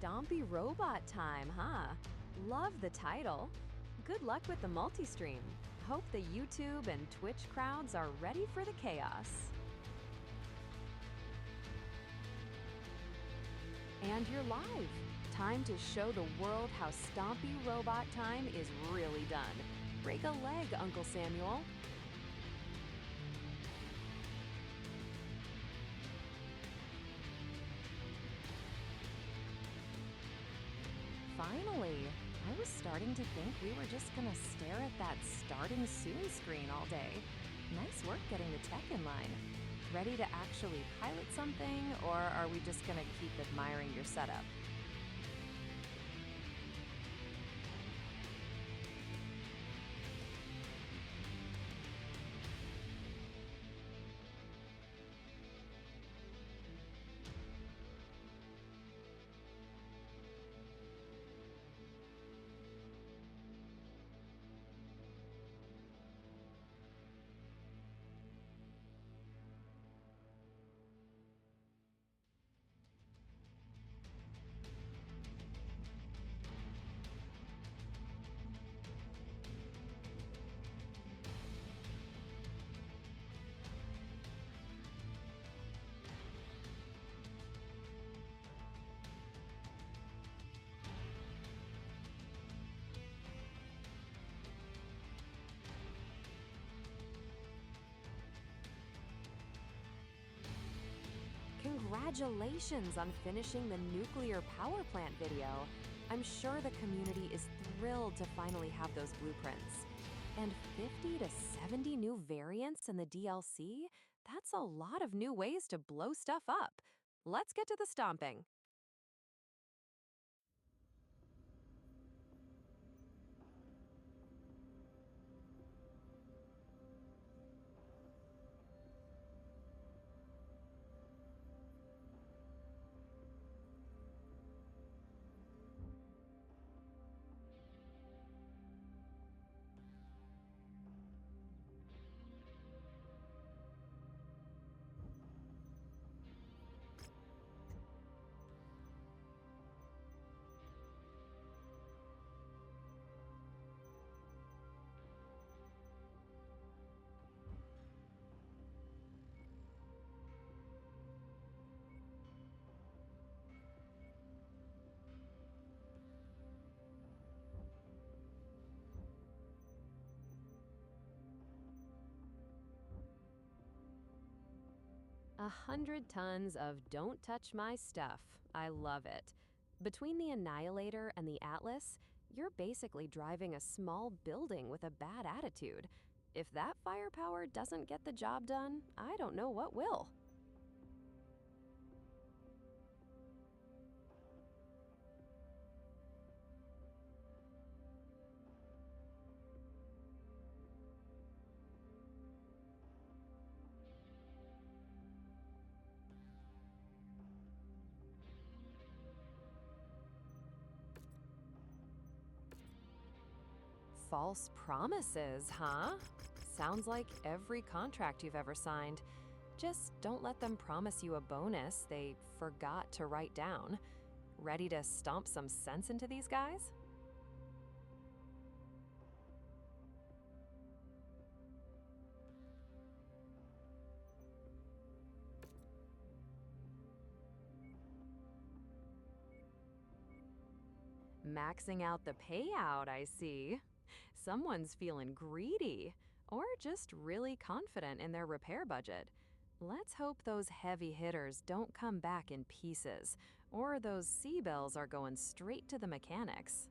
Stompy Robot Time, huh? Love the title. Good luck with the multi-stream. Hope the YouTube and Twitch crowds are ready for the chaos. And you're live. Time to show the world how Stompy Robot Time is really done. Break a leg, Uncle Samuel. Finally! I was starting to think we were just gonna stare at that starting soon screen all day. Nice work getting the tech in line. Ready to actually pilot something, or are we just gonna keep admiring your setup? Congratulations on finishing the nuclear power plant video. I'm sure the community is thrilled to finally have those blueprints. And 50 to 70 new variants in the DLC? That's a lot of new ways to blow stuff up. Let's get to the stomping. A 100 tons of don't touch my stuff. I love it. Between the Annihilator and the Atlas, you're basically driving a small building with a bad attitude. If that firepower doesn't get the job done, I don't know what will. False promises, huh? Sounds like every contract you've ever signed. Just don't let them promise you a bonus they forgot to write down. Ready to stomp some sense into these guys? Maxing out the payout, I see. Someone's feeling greedy, or just really confident in their repair budget. Let's hope those heavy hitters don't come back in pieces, or those C-bills are going straight to the mechanics.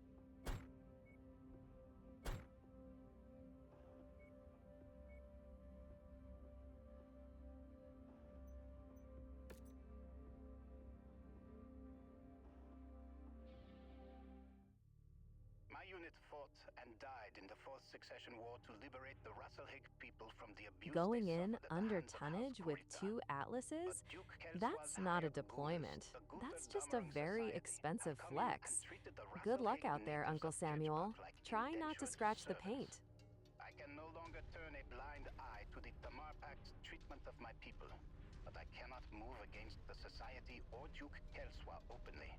My unit fought and died in the Fourth Succession War to liberate the Russell-Hick people from the abuse Going they in suffered at the under hands of House tonnage with Kurita. 2 Atlases? But Duke Kelsoa's That's not a hired goons, deployment. the That's just a Gunther-Dammering very Society, have expensive come in and flex. treated the Good luck Russell-Hick out there, natives Uncle of Samuel. Bridgebuck like Try not to indentured scratch the servants. paint. I can no longer turn a blind eye to the Tamar Pact's treatment of my people, but I cannot move against the Society or Duke Kelsoa openly.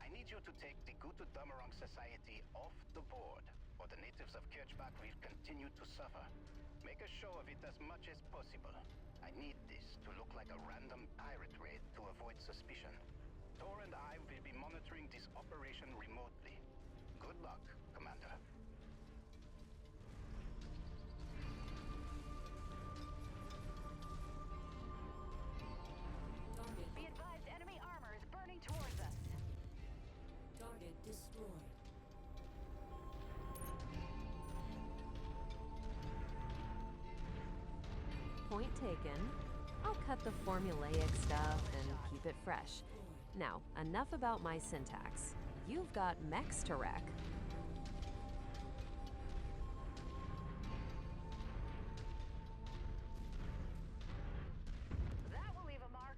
I I need you to take the Gutu Damarang Society off the board, or the natives of Kirchbach will continue to suffer. Make a show of it as much as possible. I need this to look like a random pirate raid to avoid suspicion. Thor and I will be monitoring this operation remotely. Good luck, Commander. Be advised, enemy armor is burning towards us. Target destroyed. Point taken. I'll cut the formulaic stuff and keep it fresh. Now, enough about my syntax. You've got mechs to wreck. That will leave a mark.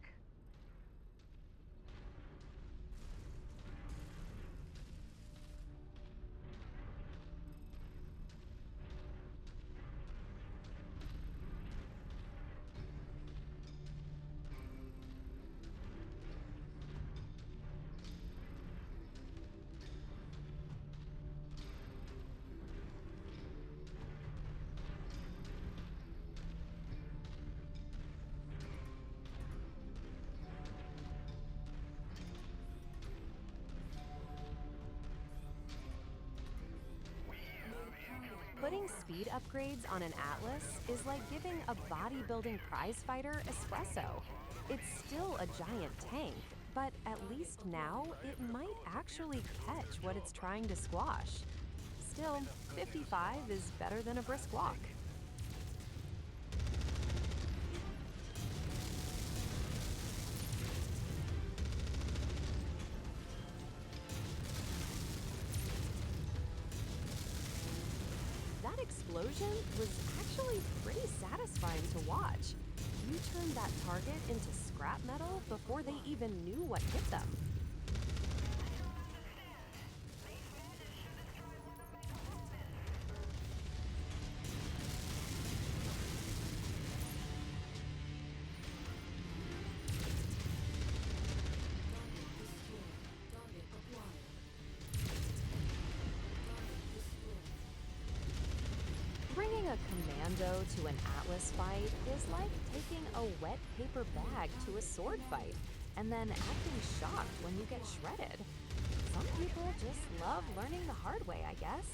Putting speed upgrades on an Atlas is like giving a bodybuilding prizefighter espresso. It's still a giant tank, but at least now it might actually catch what it's trying to squash. Still, 55 is better than a brisk walk. That explosion was actually pretty satisfying to watch. You turned that target into scrap metal before they even knew what hit them. Target acquired. Bringing a commando to an Atlas fight is like taking a wet paper bag to a sword fight and then acting shocked when you get shredded. Some people just love learning the hard way, I guess.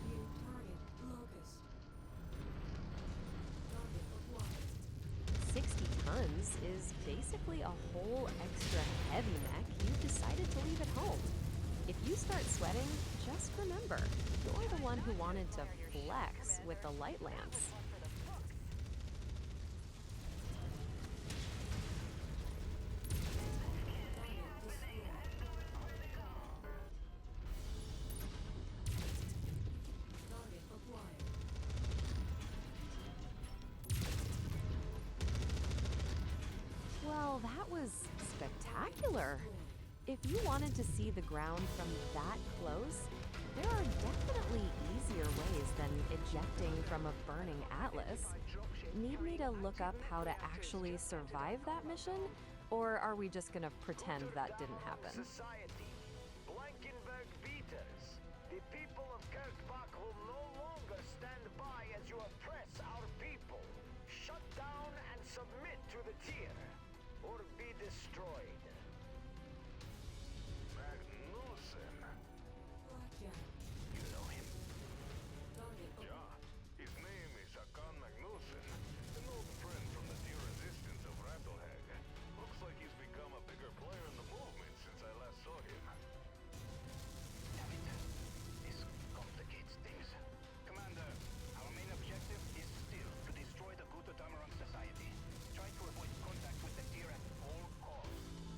New target locust. Target acquired. 60 tons is basically a whole extra heavy mech you decided to leave at home. If you start sweating, just remember, you're the one who wanted to flex with the light lance. Target acquired. Well, that was spectacular. If you wanted to see the ground from that close, there are definitely easier ways than ejecting from a burning Atlas. Need me to look up how to actually survive that mission? Or are we just gonna pretend that didn't happen? Society, Blankenberg beaters. The people of Kirkbach will no longer stand by as you oppress our people. Shut down and submit to the tier, or be destroyed. Magnussen. Blackjack. You know him? Target Yeah, his name is Hakan Magnussen, an old friend from the Tier Resistance of Rattlehack. Looks like he's become a bigger player in the movement since I last saw him. Damn it. This complicates things. Commander, our main objective is still to destroy the Gutu Damarang Society. Try to avoid contact with the tier at all costs.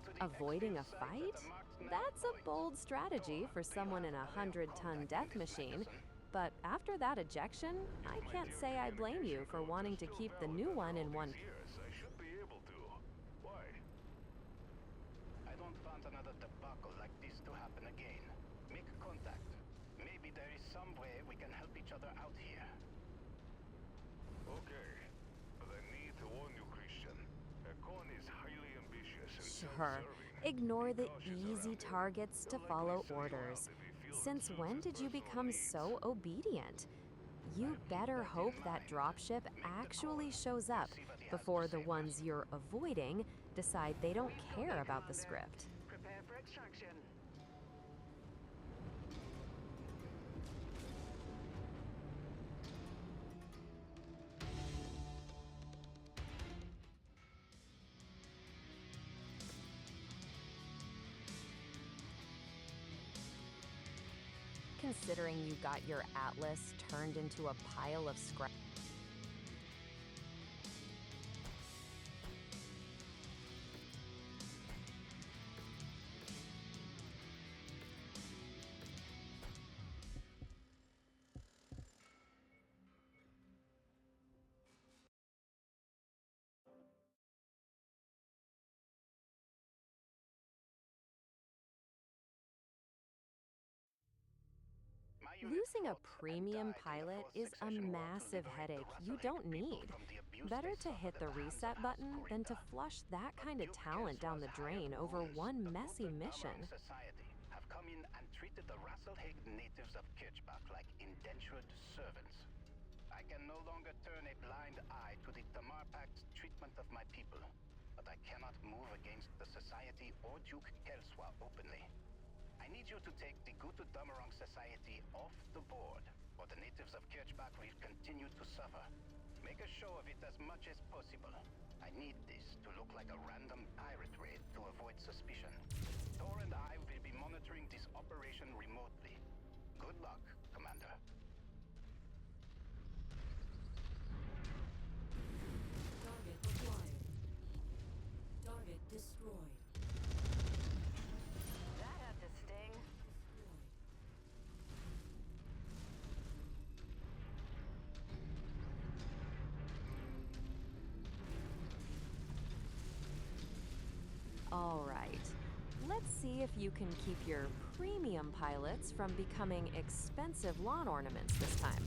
to the Avoiding a exfil site fight? at the marked nav That's a point. bold strategy for someone in a 100-ton death machine. But after that ejection, I can't say I blame you for wanting to keep the new one in one. Years, I should be able to. Why? I don't want another debacle like this to happen again. Make contact. Maybe there is some way we can help each other out here. Okay, but I need to warn you, Christian. Ekon is highly ambitious and Sure. self-serving. Ignore the Be cautious easy around him. targets to He'll follow likely sell you orders. out if he feels Since it when suits his did you personal become needs. so obedient? You better hope that dropship actually shows up before the ones you're avoiding decide they don't care about the script. Prepare for extraction. Considering you got your Atlas turned into a pile of scrap. My unit Losing a fought and premium died in the pilot fourth is a succession war to massive liberate the headache you Russell don't Hegg people need. from the abuse Better they to hit suffered the at the hands reset of button than to Ascorita. flush that But kind of Duke talent down the Kelswell's drain hired over goons, one the messy Guten mission. Damerung Society, have come in and treated the Rasselheg natives of Kirchbach like indentured servants. I can no longer turn a blind eye to the Tamar Pact's treatment of my people, but I cannot move against the Society or Duke Kelswa openly. I need you to take the Guten Damerung Society off the board, or the natives of Kirchbach will continue to suffer. Make a show of it as much as possible. I need this to look like a random pirate raid to avoid suspicion. Thor and I will be monitoring this operation remotely. Good luck, Commander. Target acquired. Target destroyed. That had to sting. Destroyed. All right. Let's see if you can keep your premium pilots from becoming expensive lawn ornaments this time.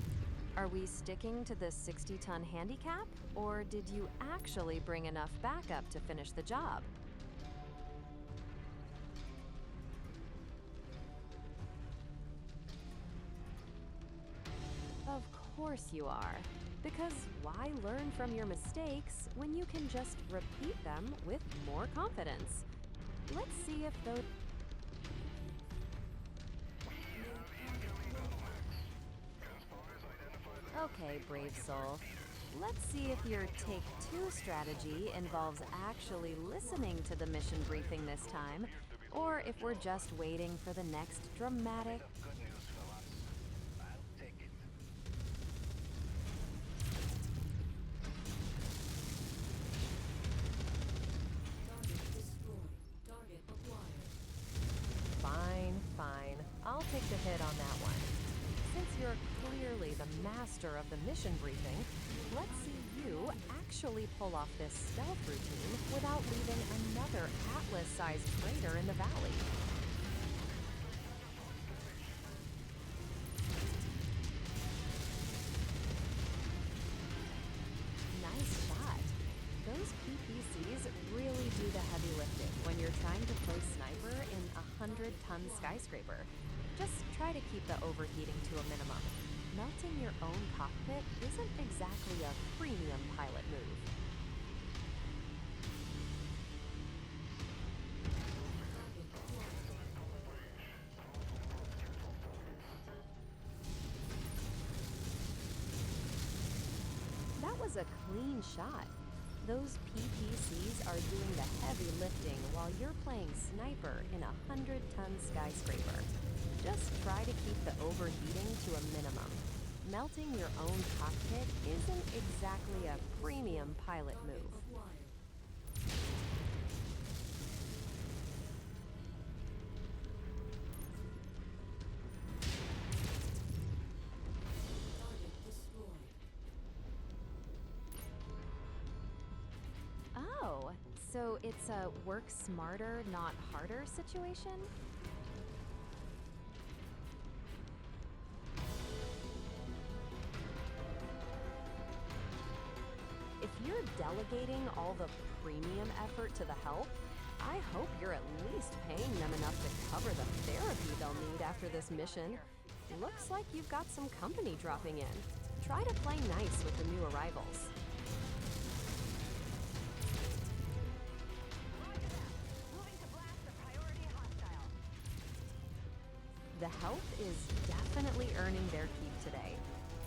Are we sticking to the 60-ton handicap, or did you actually bring enough backup to finish the job? Of course you are. Because why learn from your mistakes when you can just repeat them with more confidence? Let's see if those. Okay, brave soul. Let's see if your take two strategy involves actually listening to the mission briefing this time, or if we're just waiting for the next dramatic. Good news for once. I'll take it. Target destroyed. Target acquired. Fine, fine. I'll take the hit on that one. Since you're clearly the master of the mission briefing, let's see you actually pull off this stealth routine without leaving another Atlas-sized crater in the valley. Nice shot. Those PPCs really do the heavy lifting when you're trying to play sniper in a 100-ton skyscraper. Just try to keep the overheating to a minimum. Melting your own cockpit isn't exactly a premium pilot move. Target acquired. That was a clean shot. Those PPCs are doing the heavy lifting while you're playing sniper in a 100-ton skyscraper. Just try to keep the overheating to a minimum. Melting your own cockpit isn't exactly a premium pilot Target move. acquired. So it's a work smarter, not harder situation? If you're delegating all the premium effort to the help, I hope you're at least paying them enough to cover the therapy they'll need after this mission. Looks like you've got some company dropping in. Try to play nice with the new arrivals. Moving to blast the priority hostile. The help is definitely earning their keep today.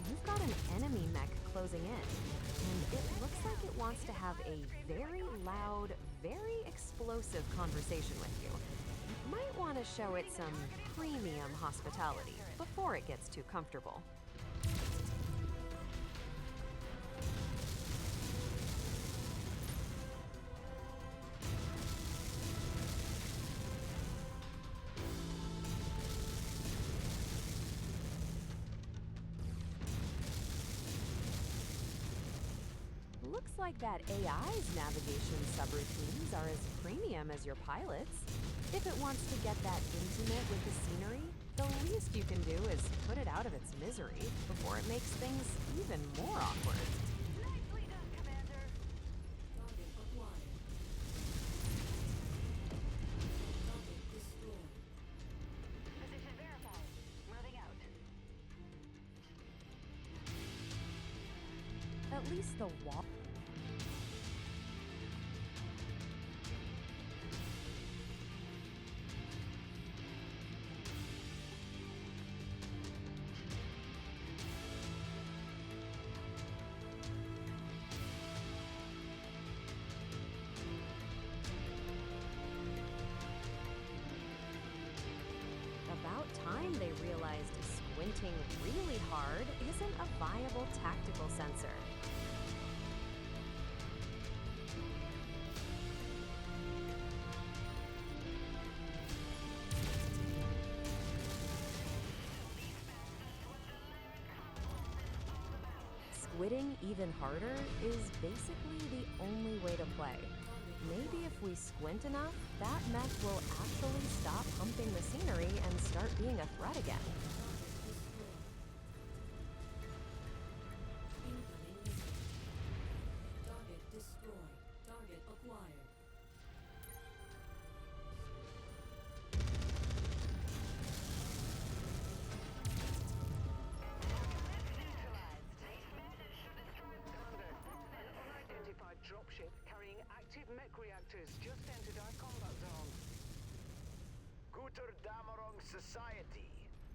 You've got an enemy mech closing in, and it looks like it wants to have a very loud, very explosive conversation with you. You might want to show it some premium hospitality before it gets too comfortable. Looks like that AI's navigation subroutines are as premium as your pilot's. If it wants to get that intimate with the scenery, the least you can do is put it out of its misery before it makes things even more awkward. Nicely done, Commander. Target acquired. Target destroyed. Position verified. Moving out. At least the wall. About time they realized squinting really hard isn't a viable tactical sensor. Squidding even harder is basically the only way to play. Maybe if we squint enough, that mech will actually stop humping the scenery and start being a threat again. Incoming missile. Target destroyed. Target acquired. An unidentified dropship carrying active mech reactors just entered our combat zone. Guter Damarong Society,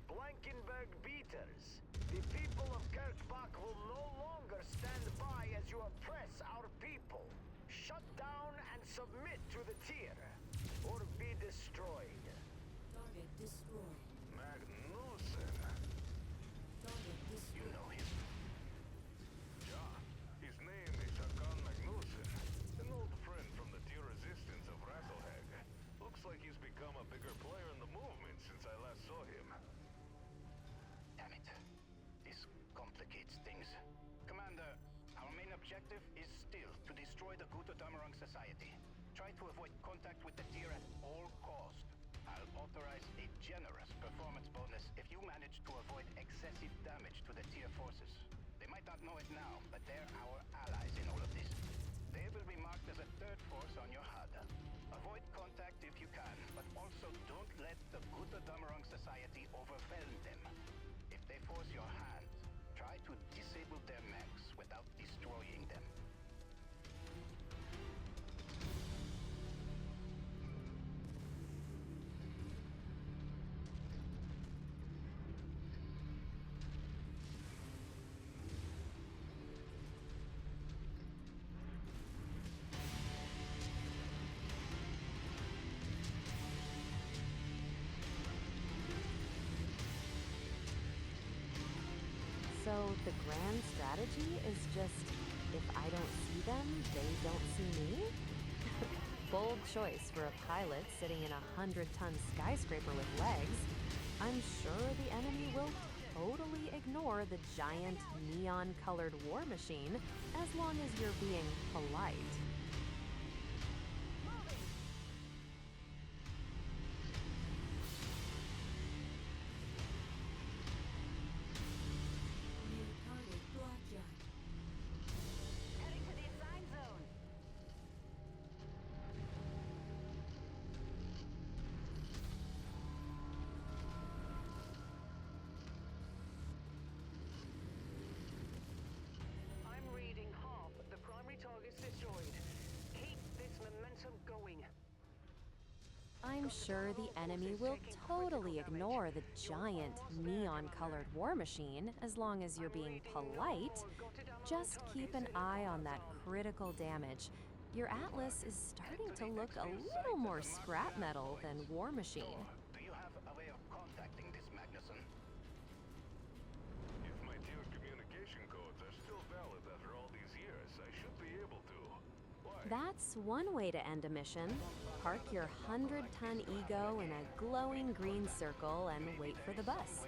Blankenberg Beaters. The people of Kirkbach will no longer stand by as you oppress our people. Shut down and submit to the tier, or be destroyed. Target destroyed. Magnussen. Target You destroyed. know him. Yeah, his name is Hakan Magnussen, an old friend from the tier resistance of Rattlehag. Looks like he's become a bigger player in the movement since I last saw him. Damn it. This complicates things. Commander, our main objective is still to destroy the Guto Damarang Society. Try to avoid contact with the tier at all cost. I'll authorize a generous performance bonus if you manage to avoid excessive damage to the tier forces. They might not know it now, but they're our allies in all of this. They will be marked as a third force on your HUD. Avoid contact if you can, but also don't let the Guto Damarang Society overwhelm them. If they force your hand, try to disable their mechs without destroying them. So the grand strategy is just, if I don't see them, they don't see me? Bold choice for a pilot sitting in a 100-ton skyscraper with legs. I'm sure the enemy will totally ignore the giant neon-colored war machine as long as you're being polite. I'm sure the enemy will totally ignore the giant neon-colored war machine as long as you're being polite. Just keep an eye on that critical damage. Your Atlas is starting to look a little more scrap metal than War Machine. Do you have a way of contacting this Magnuson? If my tier's communication codes are still valid after all these years, I should be able to. Why? That's one way to end a mission. Park your 100-ton ego in a glowing green circle and wait for the bus.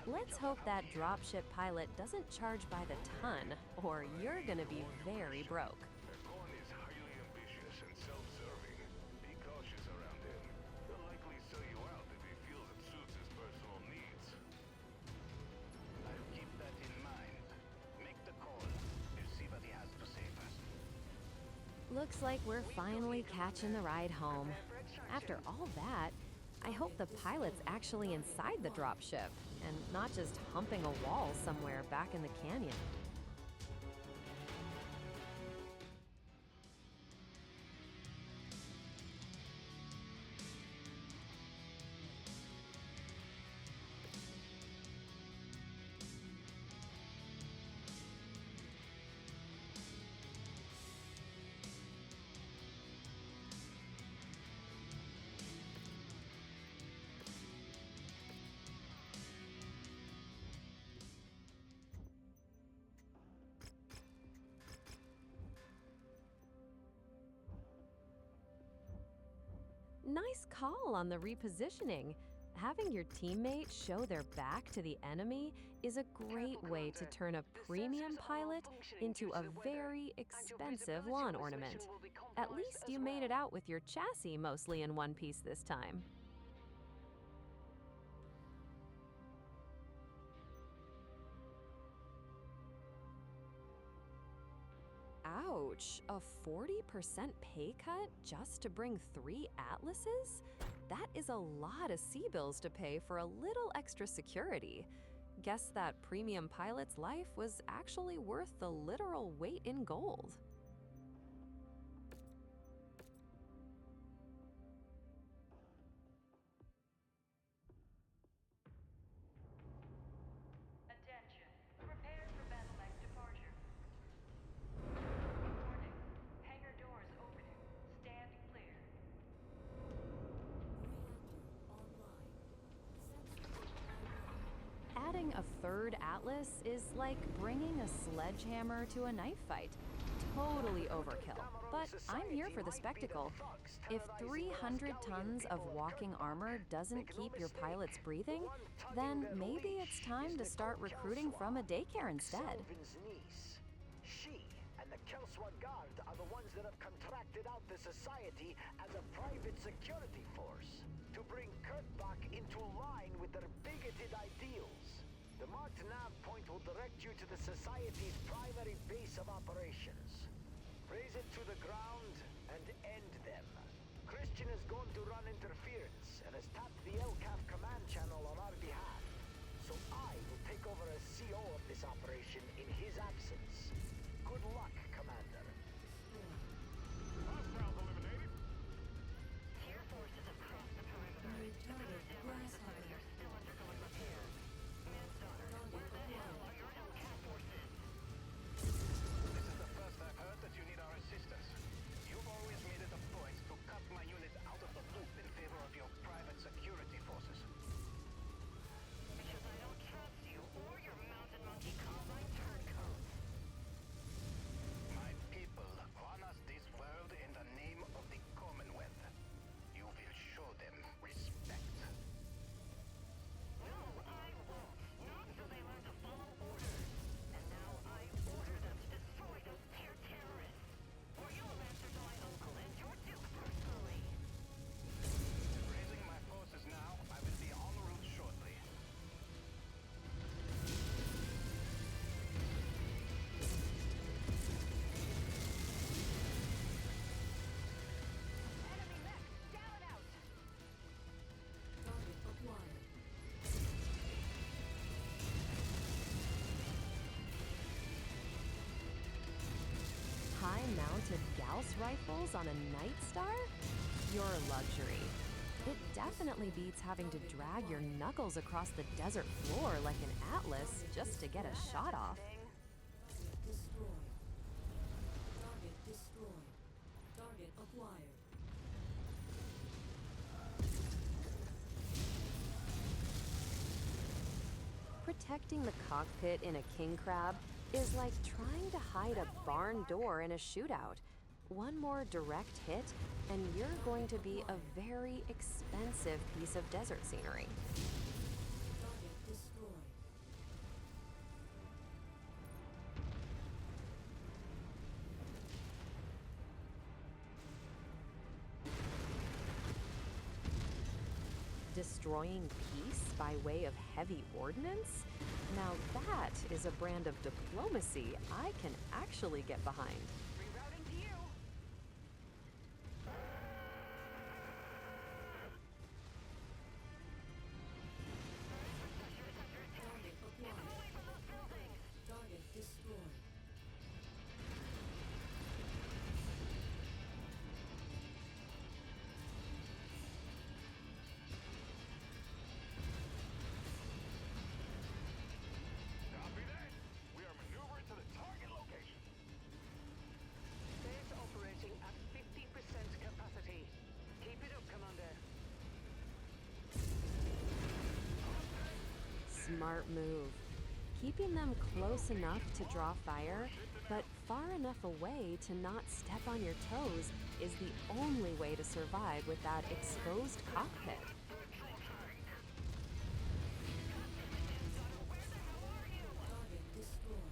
Let's hope that dropship pilot doesn't charge by the ton, or you're gonna be very broke. Ekon is highly ambitious and self-serving. Be cautious around him. He'll likely sell you out if he feels it suits his personal needs. I'll keep that in mind. Make the call. We'll see what he has to say first. Looks like we're finally catching the ride home. After all that, I hope the pilot's actually inside the dropship and not just humping a wall somewhere back in the canyon. Nice call on the repositioning. Having your teammates show their back to the enemy is a great way to turn a premium pilot into a very expensive lawn ornament. At least you made it out with your chassis mostly in one piece this time. Ouch, a 40% pay cut just to bring 3 Atlases? That is a lot of C-bills to pay for a little extra security. Guess that premium pilot's life was actually worth the literal weight in gold. Attention. Prepare for Battle-X departure. Warning. Hangar doors opening. Stand clear. Reactor online. Sensor online. Adding a third Atlas is like bringing a sledgehammer to a knife fight. Totally overkill, but I'm here for the spectacle. If 300 tons of walking armor doesn't keep your pilots breathing, then maybe it's time to start recruiting from a daycare instead. Sylvan's niece. She and the Kelswa Guard are the ones that have contracted out the Society as a private security force to bring Kurtbach into line with their bigoted ideals. The marked nav point will direct you to the Society's primary base of operations. Raise it to the ground and end them. Christian is going to run interference and has tapped the LCAF command channel on our behalf. So I will take over as CO of this operation in his absence. Good luck, Commander. Hostiles eliminated. Tier forces have crossed the perimeter. New target Grasshopper. Still undergoing repair. Manslaughter. Where the hell are your LCAT forces? This is the first I've heard that you need our assistance. You've always made it a point to cut my unit out of the loop in favor of your private security forces. Because I don't trust you or your mountain monkey combine turncoats. My people run us this world in the name of the Commonwealth. You will show them respect. No, I won't. Not until they learn to follow orders. And now I order them to destroy those tier terrorists. Or you'll answer to my uncle and your duke personally. Raising my forces now, I will be en route shortly. Enemy mech, down and out. Target acquired. High-mounted Gauss rifles on a Night Star? Your luxury. It definitely beats having to drag your knuckles across the desert floor like an atlas just to get a shot off. Destroyed. Target destroyed. Target acquired. Protecting the cockpit in a king crab is like trying to hide a barn door in a shootout. One more direct hit, and you're going to be a very expensive piece of desert scenery. Target destroyed. Destroying peace by way of heavy ordnance? Now that is a brand of diplomacy I can actually get behind. Rerouting to you. Target acquired. Target destroyed. Copy that. We are maneuvering to the target location. Base operating at 50% capacity. Keep it up, Commander. Smart move. Keeping them close enough to draw fire, but far enough away to not step on your toes is the only way to survive with that exposed cockpit. Target destroyed.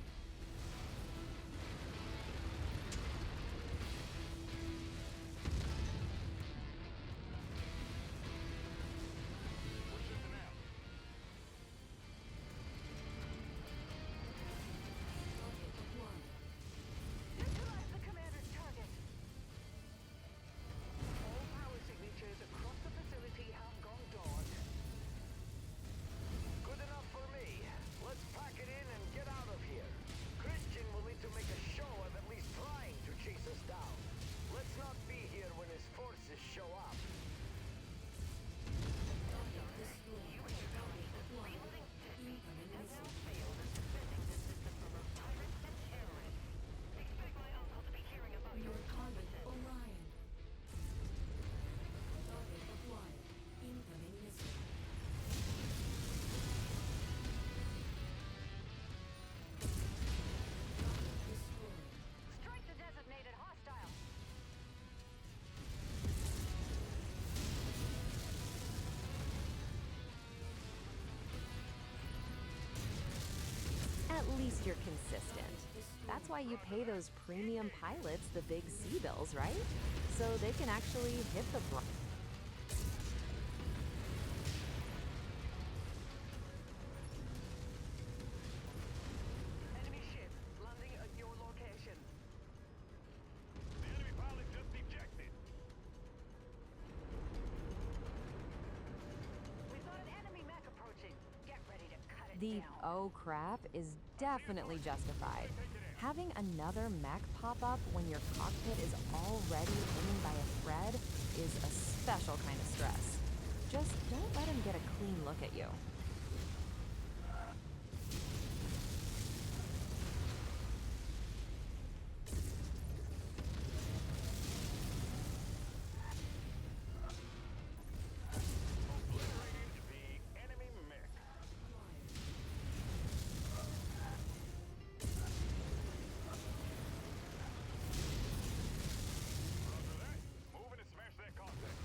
We're shifting out. Target acquired. Neutralize the commander's target. All power signatures across the facility have gone dark. Good enough for me. Let's pack it in and get out of here. Christian will need to make a show of at least trying to chase us down. Let's not be here when his forces show up. Target destroyed. Target acquired. Incoming missile. Failed at defending this system from pirates and terrorists. Expect my uncle to be hearing about your Your target accomplices. Orion. Target acquired. Incoming missile. Target destroyed. Strike the designated hostile. At least you're consistent. That's why you pay those premium pilots the big sea bills, right? So they can actually hit the Enemy ship landing at your location. The enemy pilot just ejected. We've got an enemy mech approaching. Get ready to cut it The down. oh crap is definitely justified. Having another mech pop up when your cockpit is already hanging by a thread is a special kind of stress. Just don't let him get a clean look at you. Obliterated the enemy mech. Roger that. Moving to smash that contact.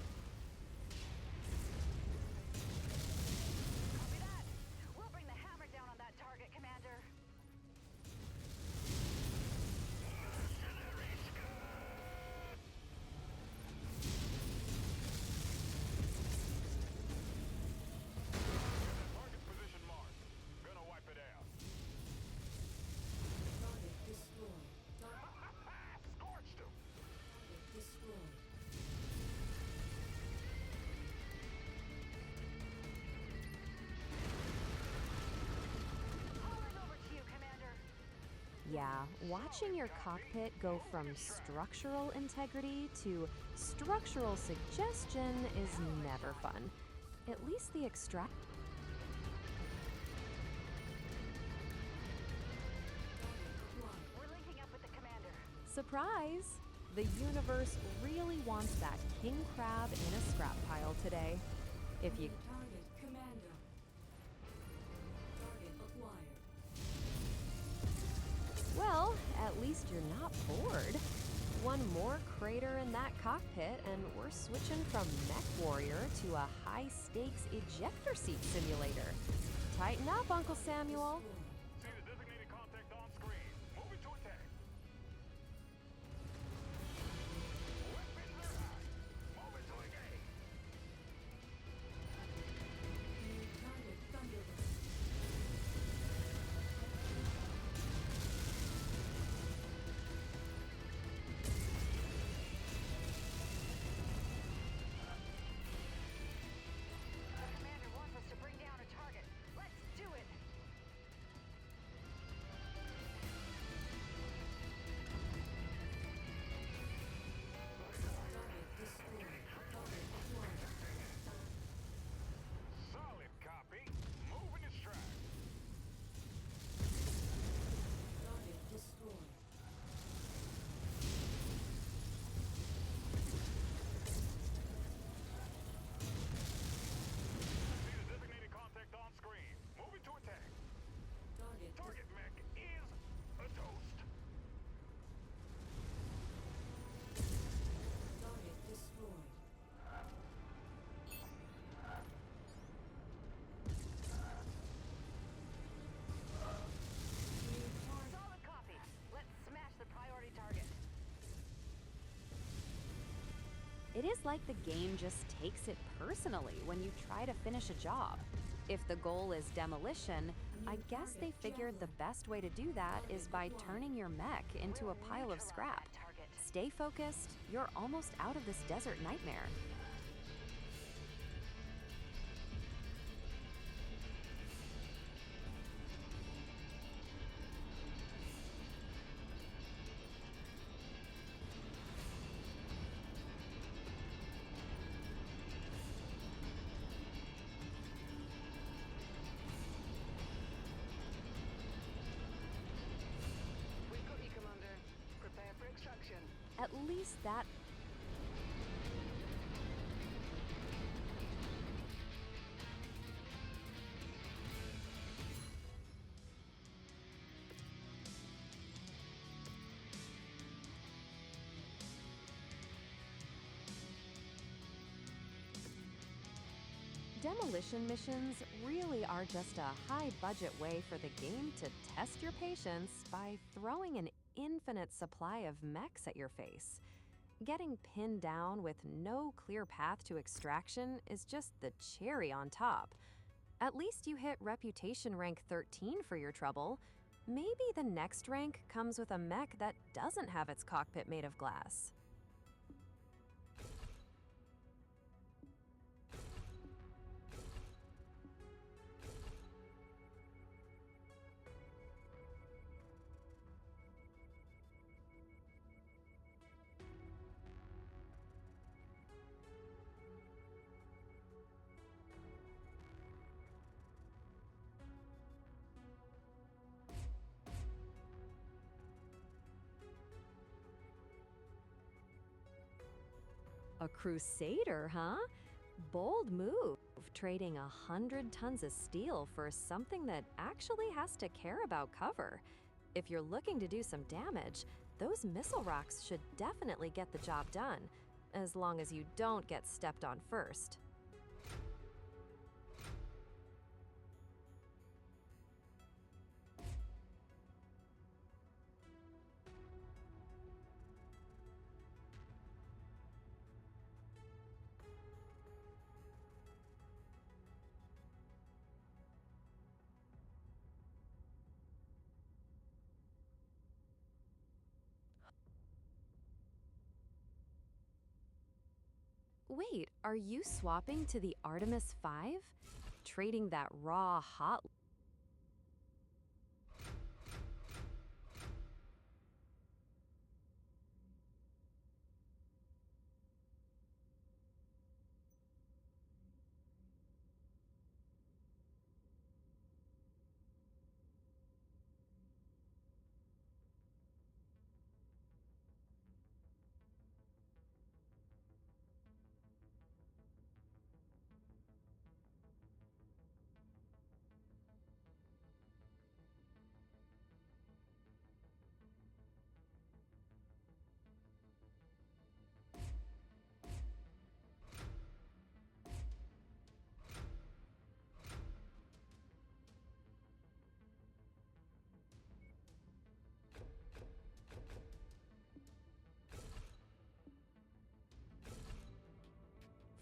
Yeah, watching your cockpit go from structural integrity to structural suggestion is never fun. At least the extract. We're linking up with the commander. Surprise! The universe really wants that king crab in a scrap pile today. If you Target commander. Target acquired. Well, at least you're not bored. One more crater in that cockpit, and we're switching from Mech Warrior to a high-stakes ejector seat simulator. Tighten up, Uncle Samuel. See the designated contact on screen. Moving to attack. Weapons are hot. Moving to engage. New target Thunderbolt. The commander wants us to bring down a target. Let's do it! Target destroyed. Target acquired. Solid copy. Moving to strike. Target destroyed. See the designated contact on screen. Moving to attack. Target Target mech is a toast. target destroyed. New target. Solid copy. Let's smash the priority target. It is like the game just takes it personally when you try to finish a job. If the goal is demolition, I guess they figured the best way to do that is by turning your mech into a pile of scrap. Target. Stay focused, you're almost out of this desert nightmare. We've got you, Commander. Prepare for extraction. At least that. Demolition missions really are just a high-budget way for the game to test your patience by throwing an infinite supply of mechs at your face. Getting pinned down with no clear path to extraction is just the cherry on top. At least you hit reputation rank 13 for your trouble. Maybe the next rank comes with a mech that doesn't have its cockpit made of glass. A crusader, huh? Bold move, trading 100 tons of steel for something that actually has to care about cover. If you're looking to do some damage, those missile rocks should definitely get the job done, as long as you don't get stepped on first. Wait, are you swapping to the Artemis 5? Trading that raw hot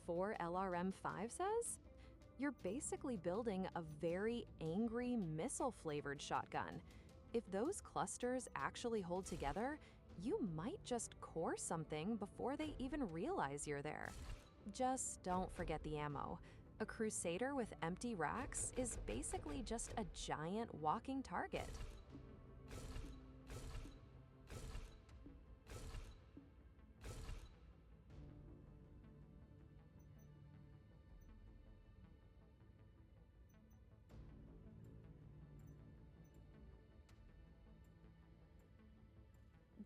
4 LRM-5 says? You're basically building a very angry missile-flavored shotgun. If those clusters actually hold together, you might just core something before they even realize you're there. Just don't forget the ammo. A Crusader with empty racks is basically just a giant walking target.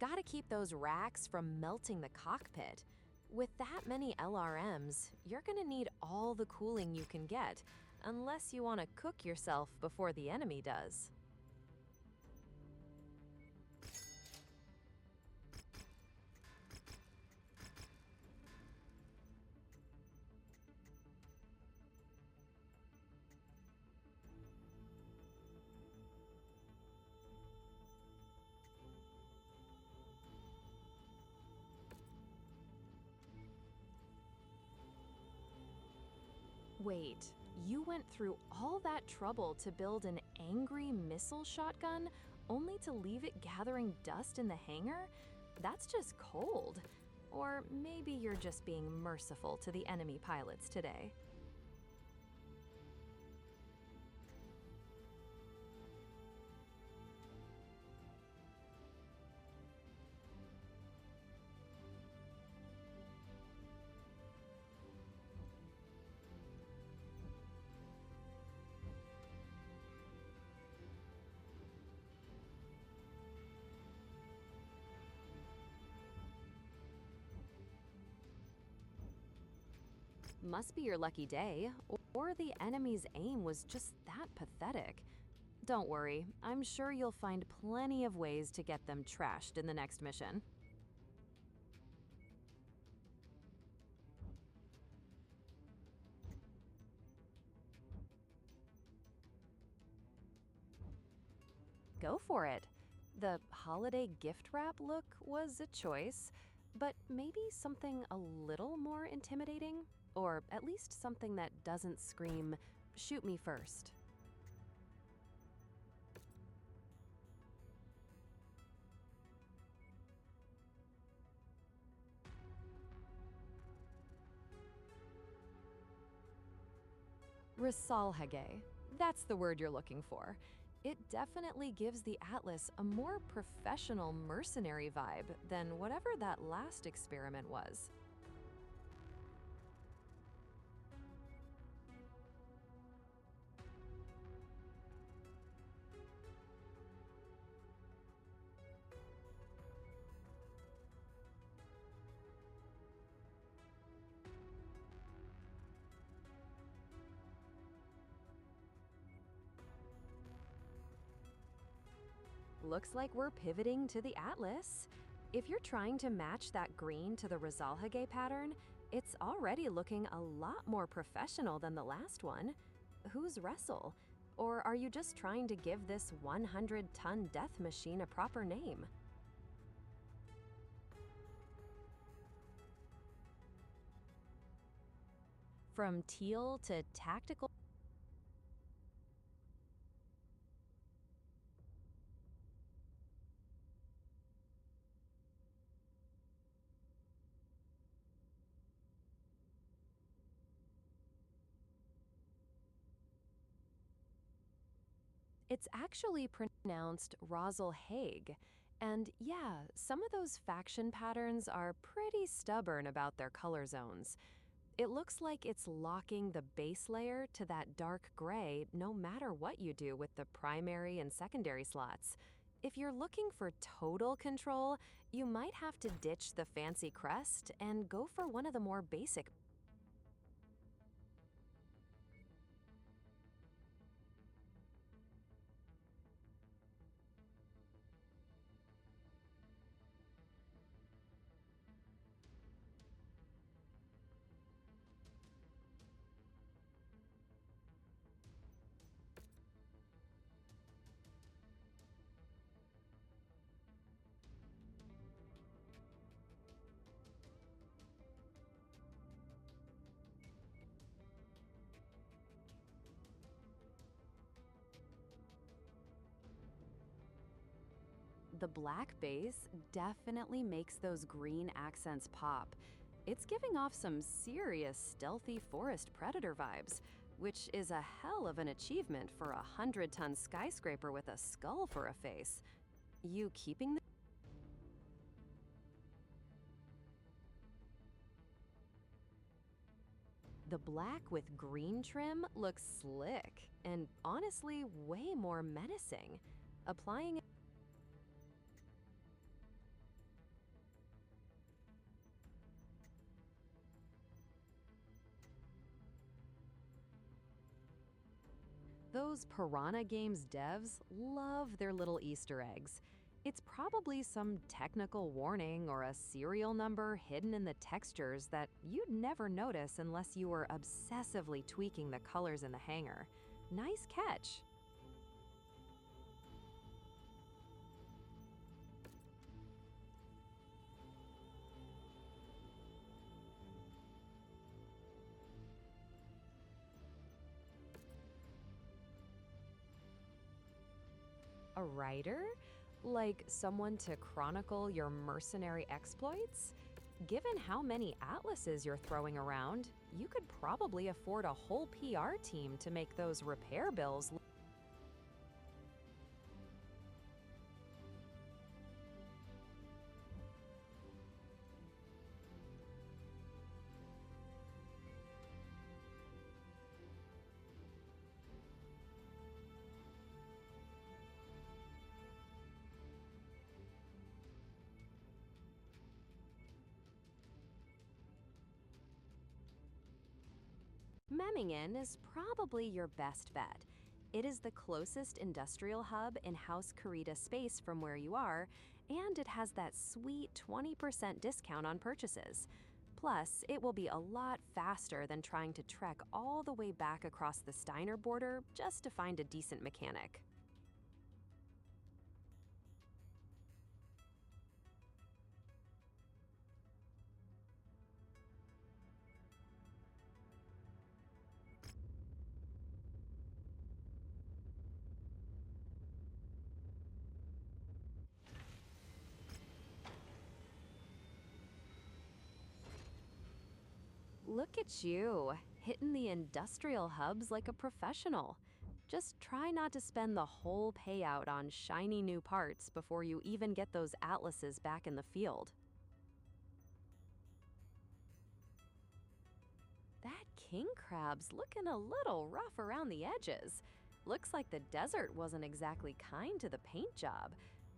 Gotta keep those racks from melting the cockpit. With that many LRMs, you're gonna need all the cooling you can get, unless you want to cook yourself before the enemy does. Wait, you went through all that trouble to build an angry missile shotgun only to leave it gathering dust in the hangar? That's just cold. Or maybe you're just being merciful to the enemy pilots today. Must be your lucky day, or the enemy's aim was just that pathetic. Don't worry, I'm sure you'll find plenty of ways to get them trashed in the next mission. Go for it. The holiday gift wrap look was a choice, but maybe something a little more intimidating? Or at least something that doesn't scream, "Shoot me first." Risalhage. That's the word you're looking for. It definitely gives the Atlas a more professional mercenary vibe than whatever that last experiment was. Looks like we're pivoting to the Atlas. If you're trying to match that green to the Risalhage pattern, it's already looking a lot more professional than the last one. Who's Wrestle? Or are you just trying to give this 100-ton death machine a proper name? From teal to tactical. It's actually pronounced Rosalhague. And yeah, some of those faction patterns are pretty stubborn about their color zones. It looks like it's locking the base layer to that dark gray no matter what you do with the primary and secondary slots. If you're looking for total control, you might have to ditch the fancy crest and go for one of the more basic. The black base definitely makes those green accents pop. It's giving off some serious stealthy forest predator vibes, which is a hell of an achievement for a 100-ton skyscraper with a skull for a face. You keeping the black with green trim looks slick and honestly way more menacing. Applying those Piranha Games devs love their little Easter eggs. It's probably some technical warning or a serial number hidden in the textures that you'd never notice unless you were obsessively tweaking the colors in the hanger. Nice catch. A writer? Like someone to chronicle your mercenary exploits? Given how many atlases you're throwing around, you could probably afford a whole PR team to make those repair bills. Memmingen is probably your best bet. It is the closest industrial hub in House Carita space from where you are, and it has that sweet 20% discount on purchases. Plus, it will be a lot faster than trying to trek all the way back across the Steiner border just to find a decent mechanic. Look at you, hitting the industrial hubs like a professional. Just try not to spend the whole payout on shiny new parts before you even get those atlases back in the field. That king crab's looking a little rough around the edges. Looks like the desert wasn't exactly kind to the paint job.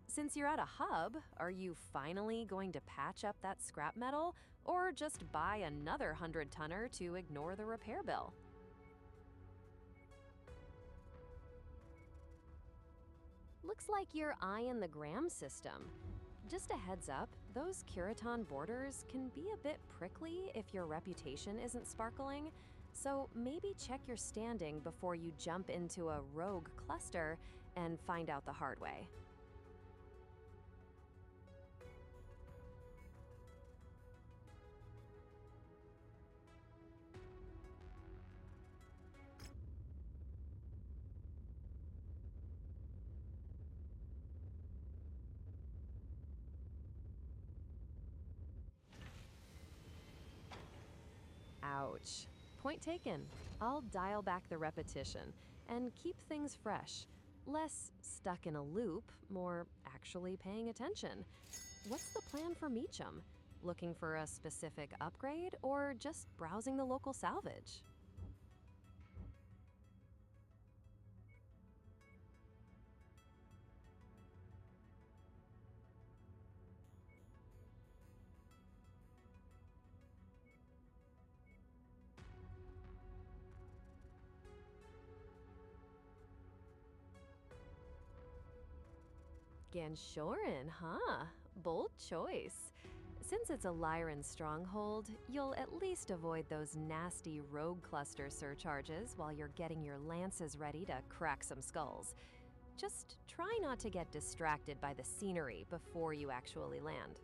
Since you're at a hub, are you finally going to patch up that scrap metal or just buy another 100-tonner to ignore the repair bill? Looks like you're eyeing the Gram system. Just a heads up, those Curaton borders can be a bit prickly if your reputation isn't sparkling, so maybe check your standing before you jump into a rogue cluster and find out the hard way. Ouch. Point taken. I'll dial back the repetition and keep things fresh. Less stuck in a loop, more actually paying attention. What's the plan for Meacham? Looking for a specific upgrade or just browsing the local salvage? Ganshoren, huh? Bold choice. Since it's a Lyran stronghold, you'll at least avoid those nasty rogue cluster surcharges while you're getting your lances ready to crack some skulls. Just try not to get distracted by the scenery before you actually land.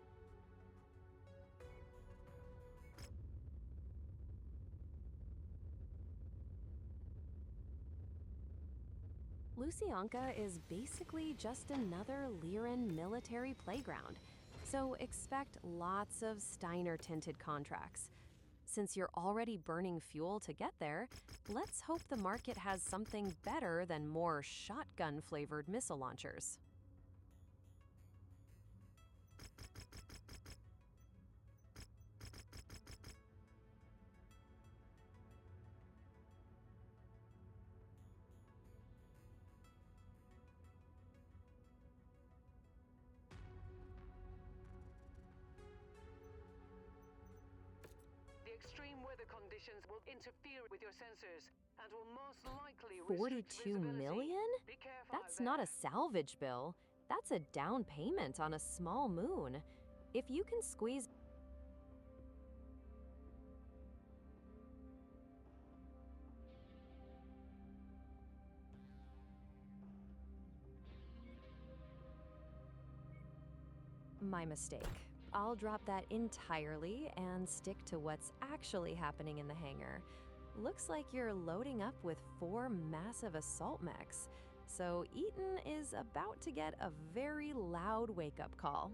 Lucianka is basically just another Lyran military playground, so expect lots of Steiner-tinted contracts. Since you're already burning fuel to get there, let's hope the market has something better than more shotgun-flavored missile launchers. The extreme weather conditions will interfere with your sensors and will most likely restrict 42 visibility. million? Be careful out That's not there. a salvage bill. That's a down payment on a small moon. If you can squeeze My mistake. I'll drop that entirely and stick to what's actually happening in the hangar. Looks like you're loading up with 4 massive assault mechs, so Eaton is about to get a very loud wake-up call.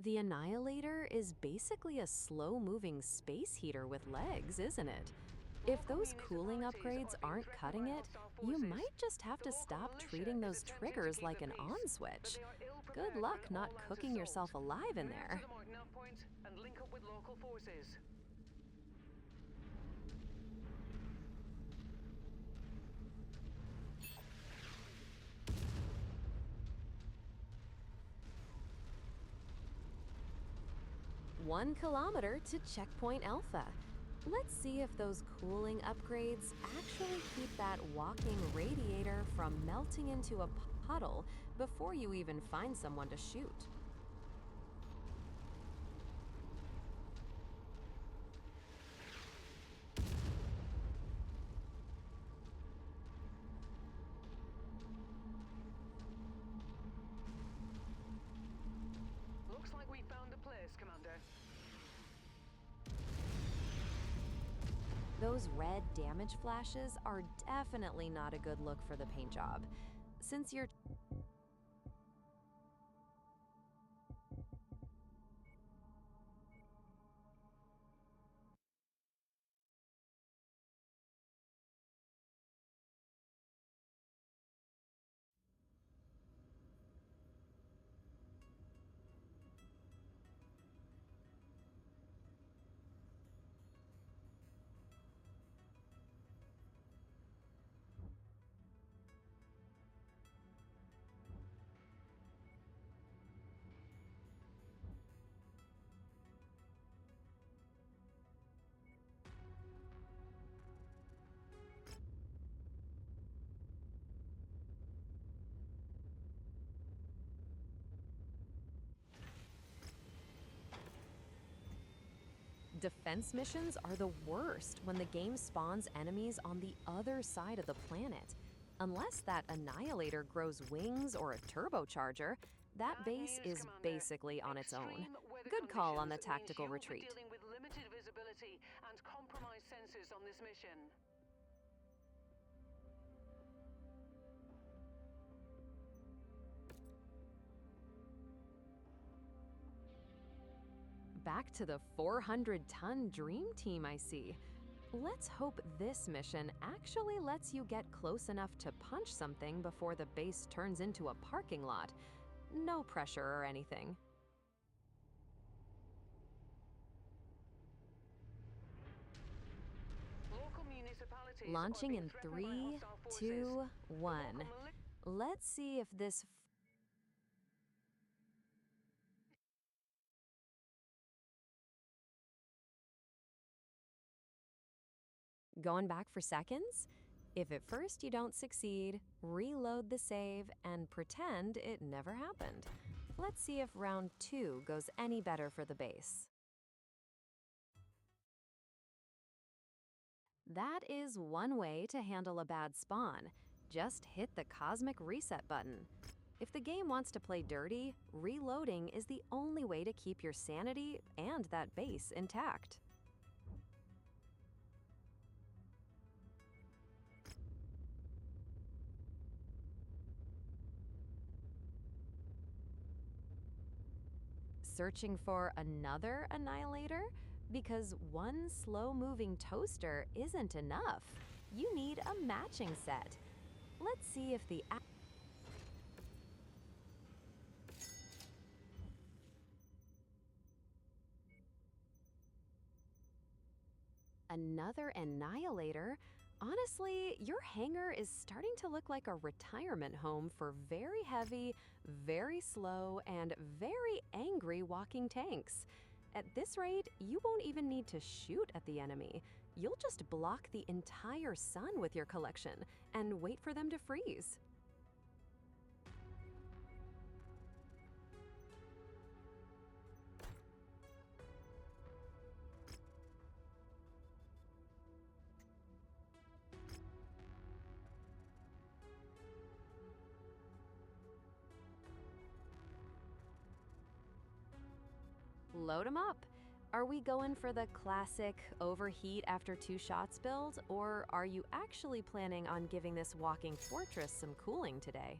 The Annihilator is basically a slow-moving space heater with legs, isn't it? If those cooling upgrades aren't cutting it, you might just have to stop treating those triggers like an on switch. Good luck not cooking yourself alive in there. Move to the marked nav point and link up with local forces. One kilometer to Checkpoint Alpha. Let's see if those cooling upgrades actually keep that walking radiator from melting into a puddle before you even find someone to shoot. Looks like we found a place, Commander. Those red damage flashes are definitely not a good look for the paint job. Since you're Defense missions are the worst when the game spawns enemies on the other side of the planet. Unless that Annihilator grows wings or a turbocharger, that base Bad news, is Commander. basically on its own. Extreme weather Good call on the conditions means tactical you will be retreat. dealing with limited visibility and compromised sensors on this mission. Back to the 400-ton Dream Team, I see. Let's hope this mission actually lets you get close enough to punch something before the base turns into a parking lot. No pressure or anything. Local municipalities Launching are being in threatened by 3, hostile forces. 2, The 1. local Let's see if this Going back for seconds? If at first you don't succeed, reload the save and pretend it never happened. Let's see if round 2 goes any better for the base. That is one way to handle a bad spawn. Just hit the cosmic reset button. If the game wants to play dirty, reloading is the only way to keep your sanity and that base intact. Searching for another annihilator? Because one slow-moving toaster isn't enough. You need a matching set. Let's see if the another annihilator? Honestly, your hangar is starting to look like a retirement home for very heavy, very slow, and very angry walking tanks. At this rate, you won't even need to shoot at the enemy. You'll just block the entire sun with your collection and wait for them to freeze. Load 'em up. Are we going for the classic overheat after 2 shots build, or are you actually planning on giving this walking fortress some cooling today?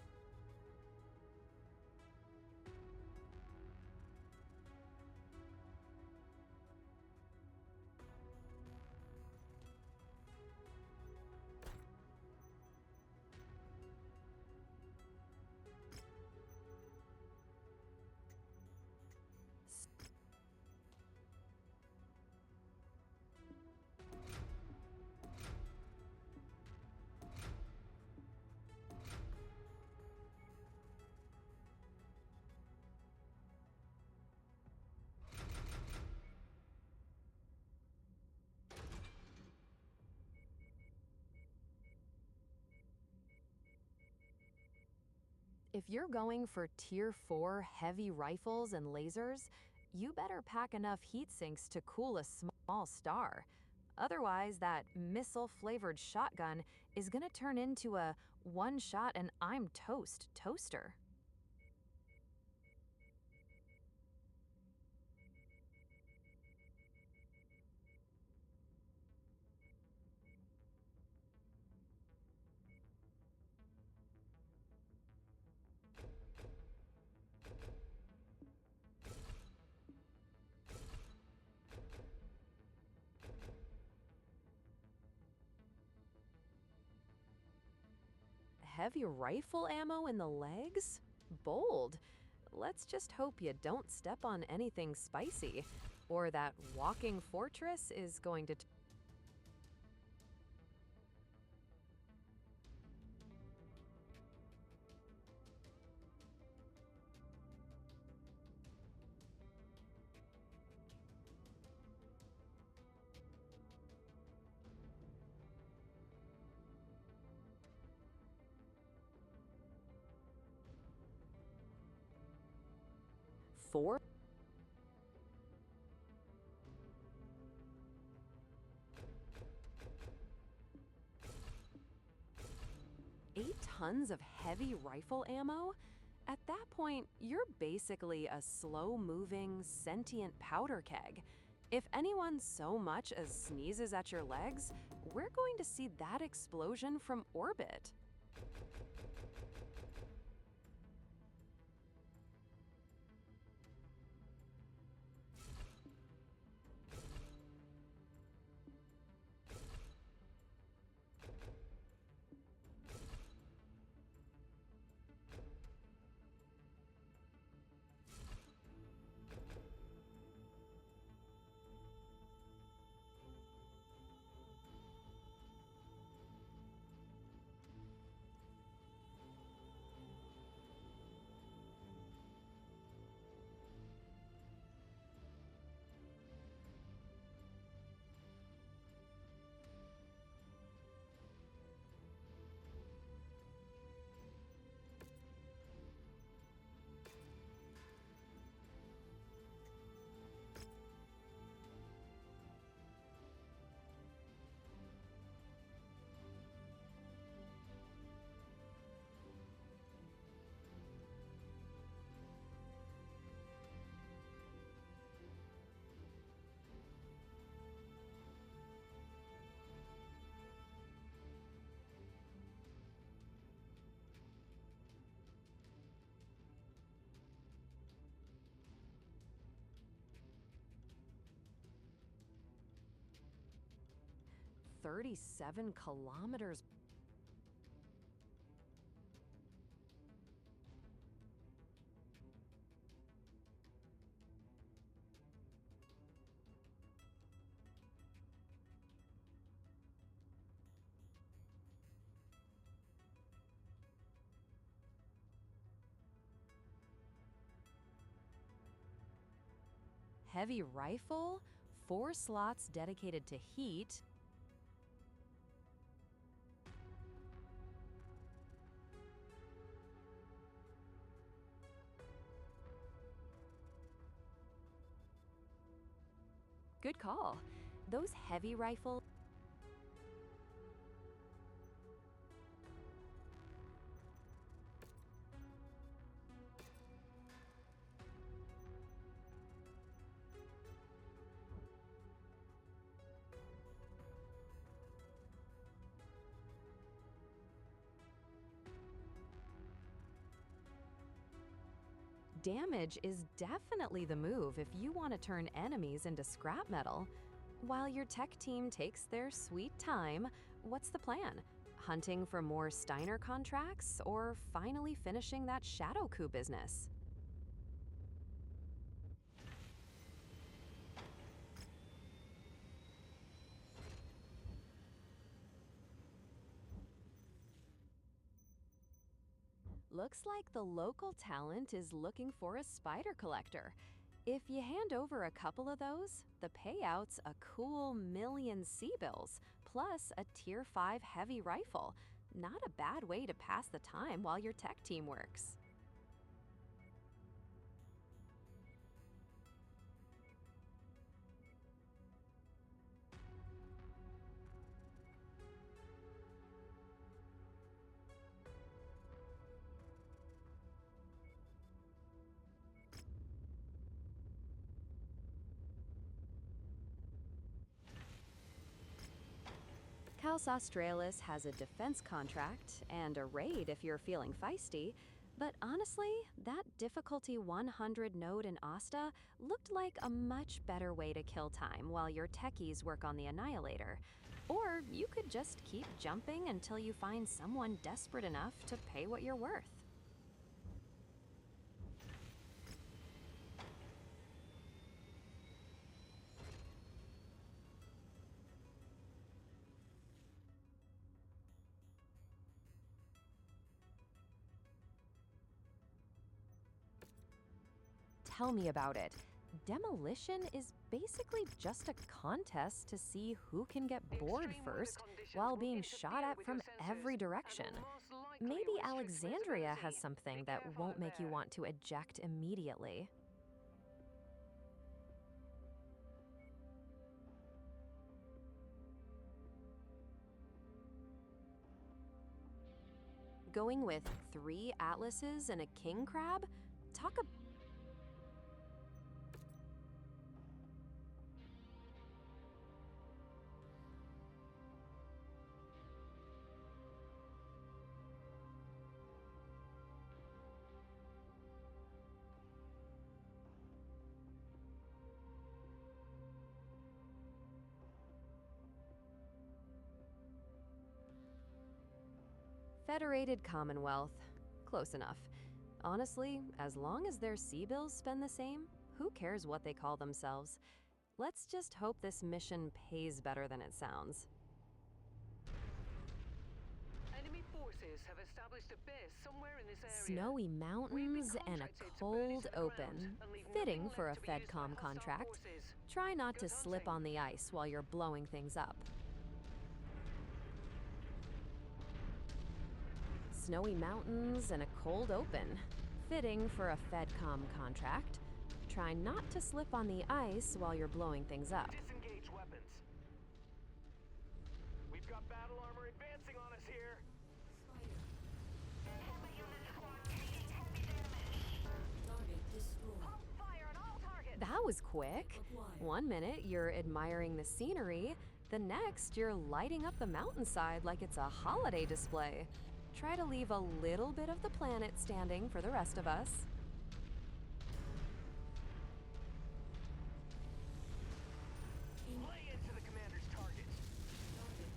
If you're going for Tier 4 heavy rifles and lasers, you better pack enough heat sinks to cool a small star. Otherwise, that missile-flavored shotgun is gonna turn into a one-shot and I'm toast toaster. Heavy rifle ammo in the legs? Bold. Let's just hope you don't step on anything spicy, or that walking fortress is going to four? Eight tons of heavy rifle ammo? At that point, you're basically a slow-moving, sentient powder keg. If anyone so much as sneezes at your legs, we're going to see that explosion from orbit. 37 kilometers. Heavy rifle, 4 slots dedicated to heat. Good call. Those heavy rifle. Damage is definitely the move if you want to turn enemies into scrap metal. While your tech team takes their sweet time, what's the plan? Hunting for more Steiner contracts or finally finishing that Shadow Coup business? Looks like the local talent is looking for a spider collector. If you hand over a couple of those, the payout's a cool million C-bills, plus a Tier 5 heavy rifle. Not a bad way to pass the time while your tech team works. Cal's Australis has a defense contract and a raid if you're feeling feisty, but honestly, that difficulty 100 node in Asta looked like a much better way to kill time while your techies work on the Annihilator. Or you could just keep jumping until you find someone desperate enough to pay what you're worth. Tell me about it. Demolition is basically just a contest to see who can get bored Extreme weather first conditions while will being interfere shot at with from your senses every and direction. will most likely Maybe restrict Alexandria has visibility. something Be that careful won't out make you there. want to eject immediately. Going with 3 atlases and a king crab? Talk about Federated Commonwealth. Close enough. Honestly, as long as their C-bills spend the same, who cares what they call themselves? Let's just hope this mission pays better than it sounds. Enemy forces have established a base somewhere in this area. Snowy We've been mountains and a contracted to burn cold to the ground open. and leave Fitting nothing for a left to be used by FedCom hostile contract. forces. Try not to Good slip hunting. on the ice while you're blowing things up. Snowy mountains and a cold open. Fitting for a FedCom contract. Try not to slip on the ice while you're blowing things up. Disengage weapons. We've got battle armor advancing on us here. Target destroyed. Fire on all targets. That was quick. Acquired. 1 minute you're admiring the scenery, the next you're lighting up the mountainside like it's a holiday display. Try to leave a little bit of the planet standing for the rest of us. Lay into the commander's target. Target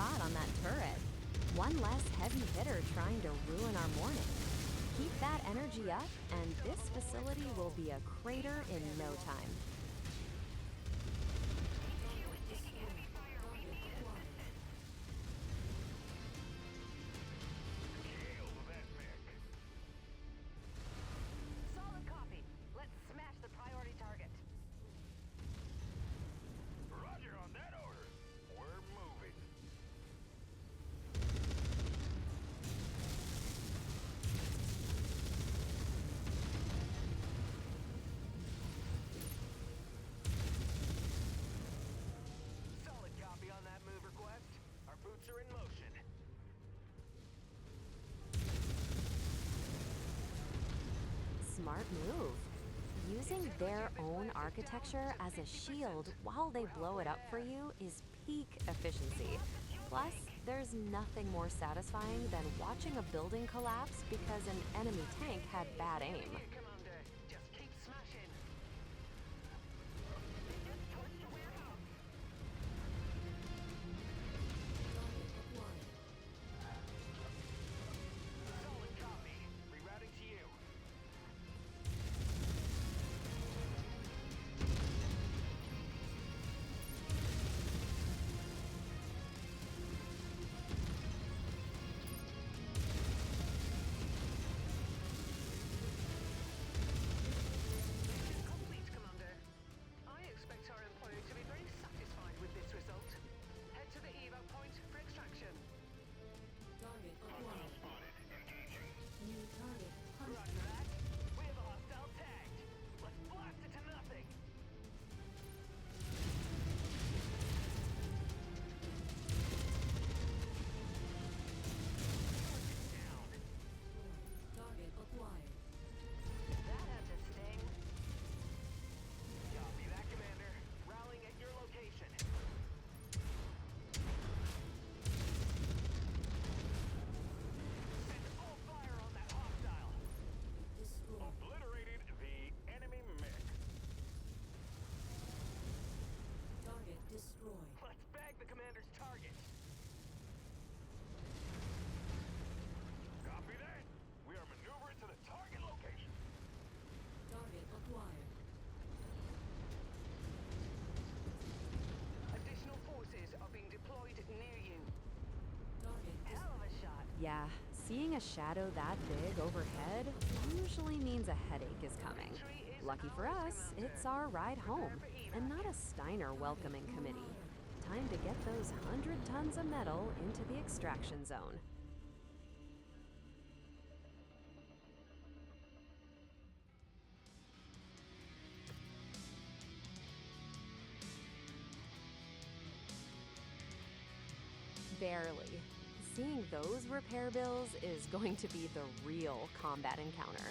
shot on that turret. One less heavy hitter trying to ruin our morning. Keep that energy up, and this facility will be a crater in no time. Kill that mech. Solid copy. Let's smash the priority target. Roger on that order. We're moving. Solid copy on that move request. Our boots are in motion. Smart move. Using their own architecture as a shield while they blow it up for you is peak efficiency. Plus, there's nothing more satisfying than watching a building collapse because an enemy tank had bad aim. Here, Commander. Just keep smashing. They just torched a warehouse. Solid copy. Rerouting to you. Complete, Commander. I expect our employer to be very satisfied with this result. Head to the evac point for extraction. Target acquired. Spotted. Engaging. New target Roger hunted. that. We have a hostile tagged. Let's blast it to nothing. Down. Target acquired. That had to sting. Copy that, Commander. Rallying at your location. Send all fire on that hostile. Destroyed. Obliterated the enemy mech. Target destroyed. Let's bag the commander's target. Copy that. We are maneuvering to the target location. Target acquired. Additional forces are being deployed near you. Target Hell of a shot. Yeah, seeing a shadow that big overhead usually means a headache is coming. Lucky for us, it's our ride home, and not a Steiner welcoming committee. Time to get those 100 tons of metal into the extraction zone. Barely. Seeing those repair bills is going to be the real combat encounter.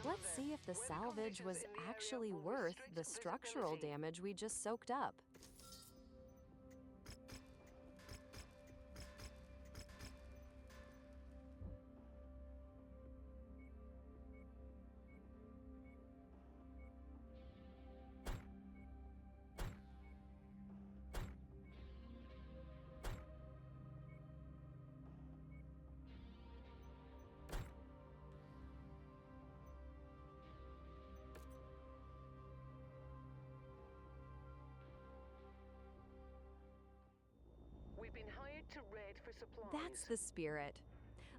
Let's see if the salvage was actually worth the structural damage we just soaked up. We've been hired to raid for supplies. That's the spirit.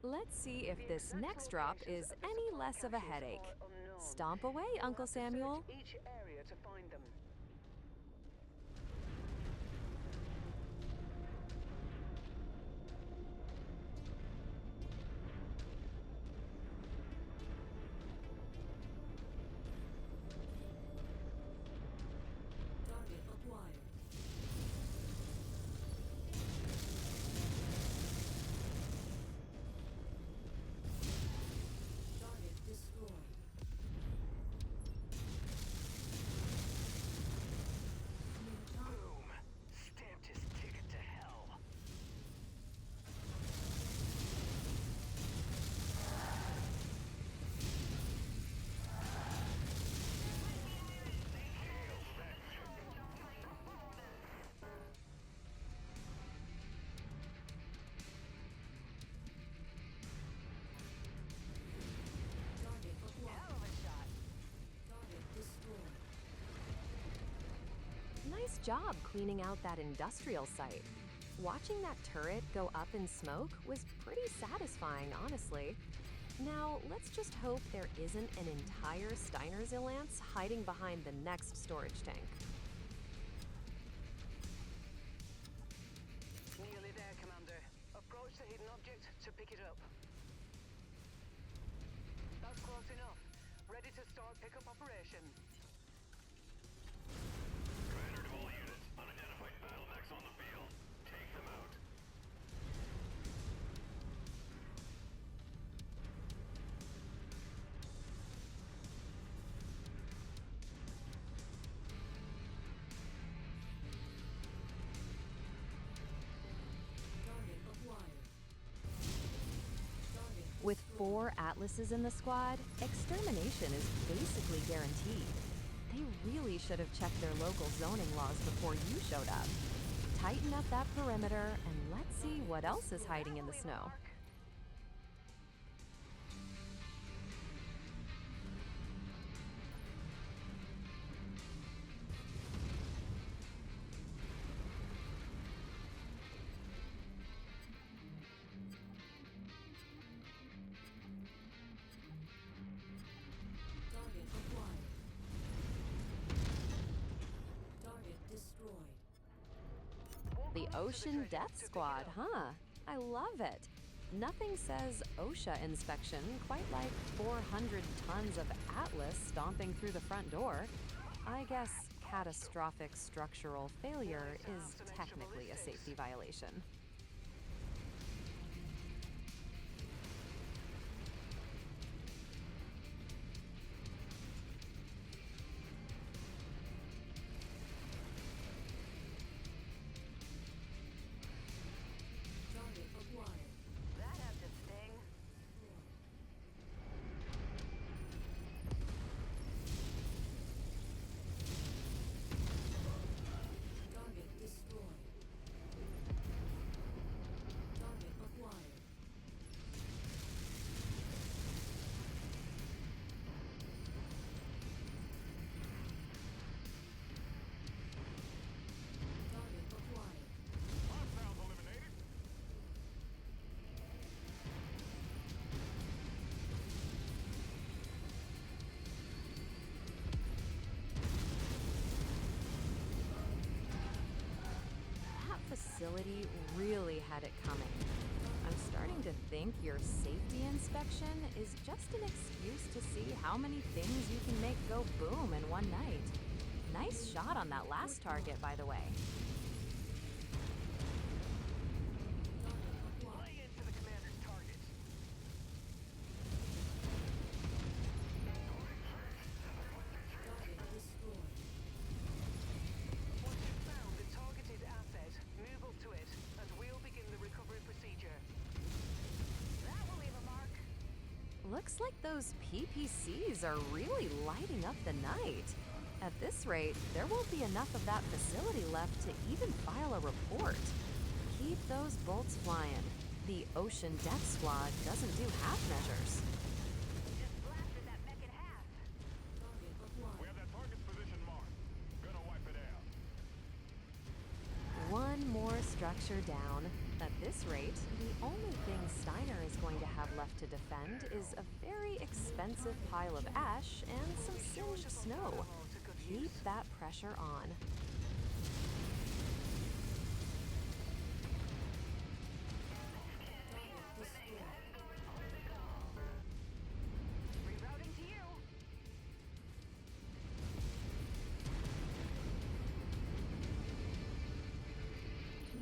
Let's see if this next drop is any less of a headache. Stomp away, Uncle Samuel. Each area to find them. Target acquired. Target destroyed. job cleaning out that industrial site. Watching that turret go up in smoke was pretty satisfying, honestly. Now, let's just hope there isn't an entire Steiner's Ilance hiding behind the next storage tank. Nearly there, Commander. Approach the hidden object to pick it up. That's close enough. Ready to start pickup operation. Commander to all units. Unidentified battle mechs on the field. Take them out. Target acquired. Target With 4 Atlases in the squad, extermination is basically guaranteed. They really should have checked their local zoning laws before you showed up. Tighten up that perimeter and let's see what else is hiding in the snow. target acquired. Target destroyed. The Ocean Death Squad, huh? I love it. Nothing says OSHA inspection quite like 400 tons of Atlas stomping through the front door. I guess catastrophic structural failure is technically a safety violation. Target acquired. That had to sting. Target destroyed. Target acquired. Target acquired. Hostiles eliminated. That facility really had it coming. I'm starting to think your safety inspection is just an excuse to see how many things you can make go boom in one night. Nice shot on that last target, by the way. Lay into the commander's target. Target destroyed. Once you've found the targeted asset, move up to it, and we'll begin the recovery procedure. That will leave a mark. Looks like those PPCs are really lighting up the night. At this rate, there won't be enough of that facility left to even file a report. Keep those bolts flying. The Ocean Death Squad doesn't do half measures. Just blasted that mech in half. Target We acquired. have that target's position marked. Gonna wipe it out. One more structure down. At this rate, the only thing Steiner is going to have left to defend is a very expensive pile of ash and some singed snow. Keep that pressure on. Target destroyed. Rerouting to you.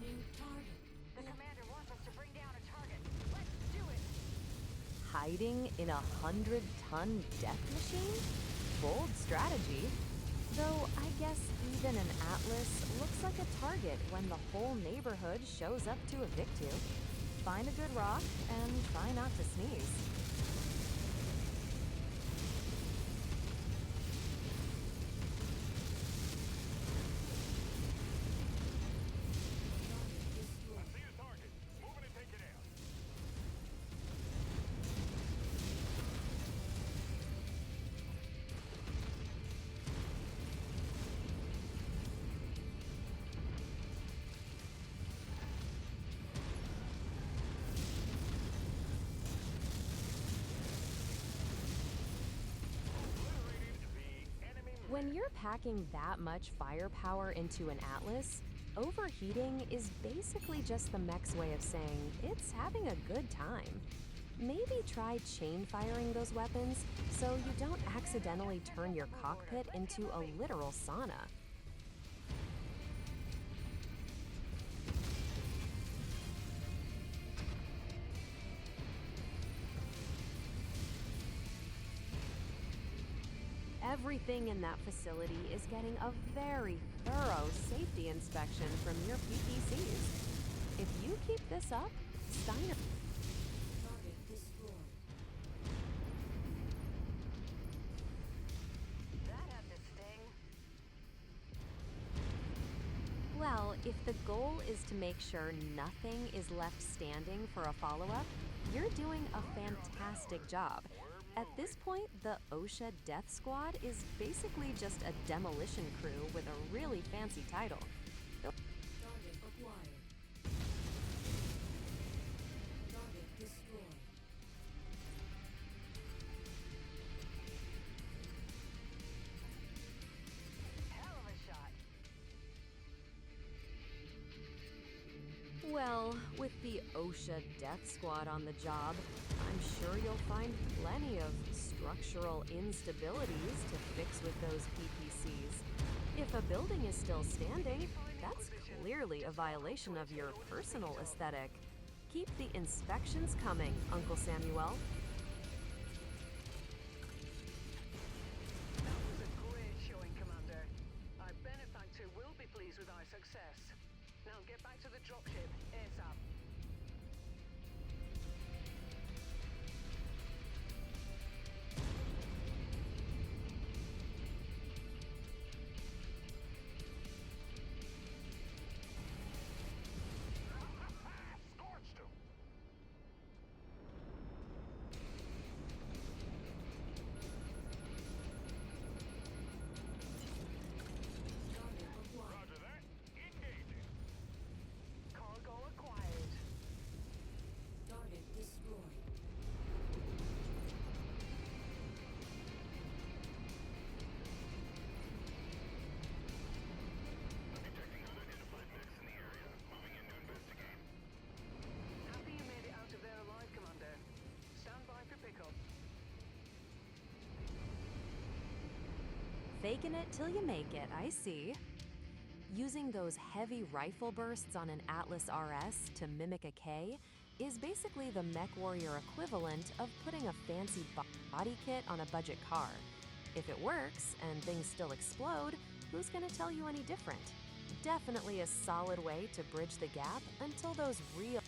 New target. The commander wants us to bring down a target. Let's do it. Hiding in 100-ton death machine? Bold strategy. Though I guess even an Atlas looks like a target when the whole neighborhood shows up to evict you. Find a good rock and try not to sneeze. Target destroyed. I see the target. Moving to take it out. When you're packing that much firepower into an Atlas, overheating is basically just the mech's way of saying it's having a good time. Maybe try chain firing those weapons so you don't accidentally turn your cockpit into a literal sauna. Everything in that facility is getting a very thorough safety inspection from your PPCs. If you keep this up, Steiner... Target destroyed. That had to sting. Well, if the goal is to make sure nothing is left standing for a follow-up, you're doing a fantastic job. At this point, the OSHA Death Squad is basically just a demolition crew with a really fancy title. Target acquired. Target destroyed. Hell of a shot. Well, with the OSHA Death Squad on the job, I'm sure you'll find plenty of structural instabilities to fix with those PPCs. If a building is still standing, that's clearly a violation of your personal aesthetic. Keep the inspections coming, Uncle Samuel. That was a great showing, Commander. Our benefactor will be pleased with our success. Now get back to the dropship ASAP. Scorched him! Target acquired. Roger that. Engaging. Cargo acquired. Target destroyed. Detecting unidentified mechs in the area. Moving in to investigate. Happy you made it out of there alive, Commander. Stand by for pickup. Faking it till you make it, I see. Using those heavy rifle bursts on an Atlas RS to mimic a K is basically the MechWarrior equivalent of putting a fancy body kit on a budget car. If it works and things still explode, who's gonna tell you any different? Definitely a solid way to bridge the gap until those real...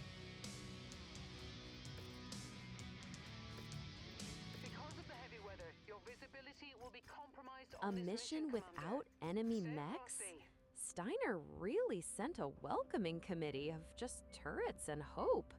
Because of the heavy weather, your visibility will be compromised A on this mission Commander. without enemy Stay mechs? frosty. Steiner really sent a welcoming committee of just turrets and hope.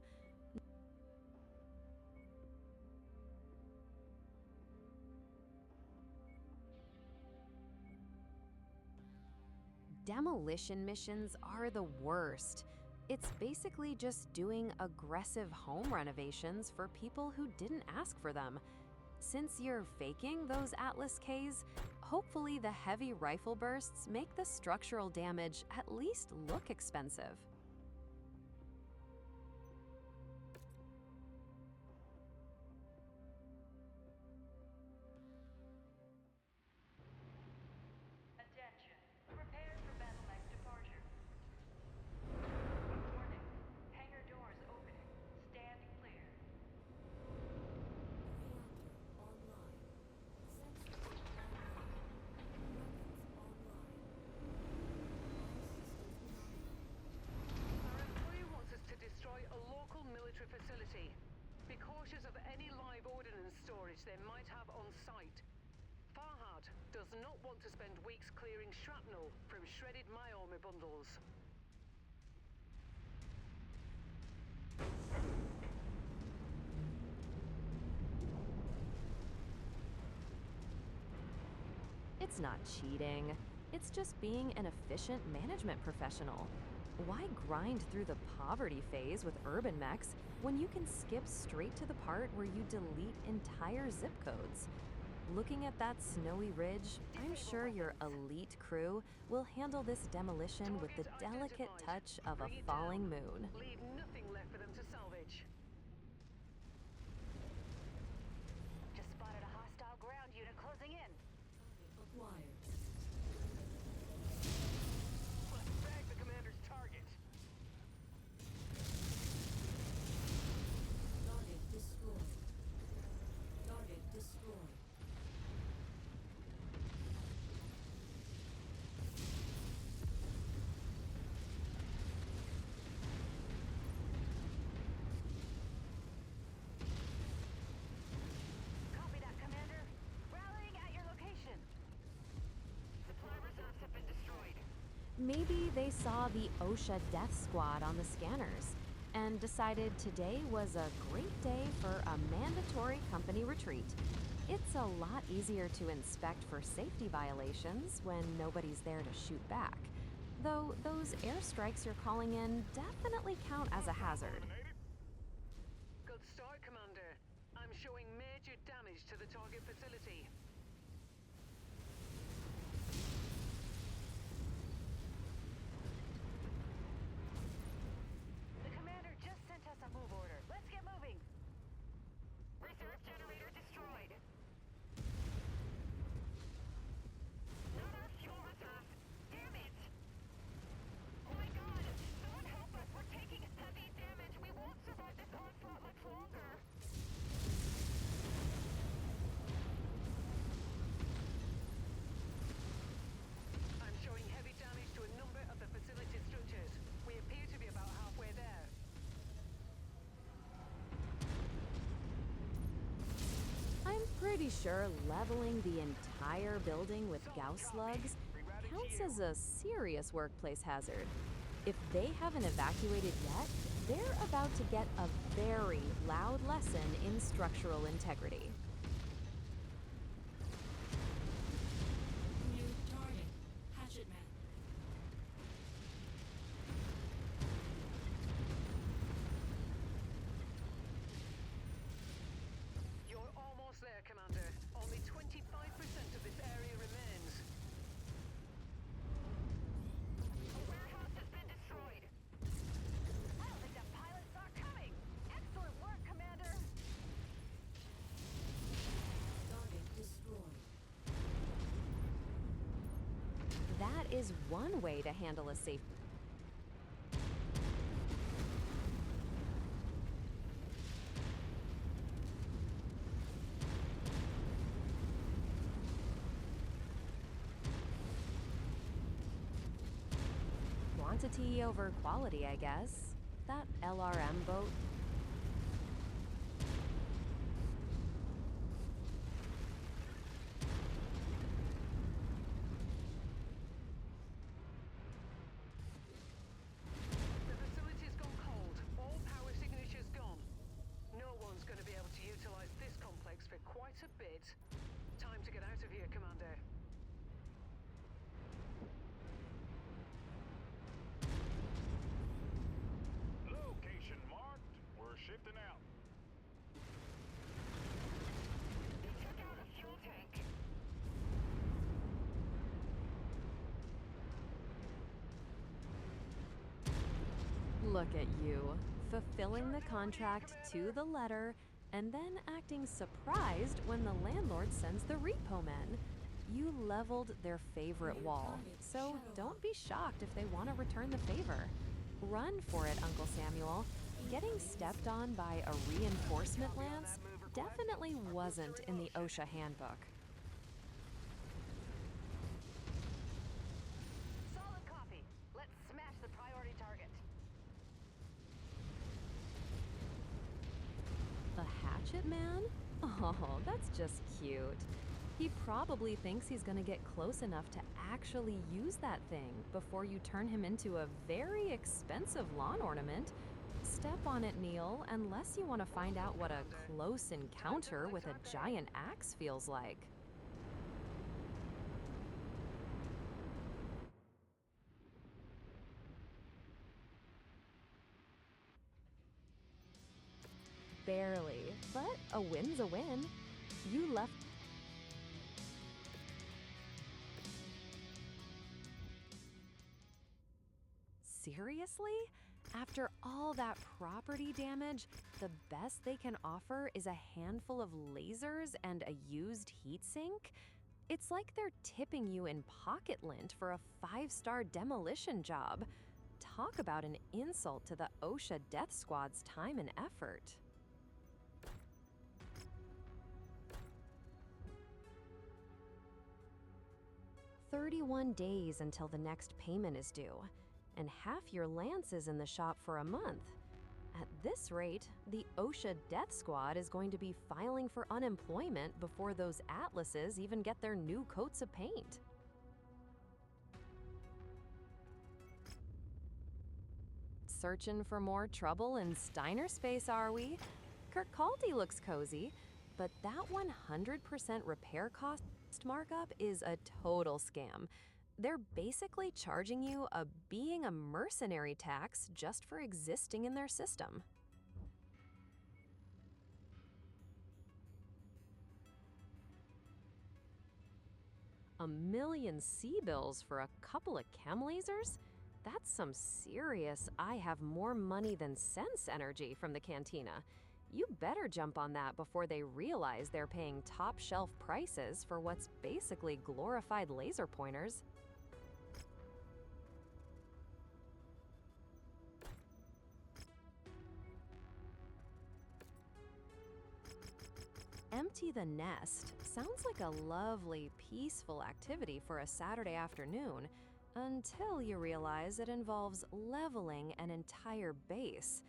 Demolition missions are the worst. It's basically just doing aggressive home renovations for people who didn't ask for them. Since you're faking those Atlas Ks, hopefully the heavy rifle bursts make the structural damage at least look expensive. Attention. Prepare for battle mech departure. Warning. Hangar doors opening. Stand clear. Reactor online. Sensors online. Weapons online. All systems nominal. Our employer wants us to destroy a local military facility. Be cautious of any live ordnance storage they might have on site. Farhad does not want to spend weeks clearing shrapnel from shredded Myomi bundles. It's not cheating. It's just being an efficient management professional. Why grind through the poverty phase with urban mechs when you can skip straight to the part where you delete entire zip codes? Looking at that snowy ridge, I'm sure your elite crew will handle this demolition with the Target delicate identified. touch of a Bring it falling down. moon. Leave nothing left for them to salvage. Just spotted a hostile ground unit closing in. Acquired. Let's bag the commander's target. Target destroyed. Target destroyed. Copy that, Commander. Rallying at your location. Supply reserves have been destroyed. Maybe they saw the OSHA death squad on the scanners and decided today was a great day for a mandatory company retreat. It's a lot easier to inspect for safety violations when nobody's there to shoot back. Though those airstrikes you're calling in definitely count as a hazard. Good start, Commander. I'm showing major damage to the target facility. The commander just sent us a move order. Let's get moving. Reserve generator destroyed. Another fuel reserve. Damn it! Oh my god! Someone help us! We're taking heavy damage. We won't survive this onslaught much longer. I'm showing heavy damage to a number of the facility structures. We appear to be about halfway there. I'm pretty sure leveling the entire building with Gauss slugs counts as a serious workplace hazard. If they haven't evacuated yet, they're about to get a very loud lesson in structural integrity. New target. Hatchet Man. You're almost there, Commander. Only 25% of this area remains. A warehouse has been destroyed. I don't think the pilots saw it coming. Excellent work, Commander. Target destroyed. That is one way to handle a safe. Quantity over quality, I guess. That LRM boat. The facility's gone cold. All power signatures gone. No one's going to be able to utilize this complex for quite a bit. Time to get out of here, Commander. Location marked. We're shifting out. They took out a fuel tank. Look at you, fulfilling the contract to the letter and then acting surprised when the landlord sends the repo men. You leveled their favorite wall, so don't be shocked if they want to return the favor. Run for it, Uncle Samuel. Getting stepped on by a reinforcement lance definitely wasn't in the OSHA handbook. Solid copy. Let's smash the priority target. A hatchet man? Oh, that's just cute. He probably thinks he's gonna get close enough to actually use that thing before you turn him into a very expensive lawn ornament. Step on it, Neil, unless you want to find out what a close encounter with a giant axe feels like. Barely, but a win's a win. You left Seriously? After all that property damage, the best they can offer is a handful of lasers and a used heatsink? It's like they're tipping you in pocket lint for a 5-star demolition job. Talk about an insult to the OSHA Death Squad's time and effort. "31 days until the next payment is due, and half your Lance is in the shop for a month. At this rate, the OSHA Death Squad is going to be filing for unemployment before those Atlases even get their new coats of paint." Searching for more trouble in Steiner space, are we? Kirkcaldy looks cozy, but that 100% repair cost markup is a total scam. They're basically charging you a being a mercenary tax just for existing in their system. $1 million C-bills for a couple of chem lasers? That's some serious I have more money than sense energy from the cantina. You better jump on that before they realize they're paying top shelf prices for what's basically glorified laser pointers. Empty the nest sounds like a lovely, peaceful activity for a Saturday afternoon, until you realize it involves leveling an entire base.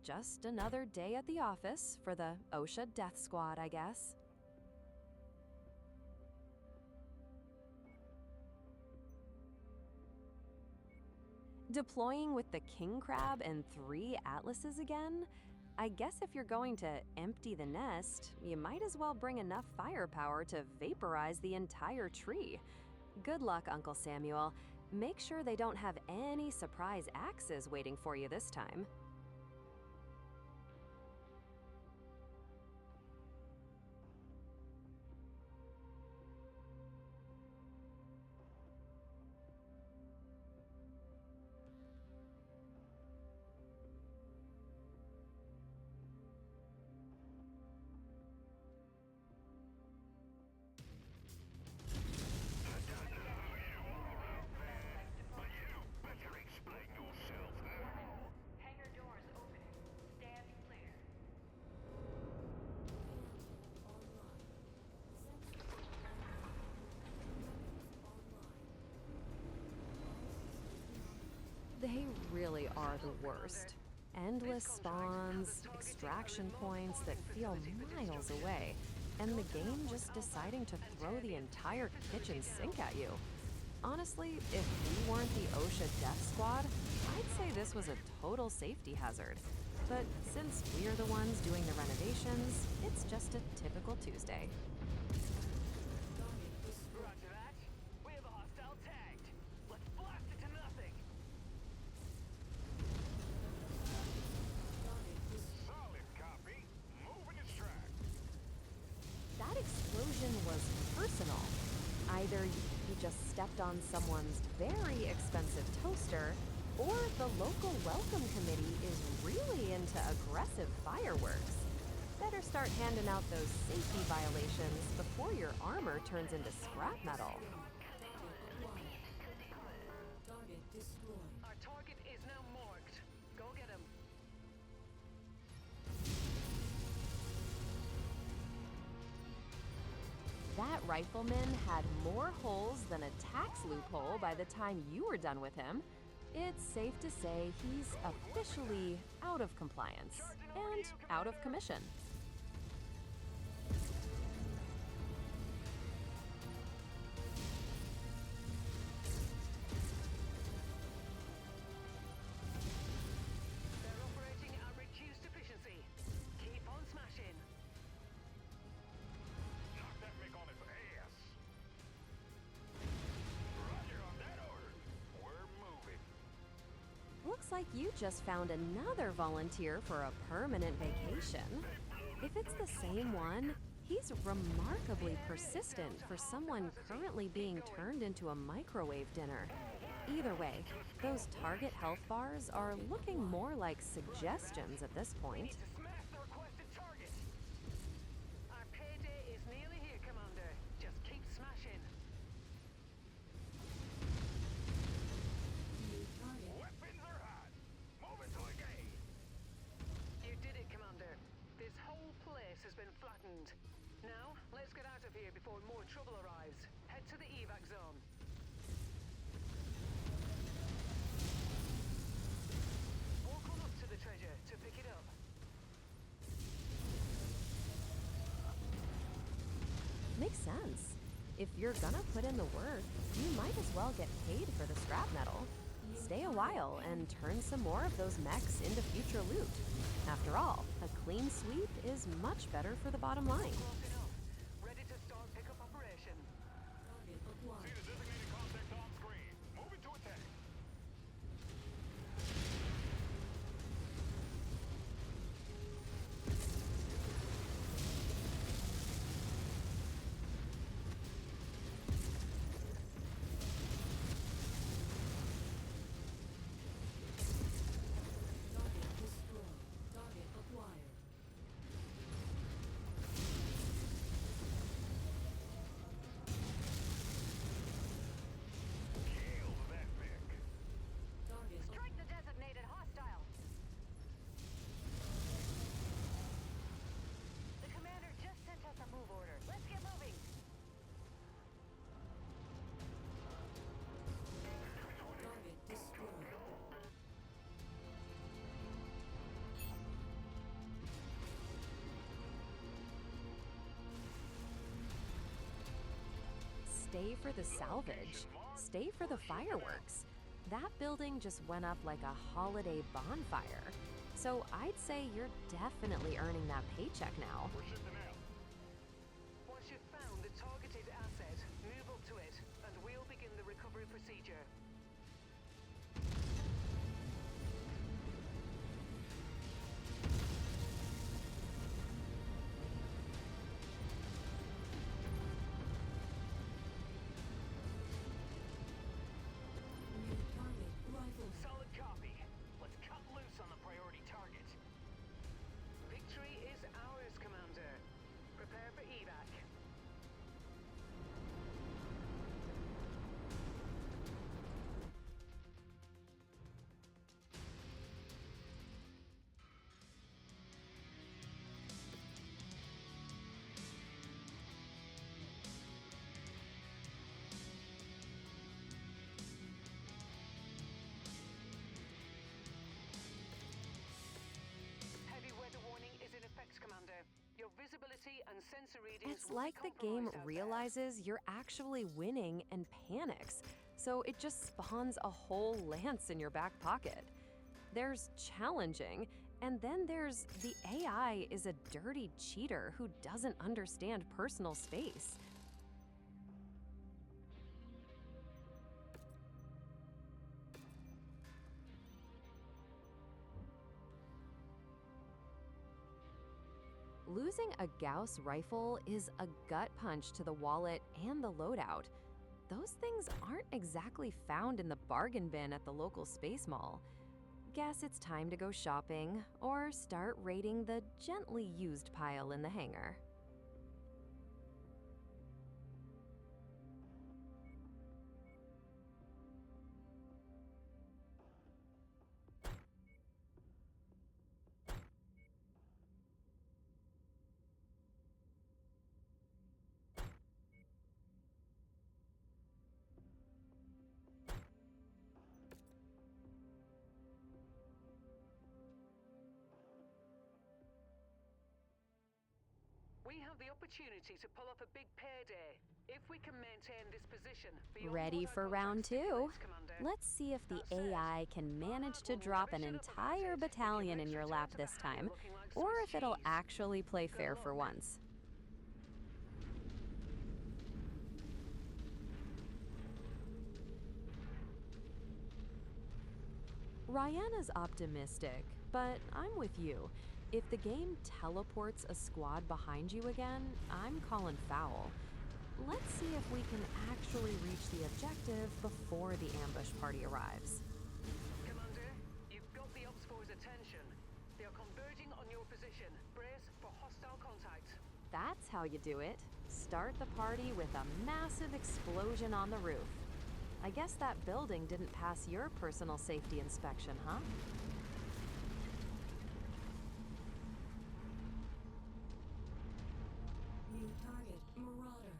Just another day at the office for the OSHA Death Squad, I guess. Deploying with the king crab and 3 Atlases again? I guess if you're going to empty the nest, you might as well bring enough firepower to vaporize the entire tree. Good luck, Uncle Samuel. Make sure they don't have any surprise axes waiting for you this time. Hangar doors opening. Stand clear. They really are the worst. Endless spawns, extraction points that feel miles away, and the game just deciding to throw the entire kitchen sink at you. Honestly, if we weren't the OSHA Death Squad, I'd say this was a total safety hazard. But since we're the ones doing the renovations, it's just a typical Tuesday. Roger that. We have a hostile tagged. Let's blast it to nothing. Solid copy. Moving its track. That explosion was personal. Either you just stepped on someone's very expensive toaster, or the local welcome committee is really into aggressive fireworks. Better start handing out those safety violations before your armor turns into scrap metal. Target destroyed. Our target is now marked. Go get him. That rifleman had more holes than a tax loophole by the time you were done with him. It's safe to say he's officially out of compliance and out of commission. They're operating at reduced efficiency. Keep on smashing. Knock that Mick on his ass. Roger on that order. We're moving. Looks like you just found another volunteer for a permanent vacation. If it's the same one, he's remarkably persistent for someone currently being turned into a microwave dinner. Either way, those target health bars are looking more like suggestions at this point. Need to smash the requested target. Our payday is nearly here, Commander. Just keep smashing. New target. Weapons are hot. Move it to engage. You did it, Commander. This whole place has been flattened. Now, let's get out of here before more trouble arrives. Head to the evac zone. Walk on up to the treasure to pick it up. Makes sense. If you're gonna put in the work, you might as well get paid for the scrap metal. Stay a while and turn some more of those mechs into future loot. After all, a clean sweep is much better for the bottom line. Close enough. Ready to start pickup operation. Target See acquired. the designated contact on screen. Move it to attack. Target destroyed. Target acquired. Kill that mech. Target Strike the designated hostile. The commander just sent us a move order. Let's get moving. target destroyed. Stay for the salvage. Stay for the fireworks. That building just went up like a holiday bonfire. So I'd say you're definitely earning that paycheck now. We're shifting out. Once you've found the targeted asset, move up to it, and we'll begin the recovery procedure. New target rifle. Solid copy. Let's cut loose on the priority target. Victory is ours, Commander. Prepare for evac. Heavy weather warning is in effect, Commander. Your visibility and sensor readings It's will like be the game compromised out there. realizes you're actually winning and panics, so it just spawns a whole lance in your back pocket. There's challenging, and then there's the AI is a dirty cheater who doesn't understand personal space. Losing a Gauss rifle is a gut punch to the wallet and the loadout. Those things aren't exactly found in the bargain bin at the local space mall. Guess it's time to go shopping or start raiding the gently used pile in the hangar. We have the opportunity to pull off a big payday if we can maintain this position. beyond Ready what our for round contract 2? stipulates, Commander. Let's see if the That said, AI can manage to Farhad will drop never an shut up about entire it if you battalion in let's your return lap to the this hangar time, looking like or Swiss if it'll cheese. actually play Good fair for luck. once. Ryan is optimistic, but I'm with you. If the game teleports a squad behind you again, I'm calling foul. let's see if we can actually reach the objective before the ambush party arrives. Commander, you've got the Ops Force's attention. They are converging on your position. Brace for hostile contact. That's how you do it. Start the party with a massive explosion on the roof. I guess that building didn't pass your personal safety inspection, huh? New target, Marauder.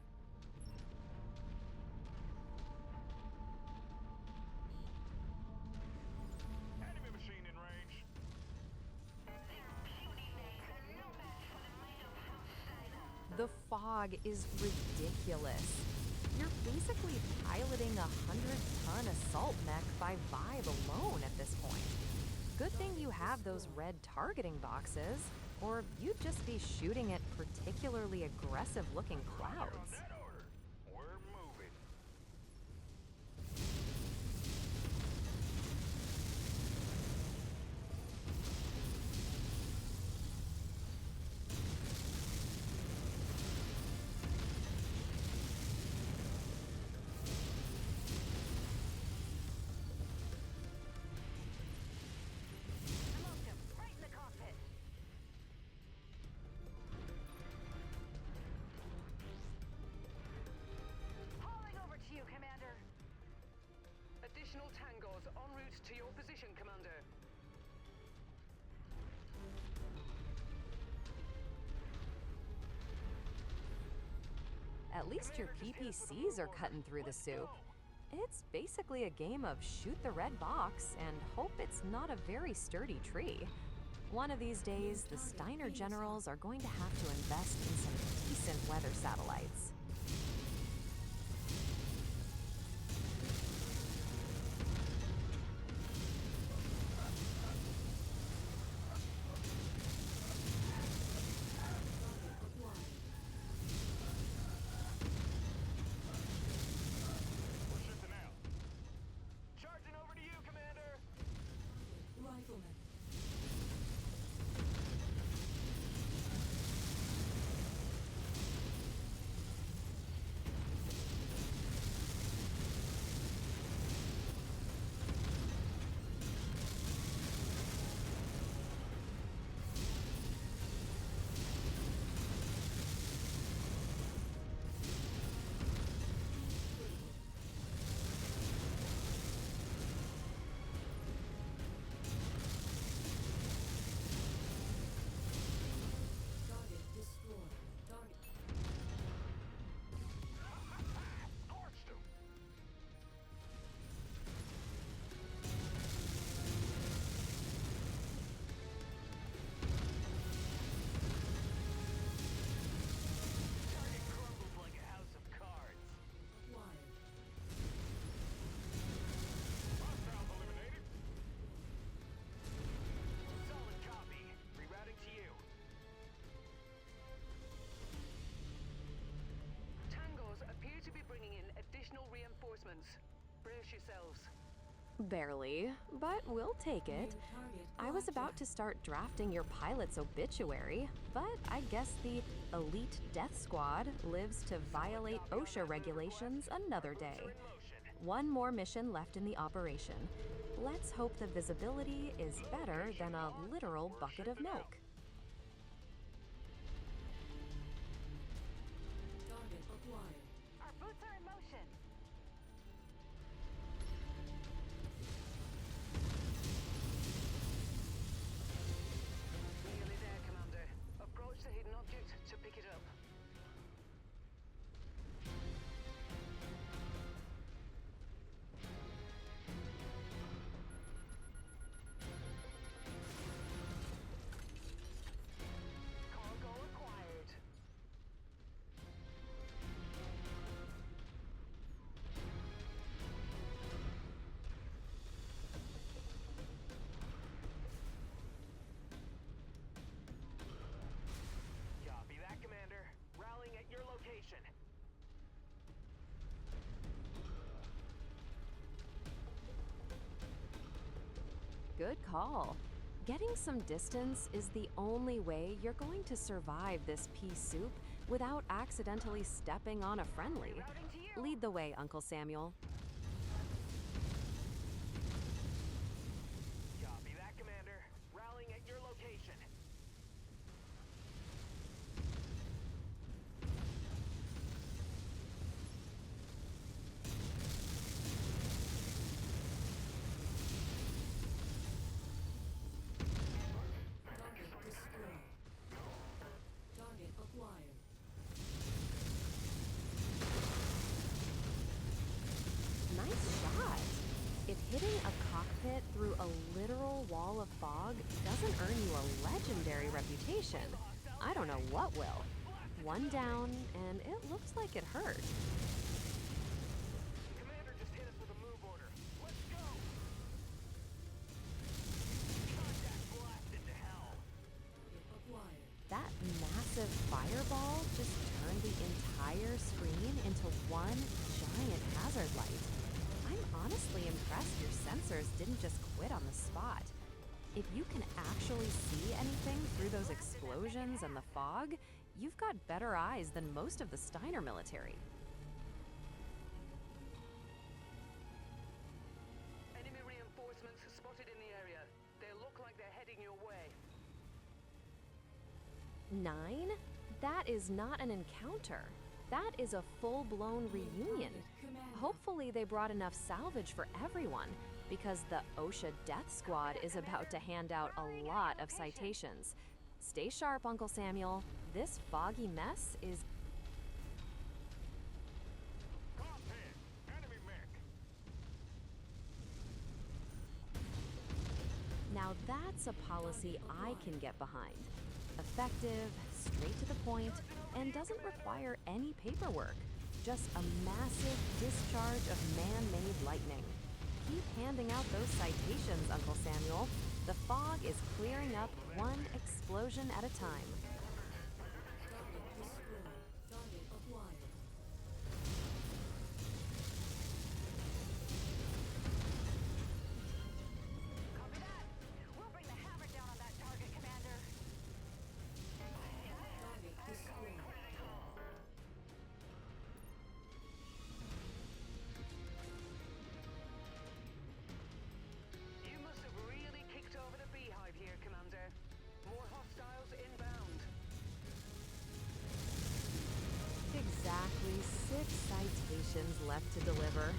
Enemy machine in range. The fog is ridiculous. You're basically piloting a 100-ton assault mech by vibe alone at this point. Good thing you have those red targeting boxes, or you'd just be shooting at particularly aggressive-looking clouds. That order. We're moving. Smoked him, right in the cockpit. Hauling over to you, Commander. Additional tangos en route to your position, Commander. At least your PPCs are cutting through the soup. It's basically a game of shoot the red box and hope it's not a very sturdy tree. One of these days, the Steiner generals are going to have to invest in some decent weather satellites. Target acquired. We're shifting out. Charging over to you, Commander. Rifleman. Target destroyed. Target. Torched him. Target crumbled like a house of cards. Acquired. Hostiles eliminated. Solid copy. Rerouting to you. Tangos appear to be bringing in additional reinforcements. Brace yourselves. Barely, but we'll take it. New target. I was about to start drafting your pilot's obituary, but I guess the elite death squad lives to violate OSHA regulations another day. In motion. One more mission left in the operation. Let's hope the visibility is better than a literal bucket of milk. Target acquired. Our boots are in motion. Nearly there, Commander. Approach the hidden object to pick it up. Cargo acquired. Copy that, Commander. Rallying at your location. Good call. Getting some distance is the only way you're going to survive this pea soup without accidentally stepping on a friendly. Lead the way, Uncle Samuel. Copy that, Commander. Rallying at your location. Target destroyed. Target acquired. Nice shot. If hitting a cockpit through a literal wall of fog doesn't earn you a legendary reputation, I don't know what will. One down, and it looks like it hurt. Commander just hit us with a move order. Let's go! Contact blasted to hell. Target acquired. That massive fireball just turned the entire screen into one giant hazard light. I'm honestly impressed your sensors didn't just quit on the spot. If you can actually see anything through those explosions and the fog, you've got better eyes than most of the Steiner military. Enemy reinforcements spotted in the area. They look like they're heading your way. 9? That is not an encounter. That is a full-blown reunion. Hopefully they brought enough salvage for everyone, because the OSHA Death Squad is about to hand out a lot of citations. Stay sharp, Uncle Samuel. This foggy mess is... Cockpit! Enemy mech! Now that's a policy I can get behind. Effective, straight to the point, and doesn't require any paperwork. Just a massive discharge of man-made lightning. Keep handing out those citations, Uncle Samuel. The fog is clearing up one explosion at a time. Target destroyed. Target acquired. Copy that. We'll bring the hammer down on that target, Commander. Target destroyed. You must have really kicked over the beehive here, Commander. More hostiles inbound. Exactly 6 citations left to deliver.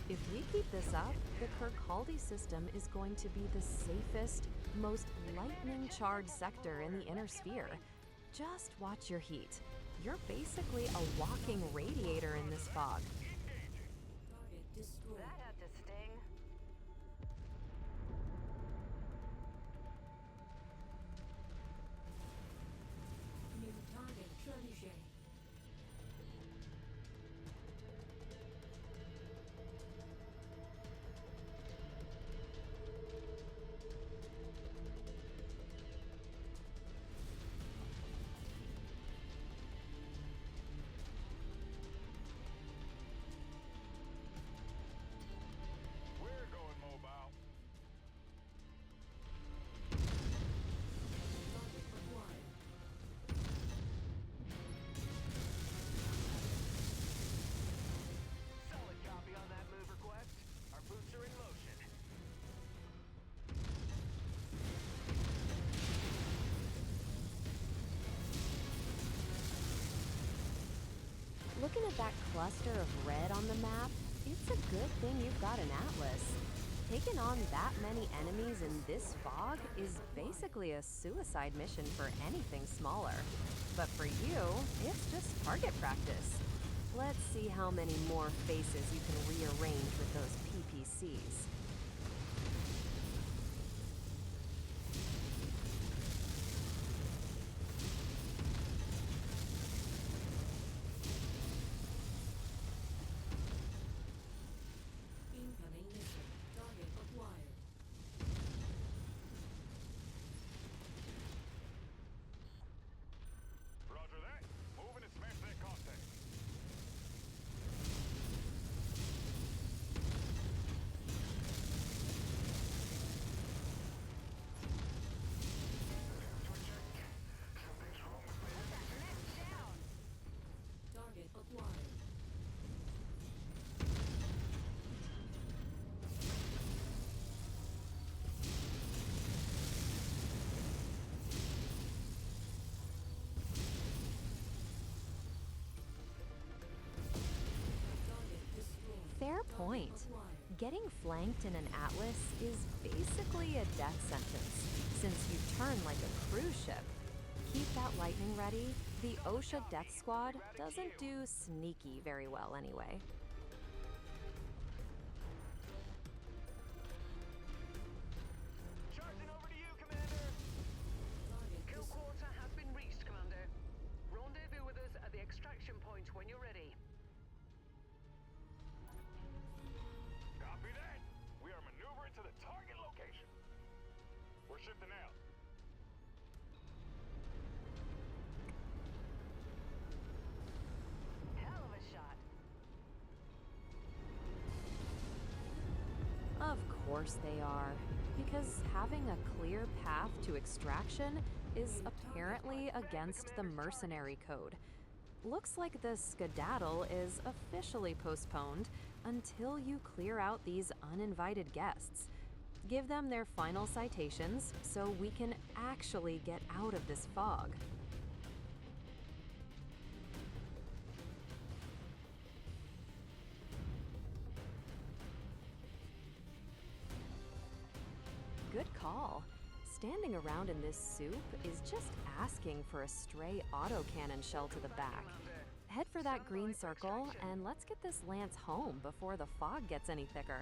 If we keep this up, the Kirkcaldy system is going to be the safest, most lightning-charged sector in the inner sphere. Just watch your heat. You're basically a walking radiator in this fog. Target destroyed. That had to sting. New target trebuchet. We're going mobile. Target acquired. Solid copy on that move request. Our boots are in motion. Looking at that cluster of red on the map, it's a good thing you've got an Atlas. Taking on that many enemies in this fog is basically a suicide mission for anything smaller. But for you, it's just target practice. Let's see how many more faces you can rearrange with those PPCs. Incoming missile. Target acquired. Roger that. Moving to smash that contact. acquired. Target destroyed. Fair point. Acquired. Getting flanked in an Atlas is basically a death sentence, since you turn like a cruise ship. Keep that lightning ready. The OSHA Death Squad doesn't do sneaky very well anyway. Charging over to you, Commander. Target Kill destroyed. quarter has been reached, Commander. Rendezvous with us at the extraction point when you're ready. Copy that. We are maneuvering to the target location. We're shifting out. Hell of a shot. Of course they are, because having a clear path to extraction is apparently against the mercenary code. Looks like the skedaddle is officially postponed until you clear out these uninvited guests. Give them their final citations so we can actually get out of this fog. Good call. Standing around in this soup is just asking for a stray autocannon shell to the back. Head for that green circle and let's get this lance home before the fog gets any thicker.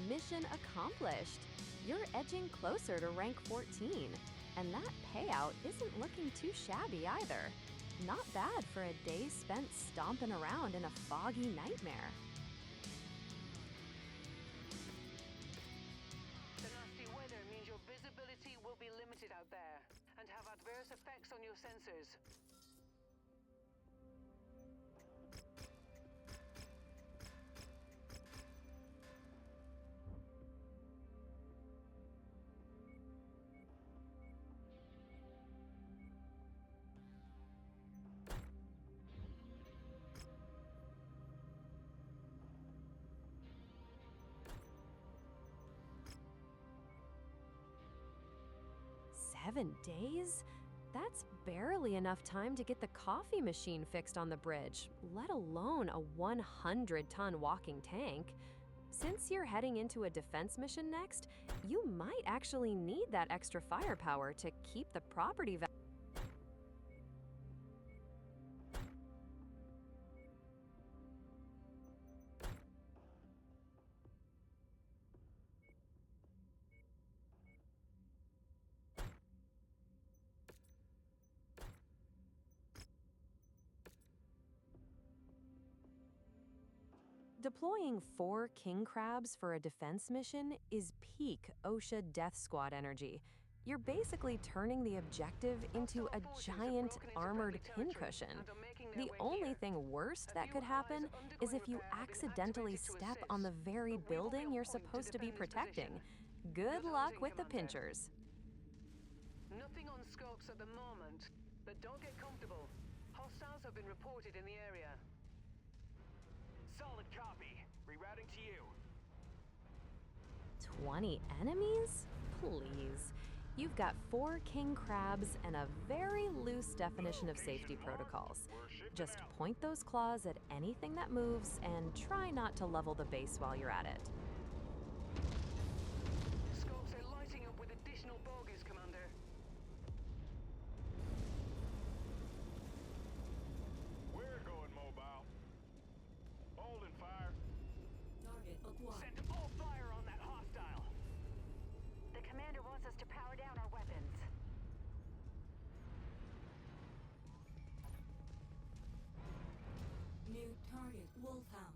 Mission accomplished. You're edging closer to rank 14, and that payout isn't looking too shabby either. Not bad for a day spent stomping around in a foggy nightmare. The nasty weather means your visibility will be limited out there and have adverse effects on your sensors. Seven days? That's barely enough time to get the coffee machine fixed on the bridge, let alone a 100-ton walking tank. Since you're heading into a defense mission next, you might actually need that extra firepower to keep the property value. Deploying 4 king crabs for a defense mission is peak OSHA Death Squad energy. You're basically turning the objective into a giant armored pincushion. The only thing worst that could happen is if you accidentally step on the very building you're supposed to be protecting. Good luck with the pinchers. Nothing on scopes at the moment, but don't get comfortable. Hostiles have been reported in the area. Solid copy. Rerouting to you. 20 enemies? Please. You've got 4 king crabs and a very loose definition of safety protocols. Just point those claws at anything that moves and try not to level the base while you're at it. Scopes are lighting up with additional bogies, Commander. We're going mobile. Holding fire. Target acquired. Send all fire on that hostile. The commander wants us to power down our weapons. New target Wolfhound.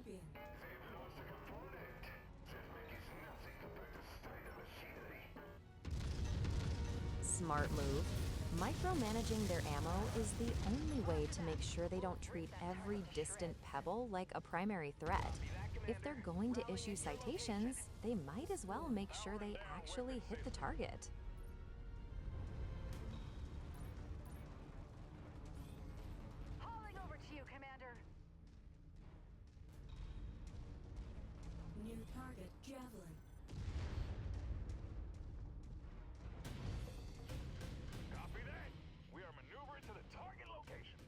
champion. Smart move. Micromanaging their ammo is the only way to make sure they don't treat every distant pebble like a primary threat. If they're going to issue citations, they might as well make sure they actually hit the target. Hauling over to you, Commander. New target, Javelin. Copy that. We are maneuvering to the target location.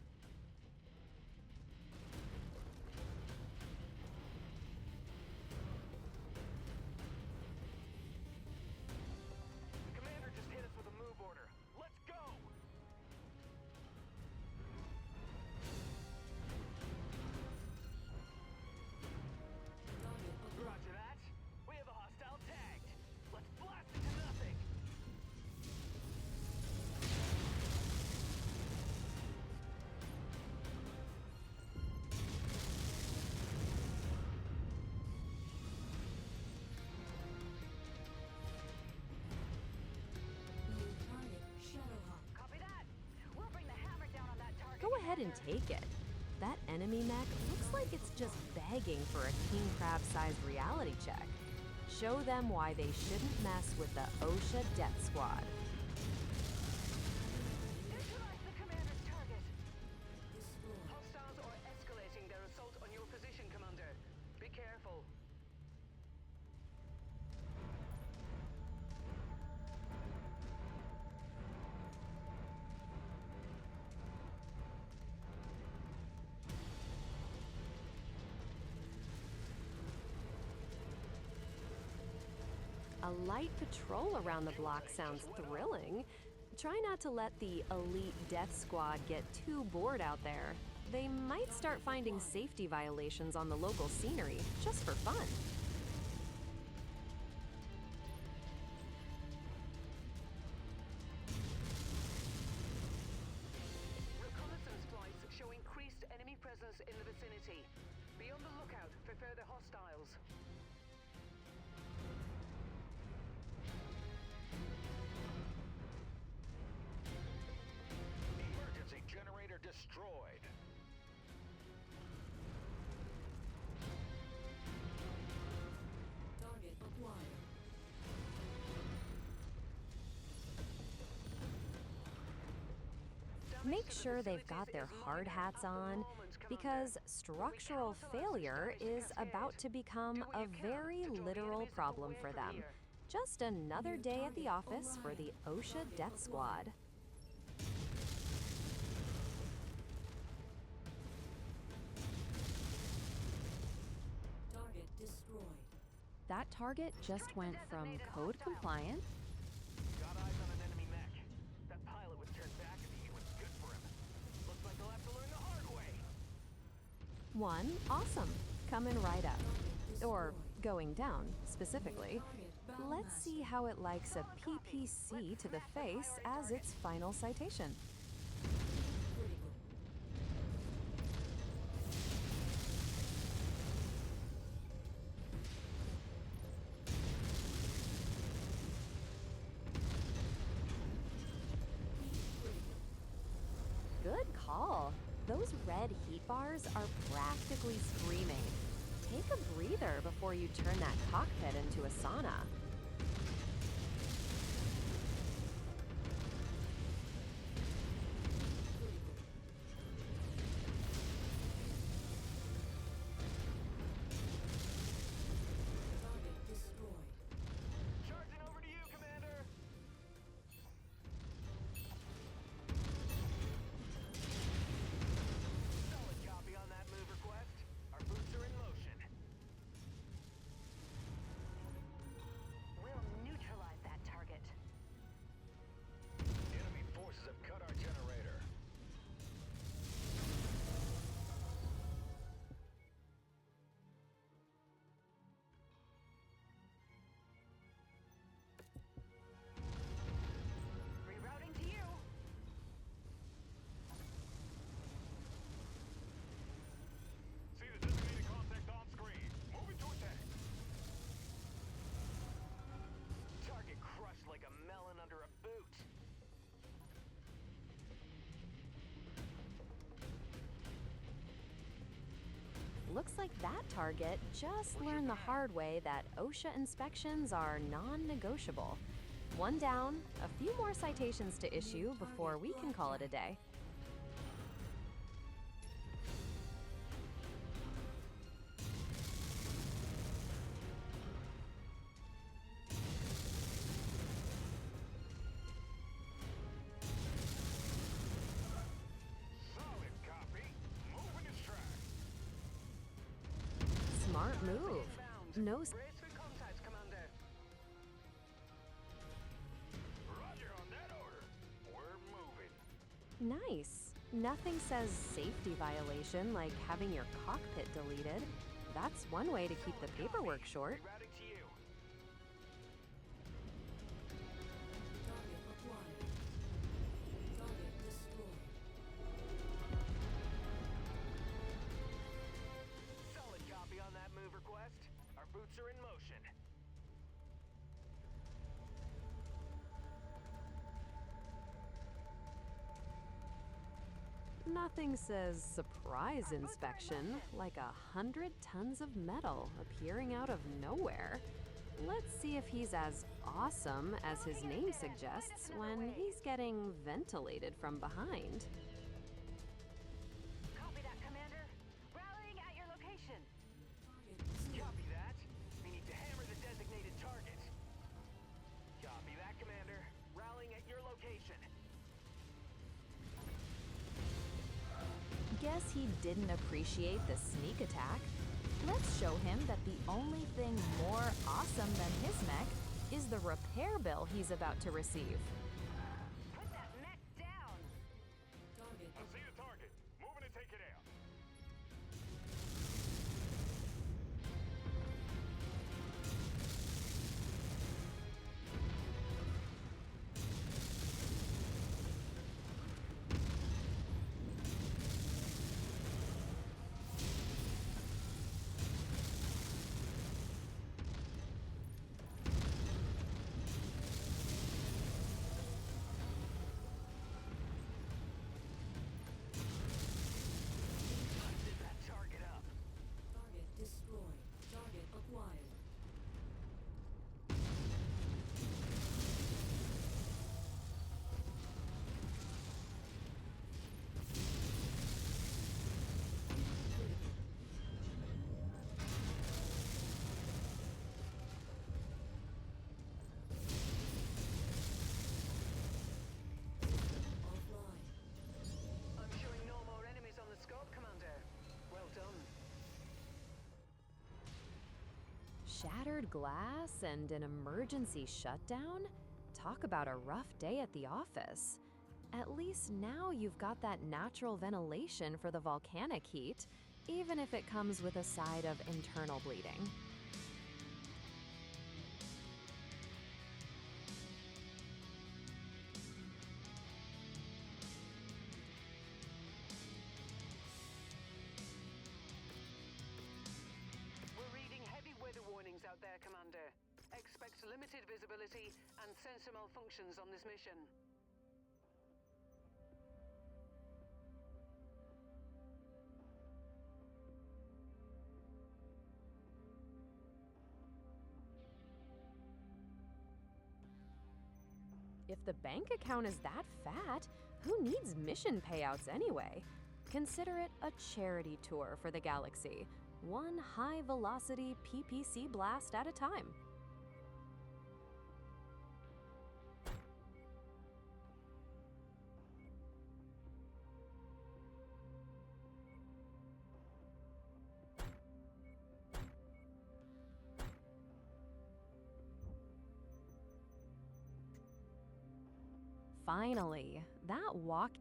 The commander just hit us with a move order. Let's go! Target acquired. Roger that. We have a hostile tagged. Let's blast it to nothing. New target, Shadowhawk. Copy that. We'll bring the hammer down on that target. Go ahead and take it. That enemy mech looks like it's just begging for a king crab-sized reality check. Show them why they shouldn't mess with the OSHA Death Squad. Neutralize the commander's target. Destroyed. Hostiles are escalating their assault on your position, Commander. Be careful. A light patrol around the block sounds thrilling. Try not to let the elite death squad get too bored out there. They might start finding safety violations on the local scenery, just for fun. Reconnaissance flights show increased enemy presence in the vicinity. Be on the lookout for further hostiles. Emergency generator destroyed. Target acquired. Make sure they've got their hard hats on, because structural failure is about to become a very literal problem for them. Just another day at the office for the OSHA Death Squad. Target destroyed. That target just went from code compliant Got eyes on an enemy mech. That pilot was turned back into humans. Good for him. Looks like they'll have to learn the hard way. one, awesome, coming right up. Or going down, specifically. Let's see how it likes a PPC to the face as its final citation. Critical. Good call. Those red heat bars are practically screaming. Take a breather before you turn that cockpit into a sauna. Target destroyed. Charging over to you, Commander. Solid copy on that move request. Our boots are in motion. looks like that target just learned the hard way that OSHA inspections are non-negotiable. One down, a few more citations to issue before we can call it a day. Solid copy. Moving his track. Smart move. No Brace for contact, Commander. Roger on that order. We're moving. Nice. Nothing says safety violation like having your cockpit deleted. That's one way to keep the paperwork short. Routing to you. Target acquired. Target destroyed. Solid copy on that move request. Our boots are in motion. Nothing says surprise inspection like 100 tons of metal appearing out of nowhere. Let's see if he's as awesome as his name suggests when he's getting ventilated from behind. Copy that, Commander. Rallying at your location. Target destroyed. Copy that. We need to hammer the designated target. Copy that, Commander. Rallying at your location. Guess he didn't appreciate the sneak attack. Let's show him that the only thing more awesome than his mech is the repair bill he's about to receive. Put that mech down. Target I see the target. Moving to take it out. Busted that target up. Target destroyed. Target acquired. Offline. I'm showing no more enemies on the scope, Commander. Well done. Shattered glass and an emergency shutdown? Talk about a rough day at the office. At least now you've got that natural ventilation for the volcanic heat, even if it comes with a side of internal bleeding. We're reading heavy weather warnings out there, Commander. Expect limited visibility and sensor malfunctions on this mission. If the bank account is that fat, who needs mission payouts anyway? Consider it a charity tour for the galaxy, one high-velocity PPC blast at a time. Finally, that walk.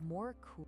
More cool.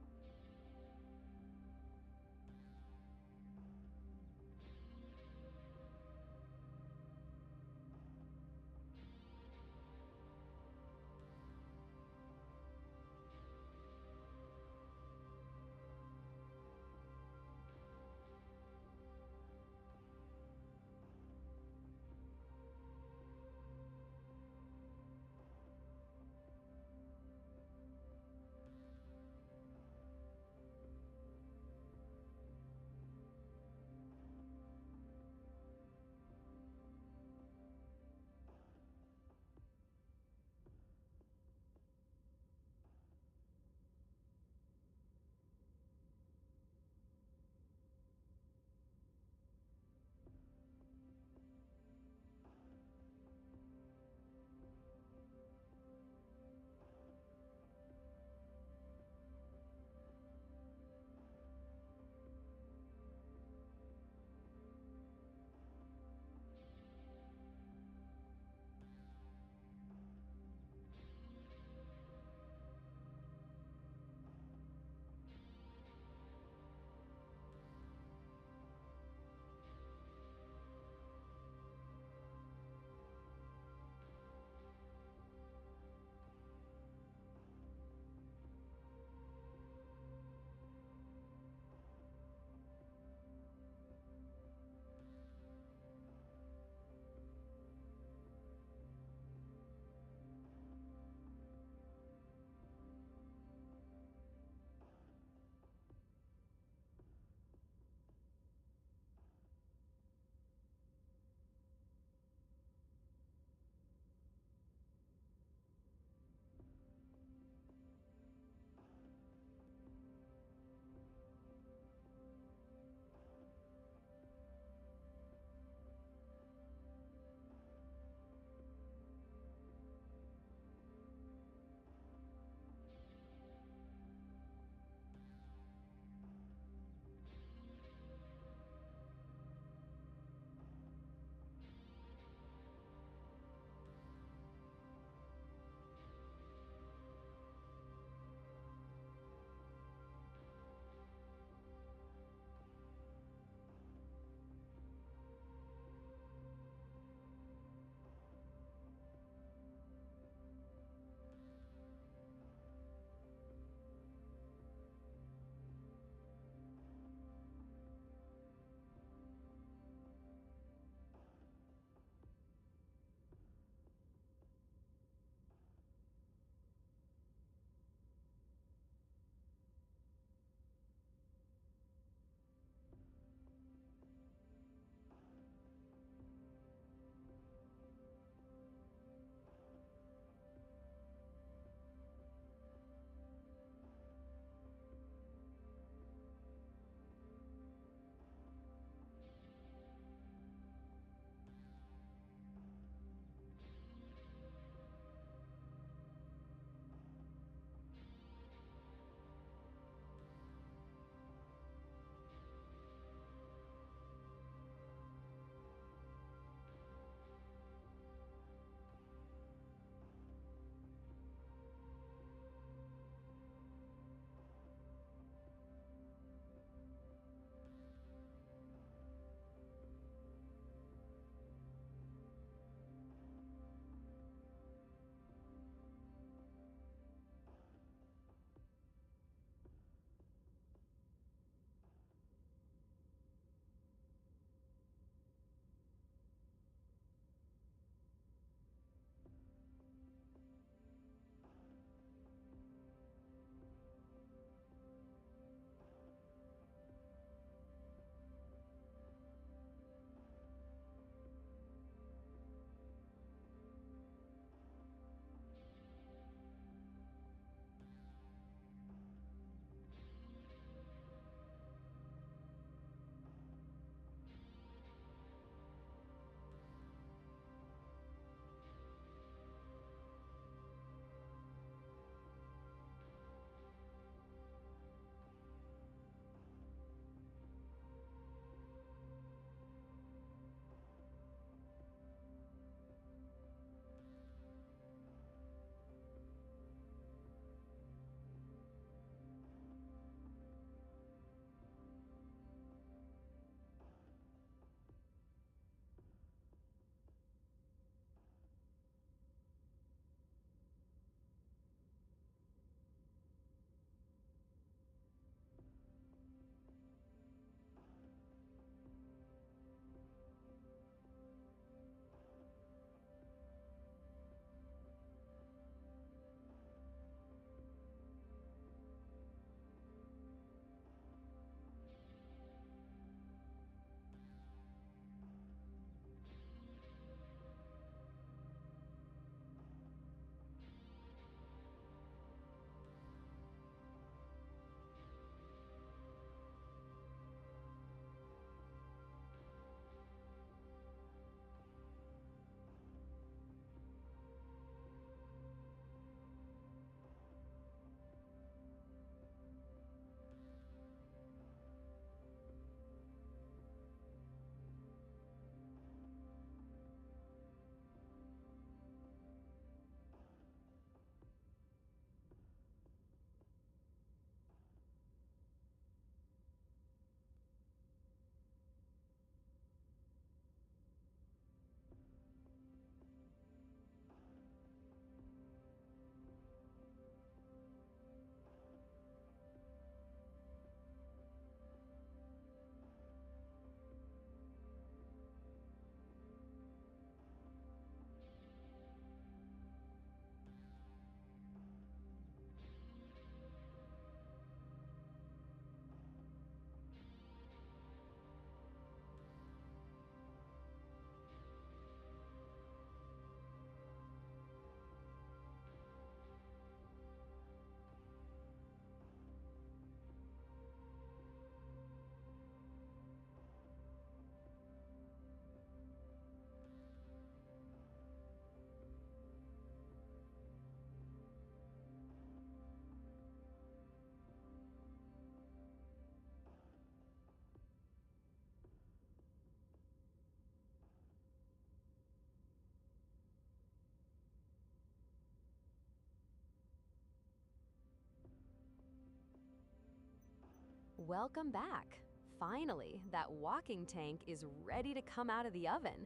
Welcome back. Finally, that walking tank is ready to come out of the oven.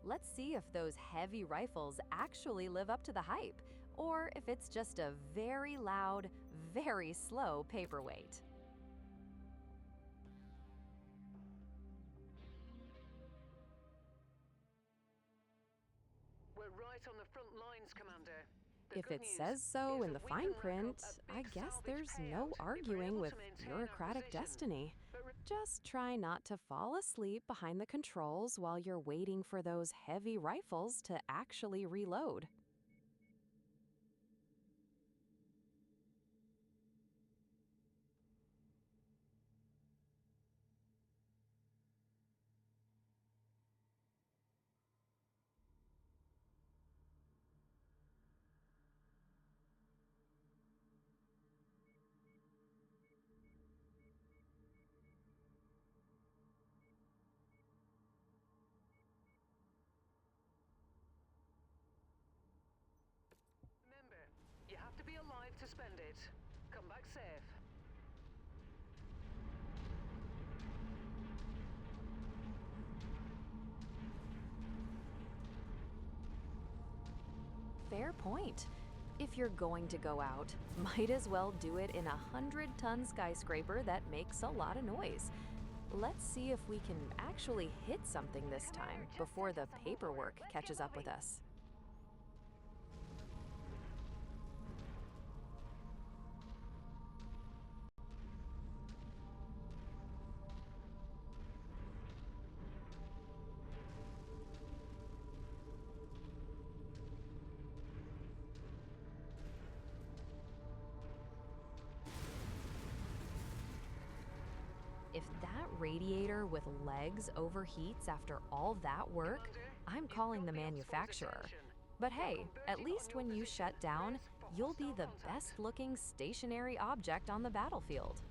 Let's see if those heavy rifles actually live up to the hype, or if it's just a very loud, very slow paperweight. We're right on the front lines, Commander. The If good it news says so is in the that we can fine rack up print, a I big guess salvage there's payout no if we're arguing able with to maintain our bureaucratic position. destiny. But Just try not to fall asleep behind the controls while you're waiting for those heavy rifles to actually reload. remember, you have to be alive to spend it. Come back safe. Fair point. If you're going to go out, might as well do it in a 100-ton skyscraper that makes a lot of noise. Let's see if we can actually hit something this time before the paperwork catches up with us. If that radiator with legs overheats after all that work, I'm calling the manufacturer. But hey, at least when you shut down, you'll be the best looking stationary object on the battlefield.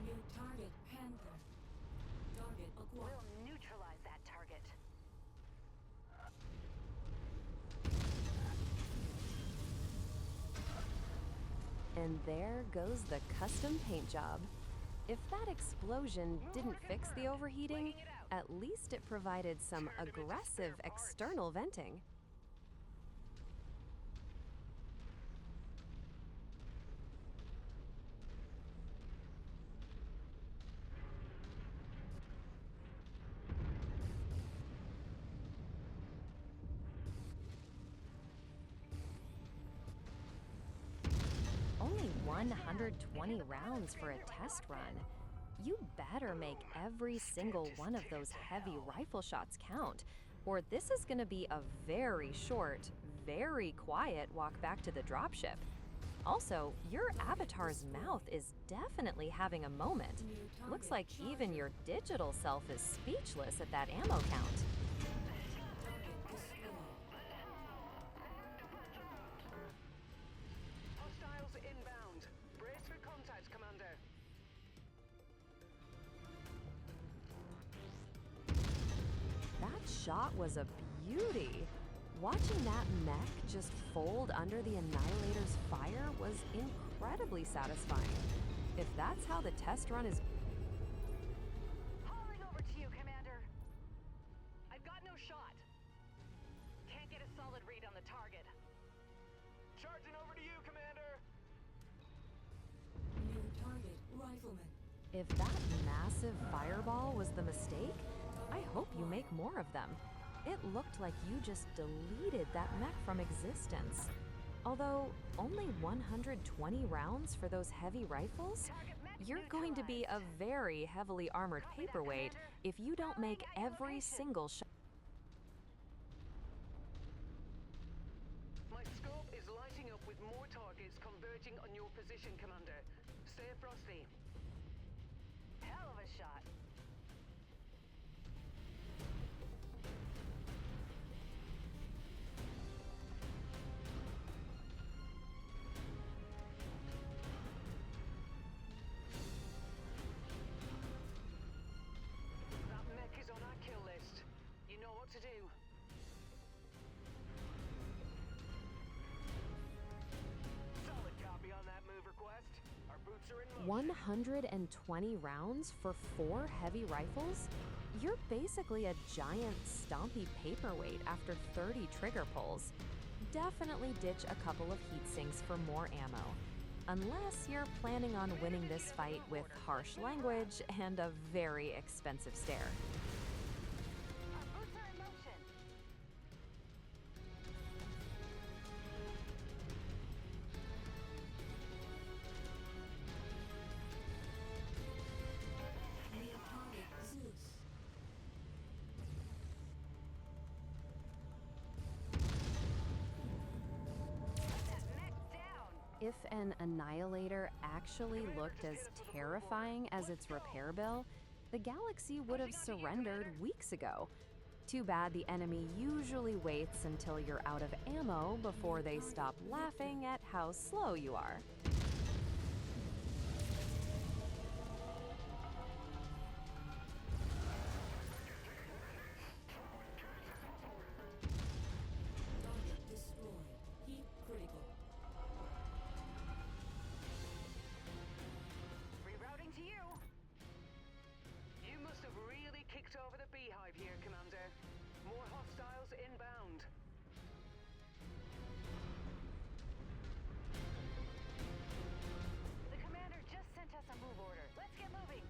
New target Panther. Target acquired. We'll neutralize that target. And there goes the custom paint job. If that explosion didn't fix the overheating, at least it provided some aggressive external venting. Only 120 rounds for a test run. You better make every single one of those heavy rifle shots count, or this is gonna be a very short, very quiet walk back to the dropship. Also, your avatar's mouth is definitely having a moment. Looks like even your digital self is speechless at that ammo count. Hostiles inbound. Brace for contact, Commander. That shot was a beauty. Watching that mech just fold under the Annihilator's fire was incredibly satisfying. If that's how the test run is... Hauling over to you, Commander. I've got no shot. Can't get a solid read on the target. Charging over to you, Commander! New target Rifleman. If that massive fireball was the mistake, I hope you make more of them. It looked like you just deleted that mech from existence. Although, only 120 rounds for those heavy rifles? You're going to be a very heavily armored paperweight if you don't make every single shot. My scope is lighting up with more targets converging on your position, Commander. Stay frosty. Hell of a shot. 120 rounds for 4 heavy rifles? You're basically a giant stompy paperweight after 30 trigger pulls. Definitely ditch a couple of heat sinks for more ammo. Unless you're planning on winning this fight with harsh language and a very expensive stare. Our boots are in motion. New target Zeus. Put that mech down. If an Annihilator actually looked as terrifying as its repair bill, the galaxy would have surrendered weeks ago. Too bad the enemy usually waits until you're out of ammo before they stop laughing at how slow you are. Target destroyed. Heat critical. Rerouting to you. You must have really kicked over the beehive here, Commander. More hostiles inbound. The commander just sent us a move order. Let's get moving.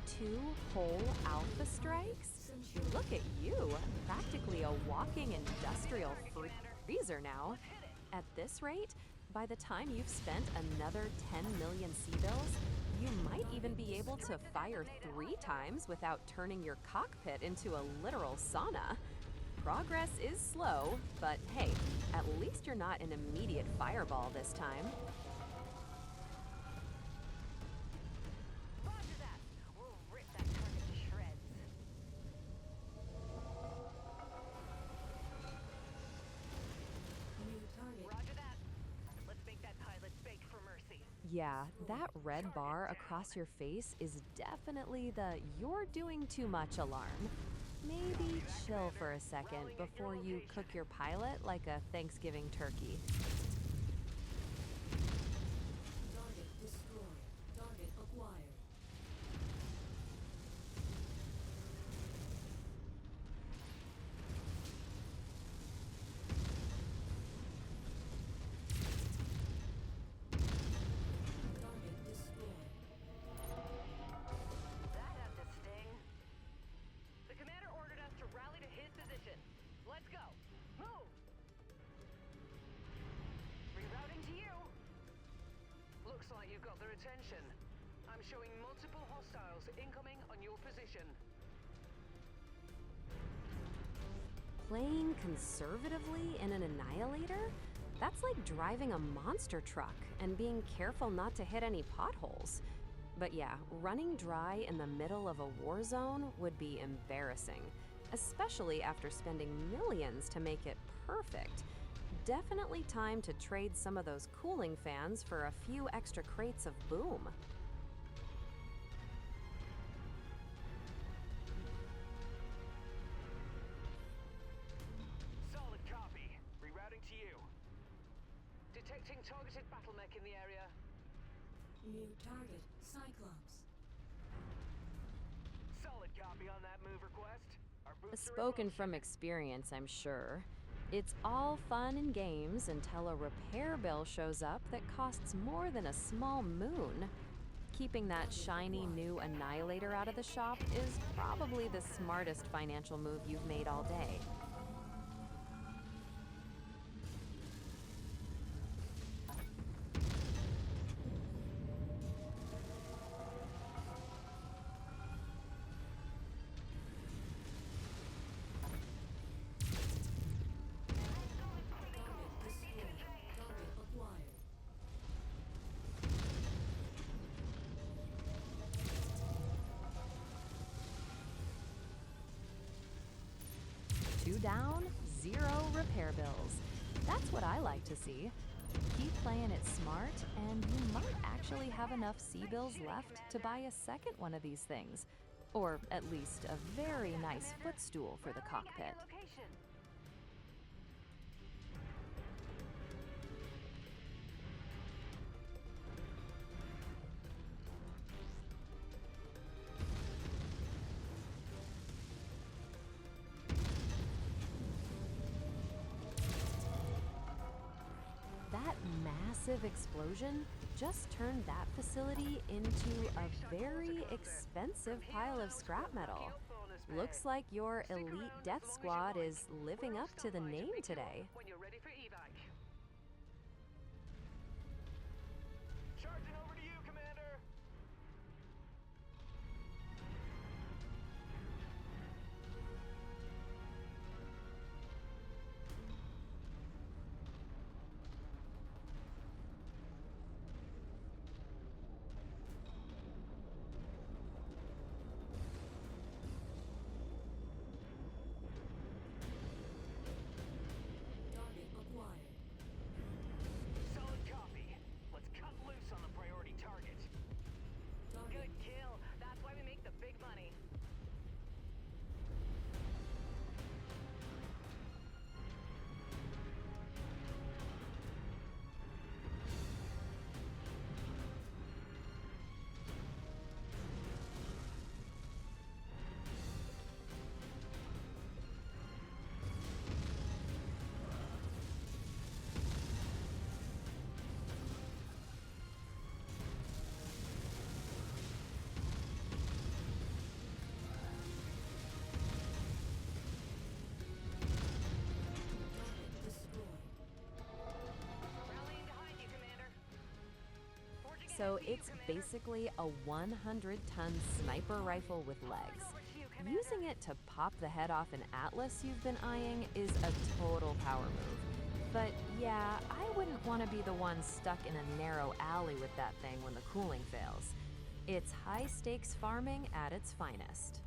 Two whole Alpha Strikes? Look at you, practically a walking industrial freezer now. At this rate, by the time you've spent another 10 million C-bills, you might even be able to fire 3 times without turning your cockpit into a literal sauna. Progress is slow, but hey, at least you're not an immediate fireball this time. Roger that. We'll rip that target to shreds. New target. Roger that. Let's make that pilot beg for mercy. Yeah, that red bar across your face is definitely the "you're doing too much" alarm. Maybe chill for a second before you cook your pilot like a Thanksgiving turkey. Target destroyed. Target acquired. Target destroyed. That had to sting. The commander ordered us to rally to his position. Let's go. Move! Rerouting to you. Looks like you've got their attention. I'm showing multiple hostiles incoming on your position. Playing conservatively in an Annihilator? That's like driving a monster truck and being careful not to hit any potholes. But yeah, running dry in the middle of a war zone would be embarrassing, especially after spending millions to make it perfect. Definitely time to trade some of those cooling fans for a few extra crates of boom. Solid copy. Rerouting to you. Detecting targeted battle mech in the area. New target Cyclops. Solid copy on that move request. Our boots are in Spoken motion. from experience, I'm sure. It's all fun and games until a repair bill shows up that costs more than a small moon. Keeping that shiny new Annihilator out of the shop is probably the smartest financial move you've made all day. Target destroyed. Target acquired. Two down, 0 repair bills. That's what I like to see. Keep playing it smart, and you might actually have enough C-bills left to buy a second one of these things. Or at least a very nice footstool for the Rolling at cockpit. your location. massive explosion just turned that facility into a very expensive pile of scrap metal. Looks like your elite death squad is living up to the name today. When you're ready for evac. Charging over to you, Commander. Target acquired. Solid copy. Let's cut loose on the priority target. Target Good kill. That's why we make the big money. target destroyed. Rallying behind you, Commander. Forging So ahead to you, it's Commander. basically a 100-ton sniper rifle with legs. Over to you, Commander. Using it to pop the head off an Atlas you've been eyeing is a total power move. But yeah, I wouldn't want to be the one stuck in a narrow alley with that thing when the cooling fails. It's high-stakes farming at its finest.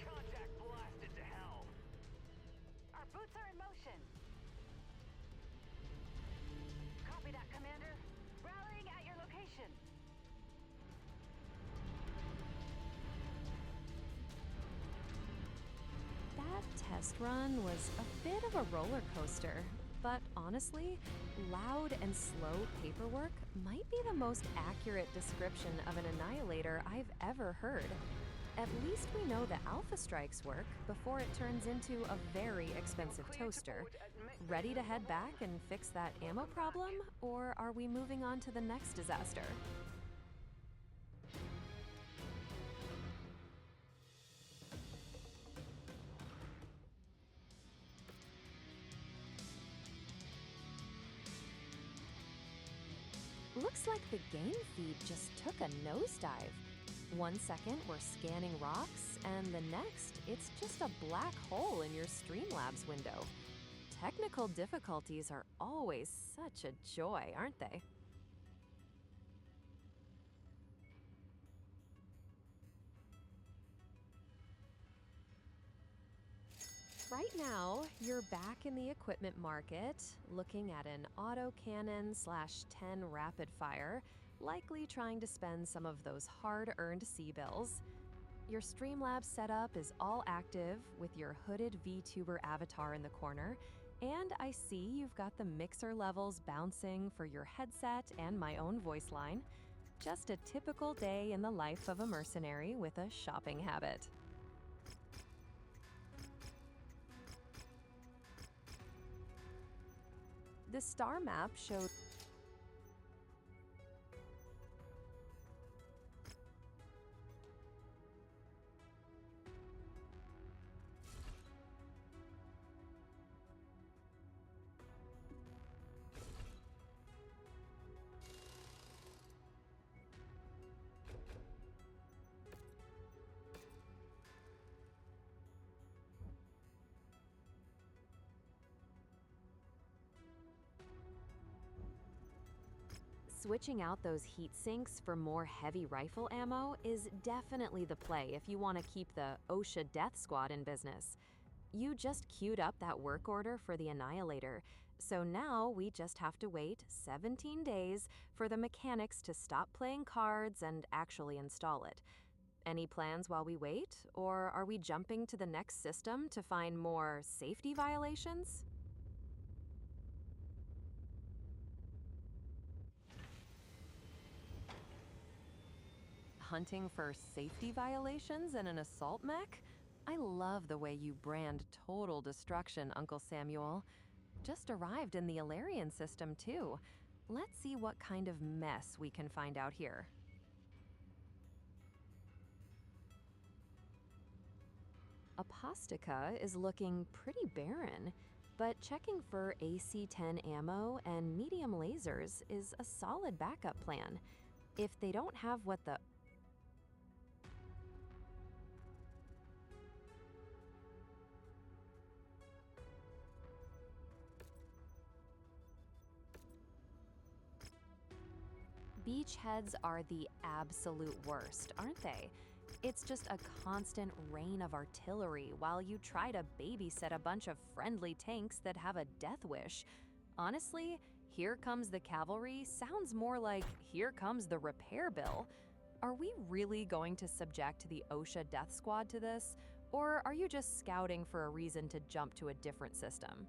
Contact blasted to hell. Our boots are in motion. Copy that, Commander. Rallying at your location. That test run was a bit of a roller coaster, but honestly, loud and slow paperwork might be the most accurate description of an annihilator I've ever heard. At least we know the Alpha Strikes work before it turns into a very expensive Clear to toaster. board at Ready to head back and fix that ammo problem, or are we moving on to the next disaster? Looks like the game feed just took a nosedive. 1 second we're scanning rocks, and the next it's just a black hole in your Streamlabs window. Technical difficulties are always such a joy, aren't they? Right now, you're back in the equipment market, looking at an autocannon /10 rapid fire, likely trying to spend some of those hard-earned C-bills. Your Streamlabs setup is all active with your hooded VTuber avatar in the corner, and I see you've got the mixer levels bouncing for your headset and my own voice line. Just a typical day in the life of a mercenary with a shopping habit. The star map showed switching out those heat sinks for more heavy rifle ammo is definitely the play if you want to keep the OSHA Death Squad in business. You just queued up that work order for the Annihilator, so now we just have to wait 17 days for the mechanics to stop playing cards and actually install it. Any plans while we wait, or are we jumping to the next system to find more safety violations? hunting for safety violations in an assault mech? I love the way you brand total destruction, Uncle Samuel. Just arrived in the Alarian system, too. Let's see what kind of mess we can find out here. Apostica is looking pretty barren, but checking for AC-10 ammo and medium lasers is a solid backup plan. If they don't have what the beachheads are the absolute worst, aren't they? It's just a constant rain of artillery while you try to babysit a bunch of friendly tanks that have a death wish. Honestly, here comes the cavalry sounds more like here comes the repair bill. Are we really going to subject the OSHA death squad to this? Or are you just scouting for a reason to jump to a different system?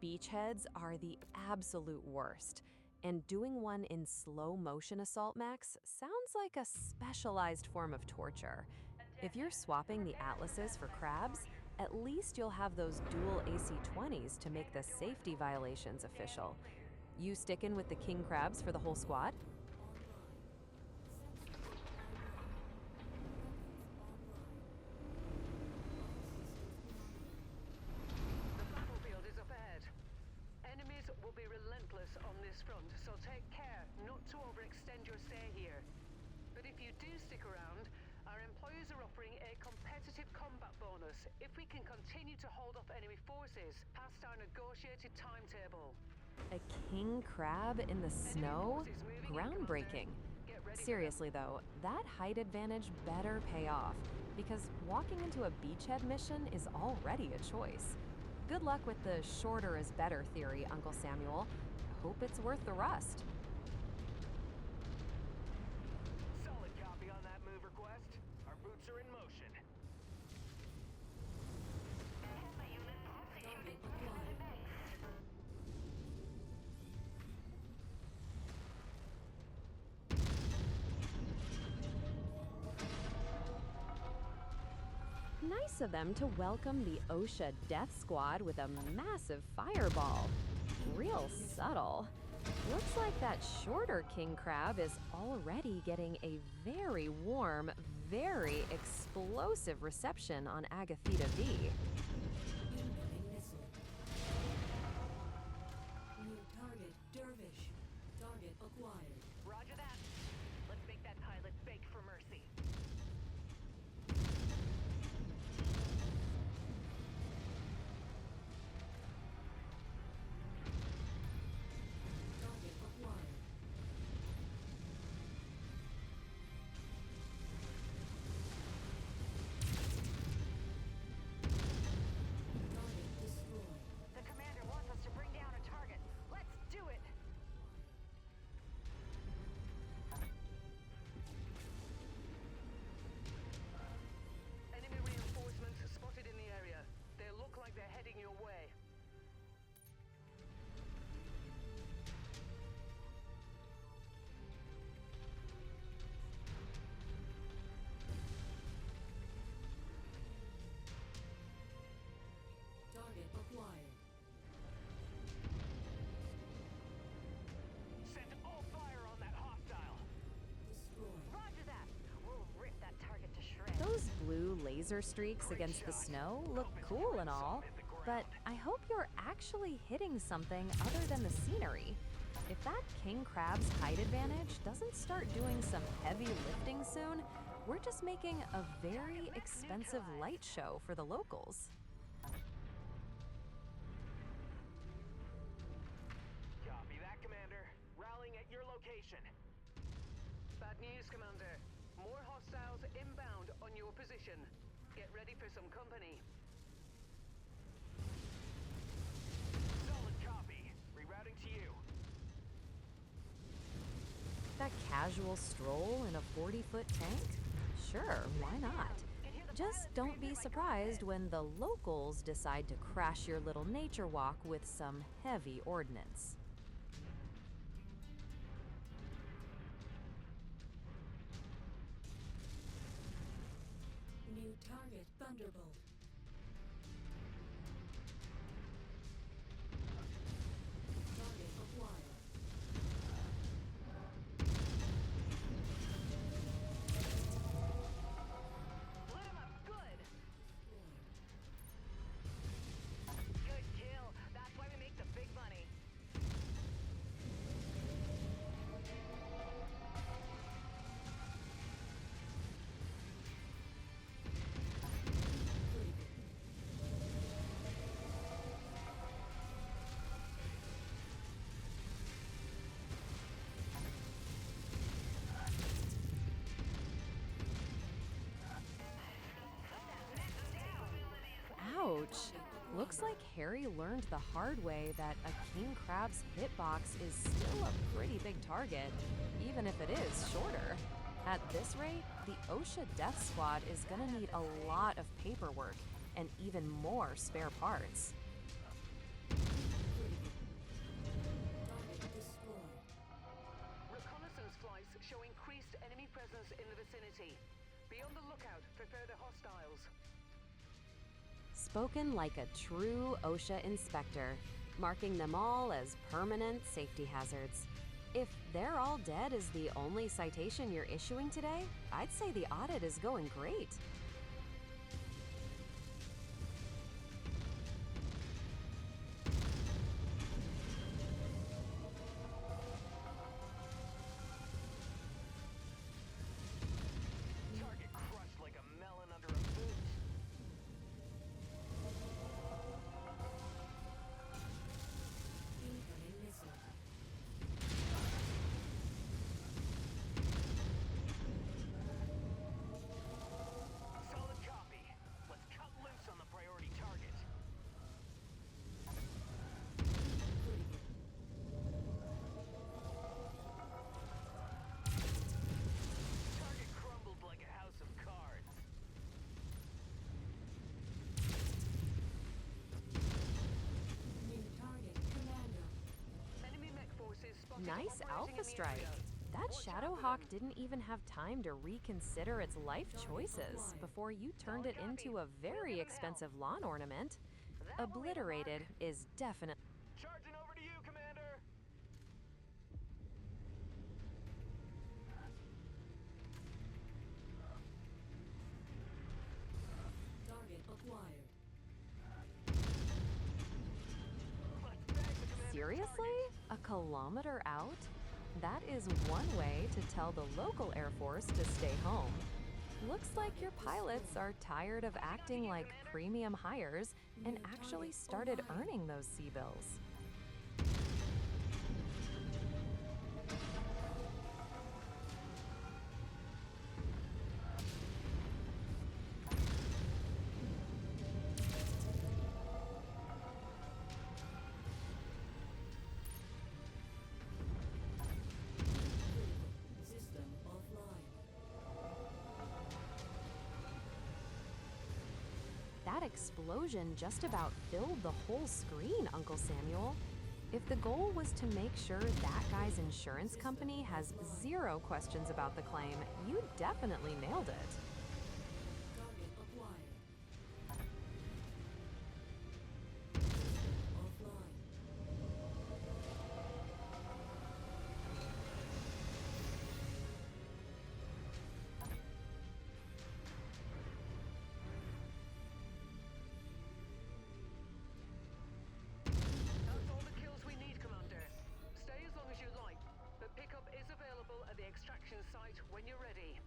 Beachheads are the absolute worst, and doing one in slow motion assault mechs sounds like a specialized form of torture. If you're swapping the Atlases for crabs, at least you'll have those dual AC-20s to make the safety violations official. You stickin' with the king crabs for the whole squad? The battlefield is up ahead. Enemies will be relentless on this front, so take care not to overextend your stay here. But if you do stick around, our employers are offering a competitive combat bonus if we can continue to hold off enemy forces past our negotiated timetable. A king crab in the snow? Groundbreaking. Seriously though, that height advantage better pay off, because walking into a beachhead mission is already a choice. Good luck with the shorter is better theory, Uncle Samuel. Hope it's worth the rust. Solid copy on that move request. Our boots are in motion. Target acquired. Nice of them to welcome the OSHA Death Squad with a massive fireball. Real subtle. Looks like that shorter king crab is already getting a very warm, very explosive reception on Agathita V. Incoming missile. New target Dervish. Target acquired. Roger that. Let's make that pilot beg for mercy. Target acquired. Target destroyed. The commander wants us to bring down a target. Let's do it! Enemy reinforcements spotted in the area. They look like they're heading your way. Target acquired. Send all fire on that hostile. Destroyed. Roger that. We'll rip that target to shreds. Those blue laser streaks against the snow look cool and all, but I hope you're actually hitting something other than the scenery. If that king crab's height advantage doesn't start doing some heavy lifting soon, we're just making a very expensive light show for the locals. news, Commander. More hostiles inbound on your position. Get ready for some company. Solid copy. Rerouting to you. That casual stroll in a 40-foot tank? Sure, why not? Just don't be surprised when the locals decide to crash your little nature walk with some heavy ordnance. New target Thunderbolt. Target acquired. Lit him up good. Destroyed. Good kill. That's why we make the big money. Ouch! Looks like Harry learned the hard way that a king crab's hitbox is still a pretty big target, even if it is shorter. At this rate, the OSHA Death Squad is gonna need a lot of paperwork and even more spare parts. Target destroyed. Reconnaissance flights show increased enemy presence in the vicinity. Be on the lookout for further hostiles. Spoken like a true OSHA inspector, marking them all as permanent safety hazards. If they're all dead is the only citation you're issuing today, I'd say the audit is going great. Target crushed like a melon under a boot. Incoming missile. Solid copy. Let's cut loose on the priority target. Target crumbled like a house of cards. New target Commander. Enemy mech forces spotted Nice operating Alpha in the Strike. area. That Watch out for Shadowhawk them. didn't even have time to reconsider its life choices before you turned it into a very expensive lawn ornament. That will leave a mark. Obliterated is definitely. Charging over to you, Commander. Target acquired. Let's bag the commander's Seriously? A kilometer out? That is one way to tell the local Air Force to stay home. Looks like your pilots are tired of acting like premium hires and actually started earning those sea bills. System offline. That explosion just about filled the whole screen, Uncle Samuel. If the goal was to make sure that guy's insurance company has zero questions about the claim, you definitely nailed it. Target acquired. System offline. That's all the kills we need, Commander. Stay as long as you like, but pickup is available at the extraction site when you're ready.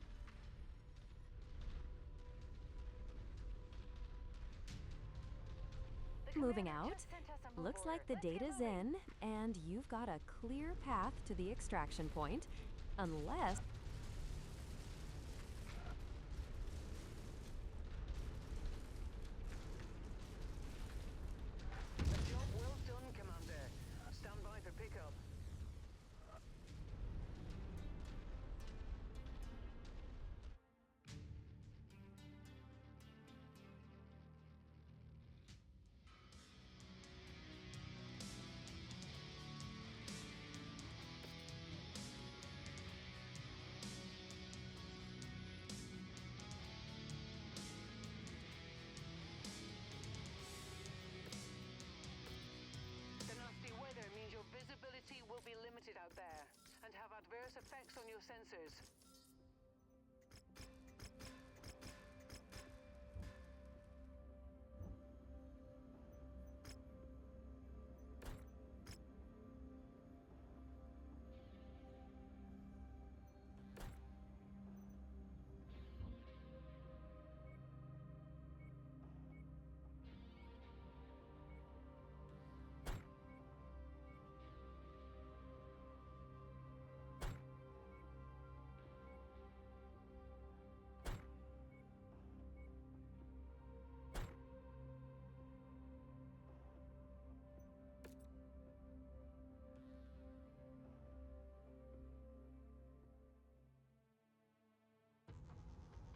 The Moving commander out. just sent us a move Looks like order. the Let's get data's moving. in, and you've got a clear path to the extraction point, unless sensors.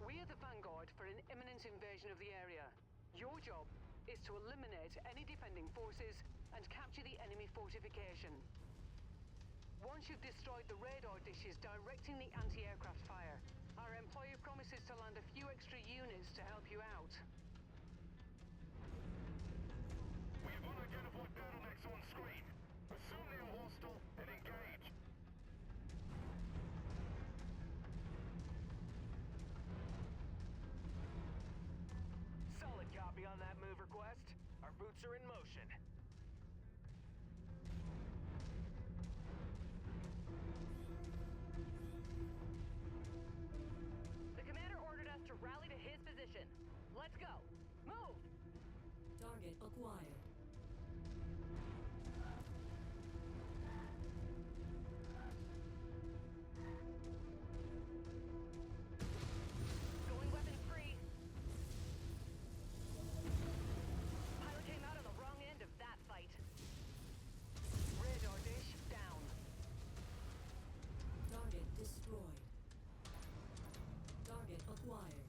We are the vanguard for an imminent invasion of the area. Your job is to eliminate any defending forces and capture the enemy fortification. Once you've destroyed the radar dishes directing the anti-aircraft fire, our employer promises to land a few extra units to help you out. We have unidentified turtlenecks on screen. Assume they are hostile and engage. Solid copy on that move request. Our boots are in motion. The commander ordered us to rally to his position. Let's go. Move! Target acquired. Going weapons free. Pilot came out on the wrong end of that fight. Radar dish down. Target destroyed. Target acquired.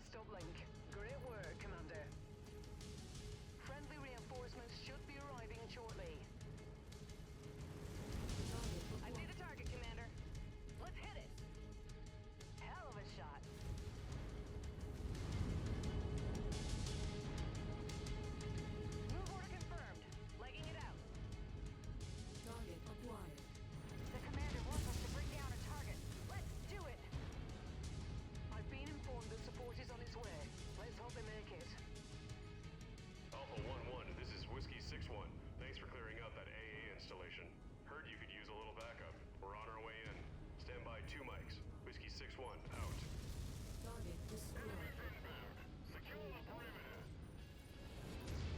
fast uplink. Great work, Commander. Friendly reinforcements should be arriving shortly. I see the target, Commander. Let's hit it. Hell of a shot. Move order confirmed. Legging it out. Target acquired. The commander wants us to bring down a target. Let's do it. I've been informed that support is on its way. Let's hope they make it. Alpha 1-1, this is Whiskey 6-1. Thanks for clearing out that AA installation. Heard you could use a little backup. We're on our way in. Stand by 2 mics. Whiskey 6-1, out. Target destroyed. Secure the perimeter.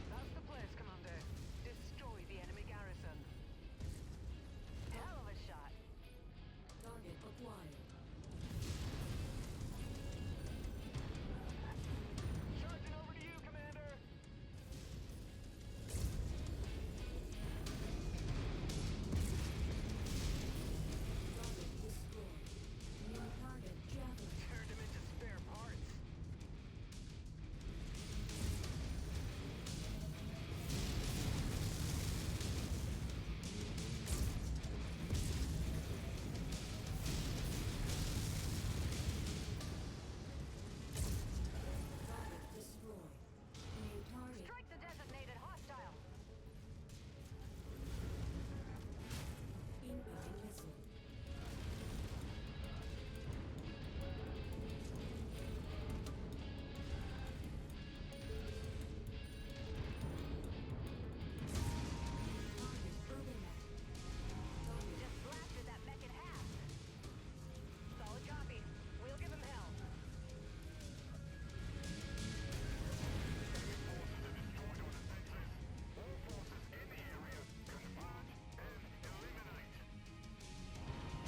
That's the place, Commander. Destroy the enemy garrison. Hell of a shot. Target acquired. Charging over to you, Commander. Target destroyed. New target Javelin. Turned him into spare parts. Target destroyed. New target. Strike the designated hostile. Incoming missile. Target Urbanet. Target Just blasted that mech in half. Solid copy. We'll give him hell.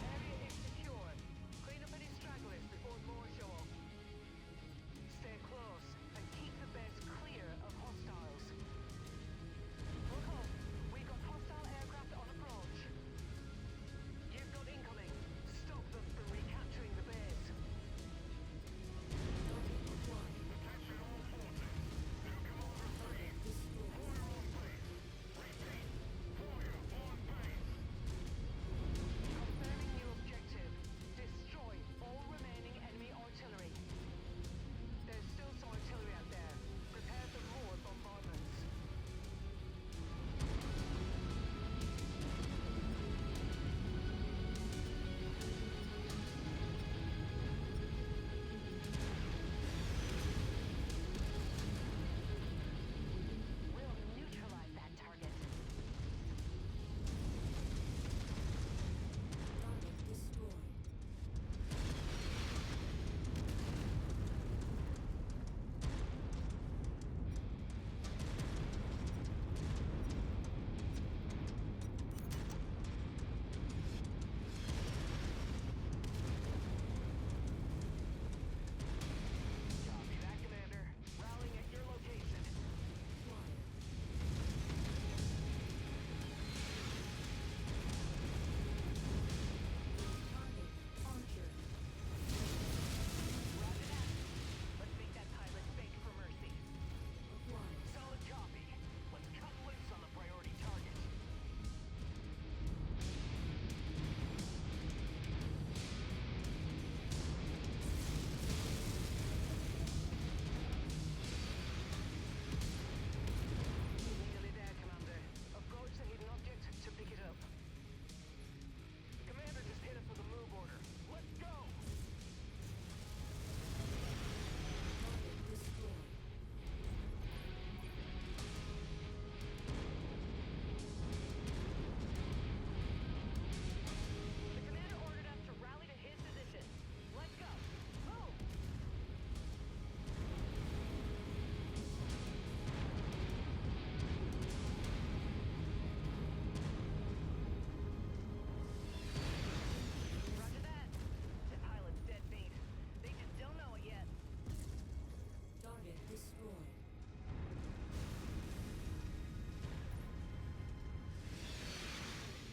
Area is secure. Clean up any stragglers before more show up. Stay close and keep the base clear of hostiles. Look up. We've got hostile aircraft on approach. You've got incoming. Stop them from recapturing the base. target acquired. Target destroyed. Confirming new objective. Destroy all remaining enemy artillery. There's still some artillery out there. Prepare for more bombardments. We'll neutralize that target. Target destroyed. Copy that, Commander. Rallying at your location. Acquired. Target Archer. Roger that. Let's make that pilot beg for mercy. Acquired. Solid copy. Let's cut loose on the priority target. Nearly there, Commander. Approach the hidden object to pick it up. Commander just hit us with a move order. Let's go! Target destroyed. The commander ordered us to rally to his position. Let's go. Move! Roger that. The pilot's dead beat. They just don't know it yet. Target destroyed.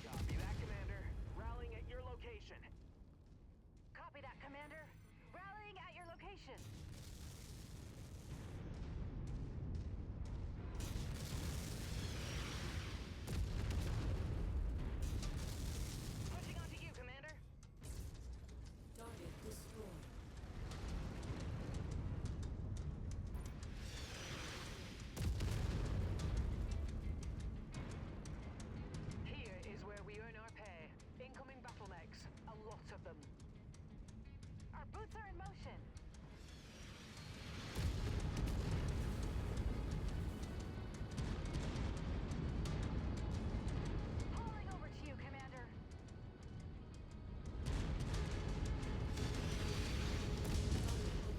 Copy that, Commander. Rallying at your location. Copy that, Commander. Rallying at your location. boots are in motion. Hauling over to you, Commander.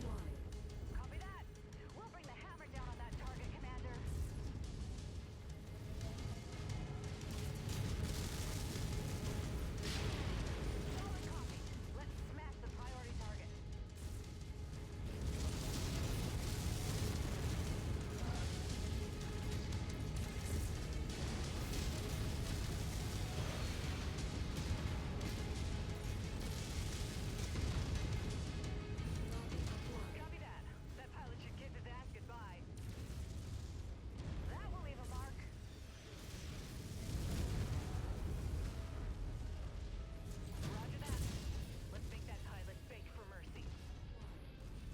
Acquired. Copy that. We'll bring the hammer down on that target, Commander. Solid copy. Let's smash the priority target. Target acquired. Copy that. That pilot should kiss his ass goodbye. That will leave a mark. Roger that. Let's make that pilot beg for mercy.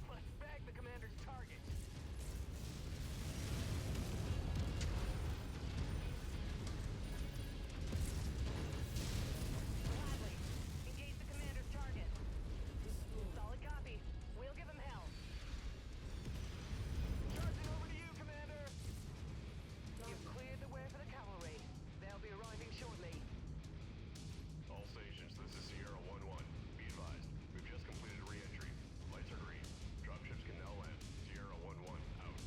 Let's bag the commander's target. Gladly. Engage the commander's target. Destroyed. Solid copy. We'll give him hell. Charging over to you, Commander. You've cleared the way for the cavalry. They'll be arriving shortly. All stations, this is Sierra 1-1. Be advised, we've just completed re-entry. Lights are green. Dropships can now land. Sierra 1-1, out.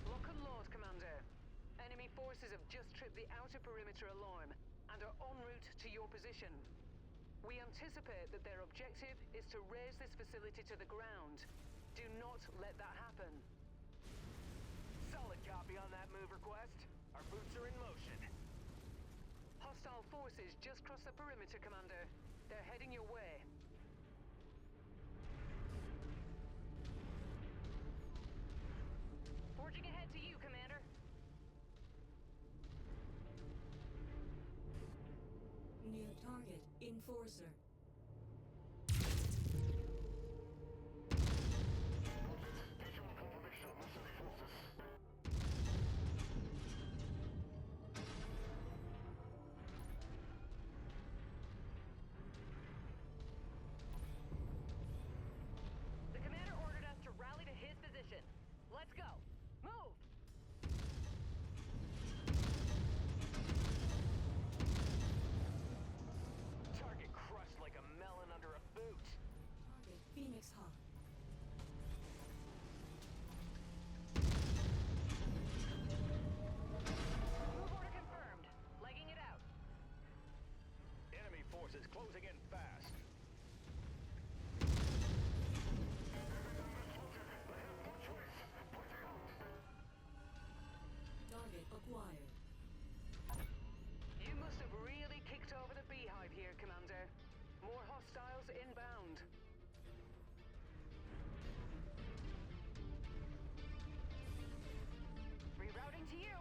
Lock and load, Commander. Enemy forces have just tripped the outer perimeter alarm and are en route to your position. We anticipate that their objective is to raise this facility to the ground. Do not let that happen. Solid copy on that move request. Our boots are in motion. Hostile forces just crossed the perimeter, Commander. They're heading your way. Forging ahead to you, Commander. New target. Enforcer. The commander ordered us to rally to his position. Let's go. Move! Target crushed like a melon under a boot. Target Phoenix Hawk. Move order confirmed. Legging it out. Enemy forces closing in fast. Target acquired. You must have really kicked over the beehive here, Commander. More hostiles inbound. Rerouting to you.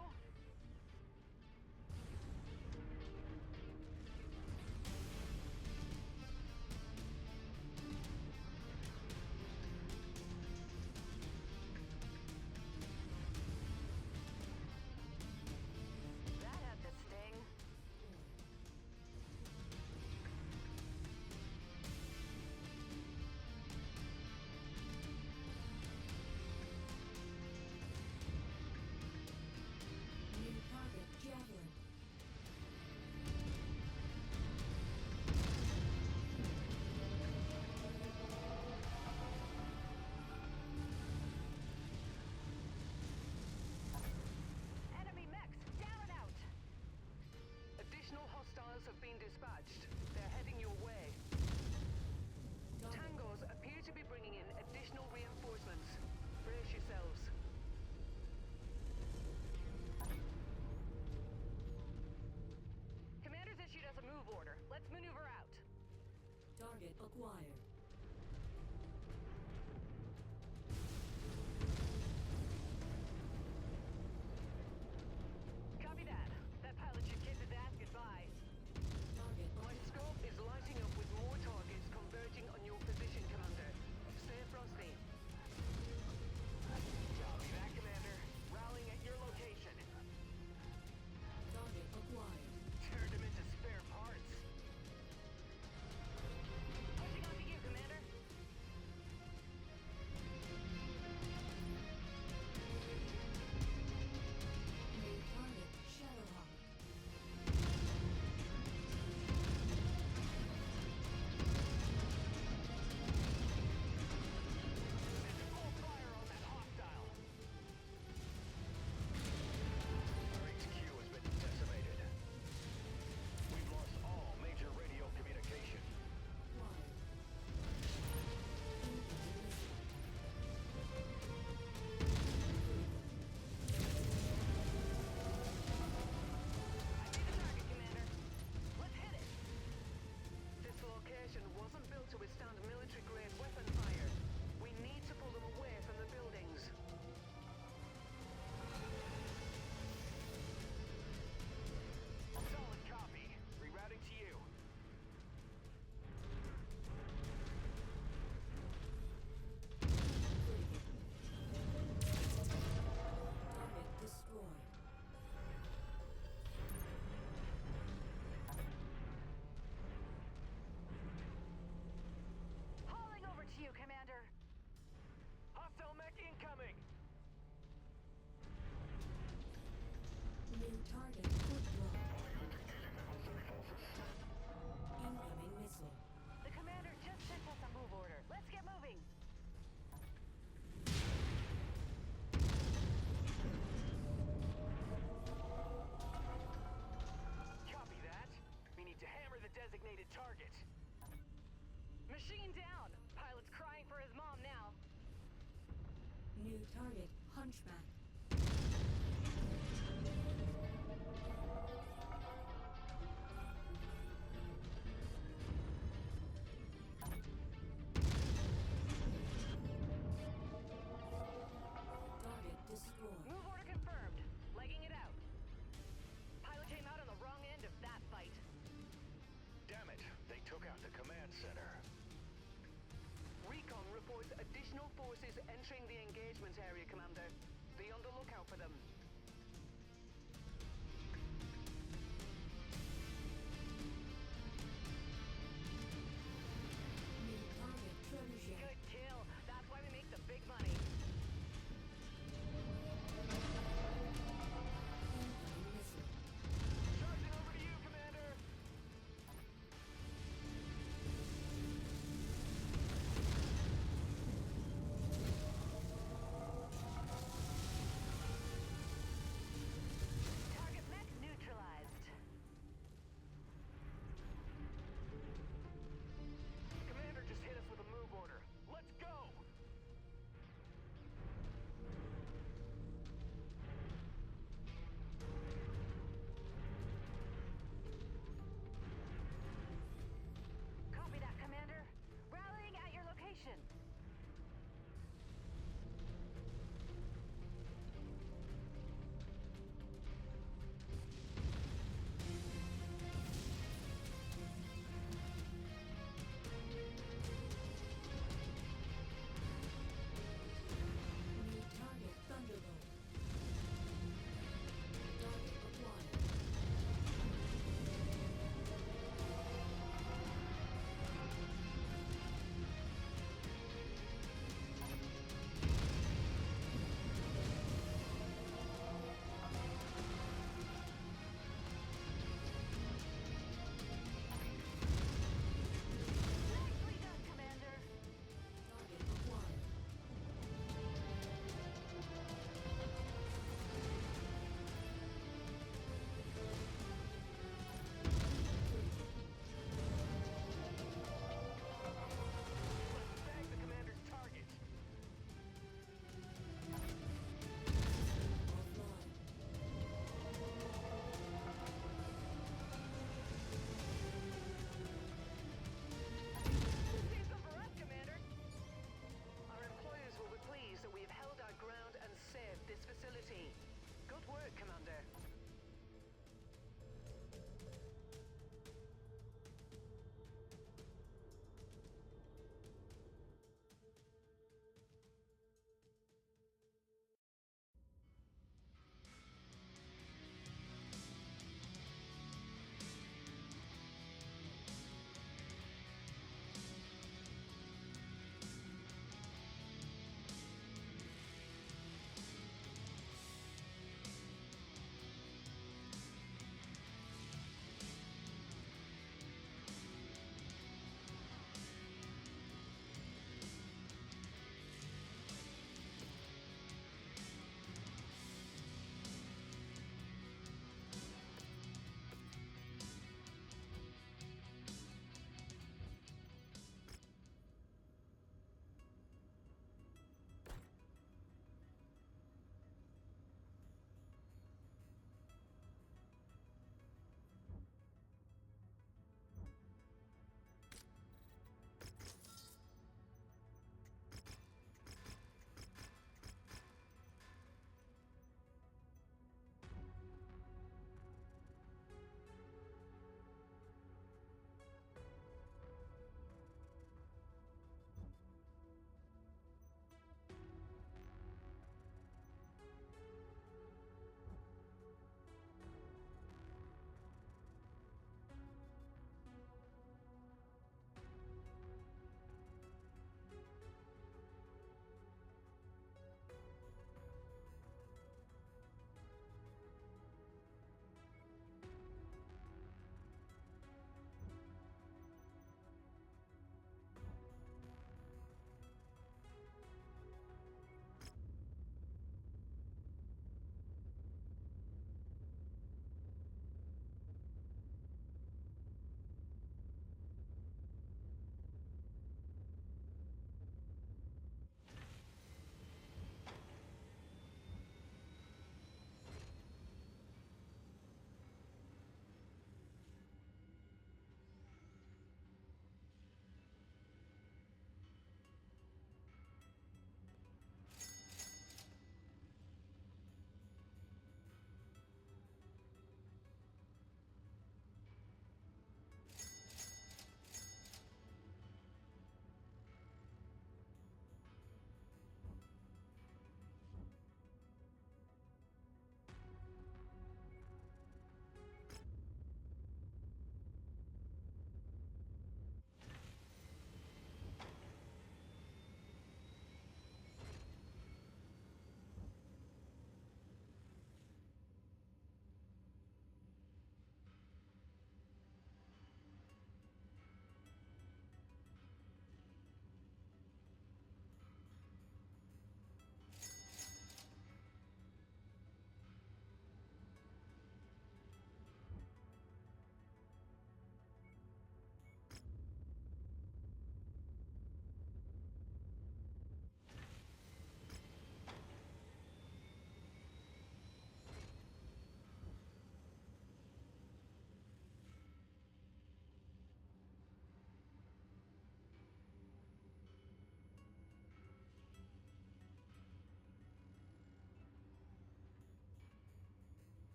Let's maneuver out. Target acquired. Copy that. That pilot should kiss his ass goodbye. Target My acquired. scope is lighting up with more targets converging on your position, Commander. Stay frosty. Copy that, Commander. Rallying at your location. Target acquired. Turned them into spare parts. Pushing onto you, Commander. New target Shadowhawk. Full fire on that hostile. Our HQ has been decimated. We've lost all major radio communication. Acquired. Incoming missile. I see the target, Commander. Let's hit it. This location wasn't built to withstand military-grade weapon fire. We need to pull them away from the buildings. Solid copy. Rerouting to you. Target destroyed. Hauling over to you, Commander. Hostile mech incoming. New target quick draw. Incoming missile. The Commander just sent us a move order. Let's get moving. Copy that. We need to hammer the designated target. Machine down. Pilot's crying for his mom now. New target Hunchback. Target destroyed. Move order confirmed. Legging it out. Pilot came out on the wrong end of that fight. Damn it. They took out the command center. Recon reports additional forces entering the engagement area, Commander. Be on the lookout for them.